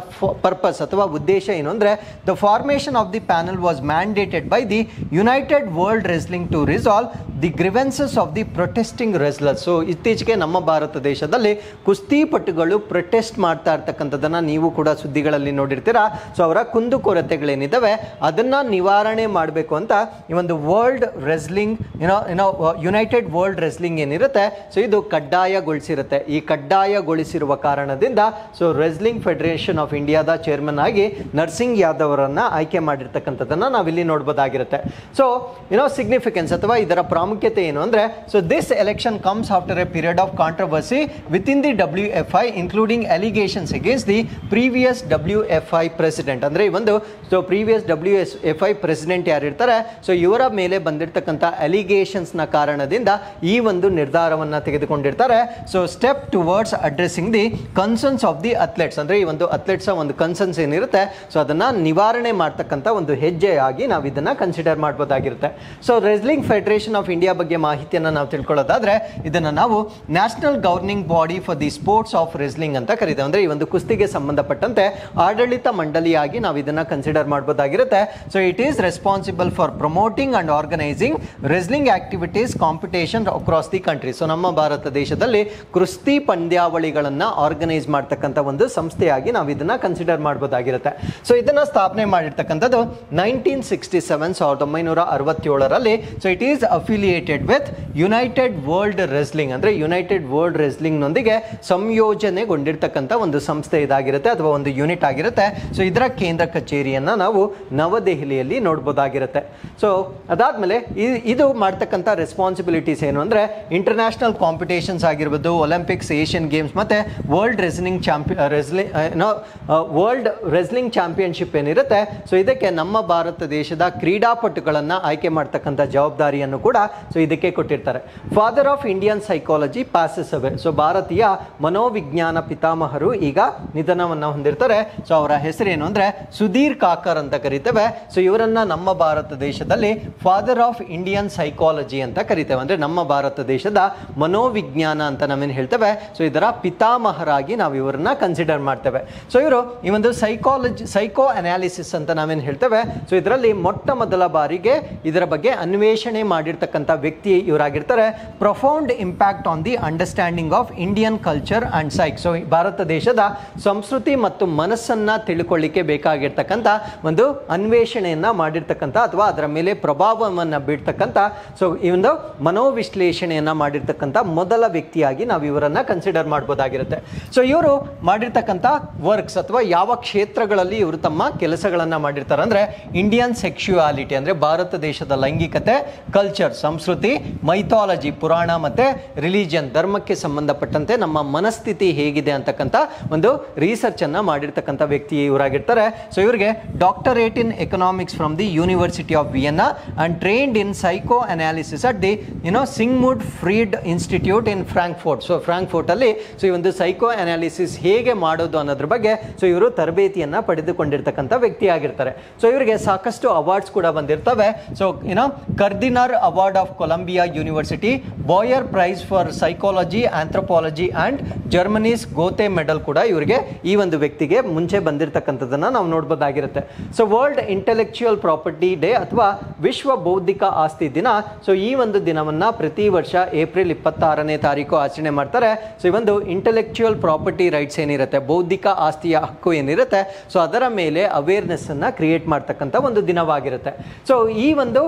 ಪರ್ಪಸ್ ಅಥವಾ ಉದ್ದೇಶ ಏನು ಅಂದ್ರೆ the formation of the panel was mandated by the United World Wrestling to resolve the grievances of the protesting wrestlers. So ಇತ್ತೀಚೆಗೆ ನಮ್ಮ ಭಾರತ ದೇಶದಲ್ಲಿ ಕುಸ್ತಿಪಟುಗಳು ಪ್ರೊಟೆಸ್ಟ್ ಮಾಡ್ತಾ ಇರ್ತಕ್ಕಂಥದ್ದನ್ನ ನೀವು ಕೂಡ ಸುದ್ದಿಗಳಲ್ಲಿ ನೋಡಿರ್ತೀರಾ. ಸೊ ಅವರ ಕುಂದುಕೊರತೆಗಳೇನಿದ್ದಾವೆ ಅದನ್ನ ನಿವಾರಣೆ ಮಾಡಬೇಕು ಅಂತ ಈ ಒಂದು world wrestling United World wrestling ಏನಿರುತ್ತೆ ಸೊ ಇದು ಕಡ್ಡಾಯಗೊಳಿಸಿರುತ್ತೆ. ಈ ಕಡ್ಡಾಯಗೊಳಿಸಿರುವ ಕಾರಣದಿಂದ ಸೊ ರೆಸ್ಲಿಂಗ್ ಫೆಡರೇಷನ್ ಆಫ್ ಇಂಡಿಯಾದ ಚೇರ್ಮನ್ ಆಗಿ ನರ್ಸಿಂಗ್ ಯಾದವ್ ಅವರನ್ನ ಆಯ್ಕೆ ಮಾಡಿರ್ತಕ್ಕಂಥದ್ದನ್ನ ನಾವಿಲ್ಲಿ ನೋಡಬಹುದಾಗಿರುತ್ತೆ. ಸೊ ಸಿಗ್ನಿಫಿಕೆನ್ಸ್ ಅಥವಾ ಇದರ ಪ್ರಾಮುಖ್ಯತೆ ಏನು ಅಂದ್ರೆ so this election comes after a period of controversy with in the WFI including allegations against the previous WFI president. ಅಂದ್ರೆ ಈ ಒಂದು ಸೊ ಪ್ರೀವಿಯಸ್ WFI ಪ್ರೆಸಿಡೆಂಟ್ ಯಾರಿರ್ತಾರೆ ಸೊ ಇವರ ಮೇಲೆ ಬಂದಿರತಕ್ಕಂಥ ಅಲಿಗೇಷನ್ಸ್ ನ ಕಾರಣದಿಂದ ಈ ಒಂದು ನಿರ್ಧಾರವನ್ನ ತೆಗೆದುಕೊಂಡಿರ್ತಾರೆ. So step towards addressing the concerns of the athletes, ಅಂದ್ರೆ ಈ ಒಂದು ಅಥ್ಲೆಟ್ಸ್ ಒಂದು ಕನ್ಸರ್ನ್ಸ್ ಏನಿರುತ್ತೆ ಸೊ ಅದನ್ನ ನಿವಾರಣೆ ಮಾಡ್ತಕ್ಕಂಥ ಒಂದು ಹೆಜ್ಜೆಯಾಗಿ ನಾವು ಇದನ್ನ ಕನ್ಸಿಡರ್ ಮಾಡಬಹುದಾಗಿರುತ್ತೆ. So wrestling federation of India ಬಗ್ಗೆ ಮಾಹಿತಿಯನ್ನು ನಾವು ತಿಳ್ಕೊಳ್ಳೋದಾದ್ರೆ ಇದನ್ನ ನಾವು national governing body for the sports of wrestling ಅಂತ ಕರೀತೇವೆ. ಅಂದ್ರೆ ಈ ಒಂದು ಕುಸ್ತಿಗೆ ಸಂಬಂಧಪಟ್ಟಂತೆ ಆಡಳಿತ ಮಂಡಳಿಯಾಗಿ ನಾವು ಇದನ್ನ ಕನ್ಸಿಡರ್ ಮಾಡಬಹುದಾಗಿರುತ್ತೆ. So it is responsible for promoting and organising wrestling activities competition across the country. So ನಮ್ಮ ಭಾರತ ದೇಶದಲ್ಲಿ ಕುಸ್ತಿ ಪಂದ್ಯಾವಳಿಗಳನ್ನ ಆರ್ಗನೈಸ್ ಮಾಡ್ತಕ್ಕಂಥ ಒಂದು ಸಂಸ್ಥೆಯಾಗಿ ನಾವು ಇದನ್ನ ಕನ್ಸಿಡರ್ ಮಾಡಬಹುದಾಗಿರುತ್ತೆ. ಸೊ ಇದನ್ನ ಸ್ಥಾಪನೆ ಮಾಡಿರ್ತಕ್ಕಂಥದ್ದು 1967 so it is affiliated with United World wrestling, ಅಂದ್ರೆ ಯುನೈಟೆಡ್ ವರ್ಲ್ಡ್ ರೆಸ್ಲಿಂಗ್ ನೊಂದಿಗೆ ಸಂಯೋಜನೆಗೊಂಡಿರ್ತಕ್ಕಂಥ ಒಂದು ಸಂಸ್ಥೆ ಇದಾಗಿರುತ್ತೆ ಅಥವಾ ಒಂದು ಯೂನಿಟ್ ಆಗಿರುತ್ತೆ. ಸೊ ಇದರ ಕೇಂದ್ರ ಕಚೇರಿಯನ್ನ ನಾವು ನವದೆಹಲಿಯಲ್ಲಿ ನೋಡಬಹುದಾಗಿರುತ್ತೆ. ಸೊ ಅದಾದ್ಮೇಲೆ ಇದು ಮಾಡ್ತಕ್ಕಂಥ ರೆಸ್ಪಾನ್ಸಿಬಿಲಿಟೀಸ್ ಏನು ಅಂದ್ರೆ ಇಂಟರ್ನ್ಯಾಷನಲ್ ಕಾಂಪಿಟೇಷನ್ಸ್ ಆಗಿರ್ಬೋದು, ಒಲಿಂಪಿಕ್ಸ್, ಏಷ್ಯನ್ ಗೇಮ್ಸ್ ಮತ್ತೆ ವರ್ಲ್ಡ್ ರೆಸ್ಲಿಂಗ್ ಚಾಂಪಿಯನ್ಶಿಪ್ ಏನಿರುತ್ತೆ ಸೊ ಇದಕ್ಕೆ ನಮ್ಮ ಭಾರತ ದೇಶದ ಕ್ರೀಡಾಪಟುಗಳನ್ನ ಆಯ್ಕೆ ಮಾಡ್ತಕ್ಕಂಥ ಜವಾಬ್ದಾರಿಯನ್ನು ಕೂಡ ಸೊ ಇದಕ್ಕೆ ಕೊಟ್ಟಿರ್ತಾರೆ. Father of Indian psychology passes away. So ಭಾರತೀಯ ಮನೋವಿಜ್ಞಾನ ಪಿತಾಮಹರು ಈಗ ನಿಧನವನ್ನು ಹೊಂದಿರ್ತಾರೆ. ಸೊ ಅವರ ಹೆಸರೇನು ಅಂದ್ರೆ ಸುಧೀರ್ ಕಾಕರ್ ಅಂತ ಕರಿತೇವೆ. ಸೊ ಇವರನ್ನ ನಮ್ಮ ಭಾರತ ದೇಶದಲ್ಲಿ ಫಾದರ್ ಆಫ್ ಇಂಡಿಯನ್ ಸೈಕಾಲಜಿ ಅಂತ ಕರಿತೇವೆ. ಅಂದ್ರೆ ನಮ್ಮ ಭಾರತ ದೇಶದ ಮನೋವಿಜ್ಞಾನ ಅಂತ ನಾವೇನು ಹೇಳ್ತೇವೆ ಸೊ ಇದರ ಪಿತಾಮಹರಾಗಿ ನಾವು ಇವರನ್ನ ಕನ್ಸಿಡರ್ ಮಾಡ್ತೇವೆ. ಸೊ ಇವರು ಈ ಒಂದು ಸೈಕೋ ಅನಾಲಿಸಿಸ್ ಅಂತ ನಾವೇನು ಹೇಳ್ತೇವೆ ಸೊ ಇದರಲ್ಲಿ ಮೊಟ್ಟ ಮೊದಲ ಬಾರಿಗೆ ಇದರ ಬಗ್ಗೆ ಅನ್ವೇಷಣೆ ಮಾಡಿರ್ತಕ್ಕಂಥ ವ್ಯಕ್ತಿ ಇವರಾಗಿರ್ತಾರೆ. Profound impact on the understanding of Indian culture and psyche. So Bharat ದೇಶದ ಸಂಸ್ಕೃತಿ ಮತ್ತು ಮನಸ್ಸನ್ನ ತಿಳ್ಕೊಳ್ಳಿಕ್ಕೆ ಬೇಕಾಗಿರ್ತಕ್ಕಂಥ ಒಂದು ಅನ್ವೇಷಣೆಯನ್ನ ಮಾಡಿರ್ತಕ್ಕಂಥ ಅಥವಾ ಅದರ ಮೇಲೆ ಪ್ರಭಾವವನ್ನು ಬೀಳ್ತಕ್ಕಂಥ ಸೊ ಈ ಒಂದು ಮನೋವಿಶ್ಲೇಷಣೆಯನ್ನ ಮಾಡಿರ್ತಕ್ಕಂಥ ಮೊದಲ ವ್ಯಕ್ತಿಯಾಗಿ ನಾವು ಇವರನ್ನ ಕನ್ಸಿಡರ್ ಮಾಡಬಹುದಾಗಿರುತ್ತೆ. ಸೊ ಇವರು ಮಾಡಿರ್ತಕ್ಕಂಥ ವರ್ಕ್ಸ್ ಅಥವಾ ಯಾವ ಕ್ಷೇತ್ರಗಳಲ್ಲಿ ಇವರು ತಮ್ಮ ಕೆಲಸಗಳನ್ನ ಮಾಡಿರ್ತಾರೆ ಅಂದ್ರೆ ಇಂಡಿಯನ್ ಸೆಕ್ಸುಯಾಲಿಟಿ ಅಂದ್ರೆ ಭಾರತ ದೇಶದ ಲೈಂಗಿಕತೆ, ಕಲ್ಚರ್ ಸಂಸ್ಕೃತಿ, ಮೈಥಾಲಜಿ ಪುರಾಣ ಮತ್ತೆ ರಿಲಿಜಿಯನ್ ಧರ್ಮಕ್ಕೆ ಸಂಬಂಧಪಟ್ಟಂತೆ ನಮ್ಮ ಮನಸ್ಥಿತಿ ಹೇಗಿದೆ ಅಂತಕ್ಕಂಥ ಒಂದು ರಿಸರ್ಚ್ ಅನ್ನ ಮಾಡಿರ್ತಕ್ಕಂಥ ವ್ಯಕ್ತಿ ಇವರಾಗಿರ್ತಾರೆ. ಸೊ ಇವರಿಗೆ doctorate in economics from the university of Vienna and trained in psychoanalysis at the Sigmund Freud institute in Frankfurt. So Frankfurt ಅಲ್ಲಿ ಸೊ ಈ ಒಂದು ಸೈಕೋ ಅನಾಲಿಸಿಸ್ ಹೇಗೆ ಮಾಡೋದು ಅನ್ನೋದ್ರ ಬಗ್ಗೆ ಸೊ ಇವರು ತರಬೇತಿಯನ್ನ ಪಡೆದುಕೊಂಡಿರ್ತಕ್ಕಂಥ ವ್ಯಕ್ತಿ ಆಗಿರ್ತಾರೆ. ಸೊ ಇವರಿಗೆ ಸಾಕಷ್ಟು ಅವಾರ್ಡ್ಸ್ ಕೂಡ ಬಂದಿರ್ತವೆ. So Kardiner award of Columbia university, Boyer prize for psychology, anthropology and Germany's Goethe medal ಕೂಡ ಇವರಿಗೆ ಈ ಒಂದು ವ್ಯಕ್ತಿಗೆ ಮುಂಚೆ ಬಂದಿರತಕ್ಕಂಥದ್ದನ್ನ ನಾವು ನೋಡಬಹುದಾಗಿರುತ್ತೆ. So world intellectual property day ಅಥವಾ ವಿಶ್ವ ಬೌದ್ಧಿಕ ಆಸ್ತಿ ದಿನ. ಸೊ ಈ ಒಂದು ದಿನವನ್ನ ಪ್ರತಿ ವರ್ಷ ಏಪ್ರಿಲ್ 26ನೇ ತಾರೀಕು ಆಚರಣೆ ಮಾಡ್ತಾರೆ. ಸೊ ಈ ಒಂದು ಇಂಟೆಲೆಕ್ಚುಯಲ್ ಪ್ರಾಪರ್ಟಿ ರೈಟ್ಸ್ ಏನಿರುತ್ತೆ, ಬೌದ್ಧಿಕ ಆಸ್ತಿಯ ಹಕ್ಕು ಏನಿರುತ್ತೆ ಆಗಿರುತ್ತೆ. ಸೊ ಅದರ ಮೇಲೆ ಅವೇರ್ನೆಸ್ಸನ್ನು ಕ್ರಿಯೇಟ್ ಮಾಡ್ತಕ್ಕಂಥ ಒಂದು ದಿನವಾಗಿರುತ್ತೆ. ಸೊ ಈ ಒಂದು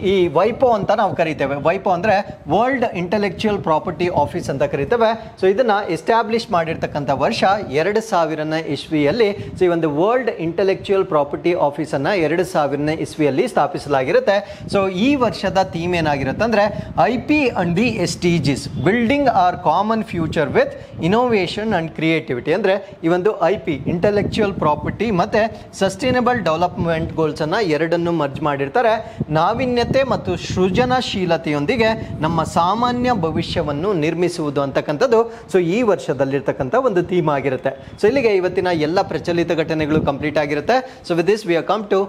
ಈ ವೈಪೋ ಅಂತ ನಾವು ಕರಿತೇವೆ. ವೈಪೋ ಅಂದರೆ ವರ್ಲ್ಡ್ ಇಂಟೆಲೆಕ್ಚುಯಲ್ ಪ್ರಾಪರ್ಟಿ ಆಫೀಸ್ ಅಂತ ಕರಿತೇವೆ. ಸೊ ಇದನ್ನು ಎಸ್ಟಾಬ್ಲಿಷ್ ಮಾಡಿರ್ತಕ್ಕಂಥ ವರ್ಷ 2000ನೇ ಇಸ್ವಿಯಲ್ಲಿ. ಸೊ ಈ ಒಂದು ವರ್ಲ್ಡ್ ಇಂಟೆಲೆಕ್ಚುಯಲ್ ಪ್ರಾಪರ್ಟಿ ಆಫೀಸನ್ನು 2000ನೇ ಇಸ್ವಿಯಲ್ಲಿ ಸ್ಥಾಪಿಸಲಾಗಿರುತ್ತೆ. ಸೊ ಈ ವರ್ಷದ ಥೀಮ್ ಏನಾಗಿರುತ್ತೆ ಅಂದರೆ IP and the SDGs building our common future with innovation and creativity. ಅಂದರೆ ಈ ಒಂದು IP ಇಂಟೆಲೆಕ್ಚುಯಲ್ ಪ್ರಾಪರ್ಟಿ ಮತ್ತು ಸಸ್ಟೈನಬಲ್ ಡೆವಲಪ್ಮೆಂಟ್ ಗೋಲ್ಸನ್ನು ಎರಡನ್ನು ಮರ್ಜ್ ಮಾಡಿರ್ತಾರೆ. ನಾವೀನ್ಯತೆ ಮತ್ತು ಸೃಜನಶೀಲತೆಯೊಂದಿಗೆ ನಮ್ಮ ಸಾಮಾನ್ಯ ಭವಿಷ್ಯವನ್ನು ನಿರ್ಮಿಸುವುದು ಅಂತಕ್ಕಂಥದ್ದು ಸೊ ಈ ವರ್ಷದಲ್ಲಿರ್ತಕ್ಕಂಥ ಒಂದು ಥೀಮ್ ಆಗಿರುತ್ತೆ. ಸೊ ಇಲ್ಲಿಗೆ ಇವತ್ತಿನ ಎಲ್ಲ ಪ್ರಚಲಿತ ಘಟನೆಗಳು ಕಂಪ್ಲೀಟ್ ಆಗಿರುತ್ತೆ. So with this we are come to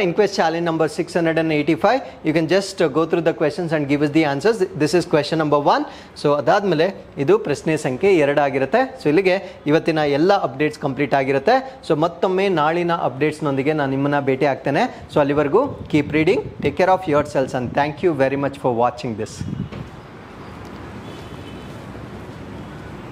inquest challenge number 685. You can just go through the questions and give us the answers. This is question number 1. So ಅದಾದಮೇಲೆ ಇದು ಪ್ರಶ್ನೆ ಸಂಖ್ಯೆ 2 ಆಗಿರುತ್ತೆ. ಸೊ ಇಲ್ಲಿಗೆ ಇವತ್ತಿನ ಎಲ್ಲ ಅಪ್ಡೇಟ್ಸ್ ಕಂಪ್ಲೀಟ್ ಆಗಿರುತ್ತೆ. ಸೊ ಮತ್ತೊಮ್ಮೆ ನಾಳಿನ ಅಪ್ಡೇಟ್ಸ್ನೊಂದಿಗೆ ನಾನು ನಿಮ್ಮನ್ನು ಭೇಟಿ ಆಗ್ತೇನೆ. ಸೊ ಅಲ್ಲಿವರೆಗೂ keep reading, take care of your selves, and thank you very much for watching this.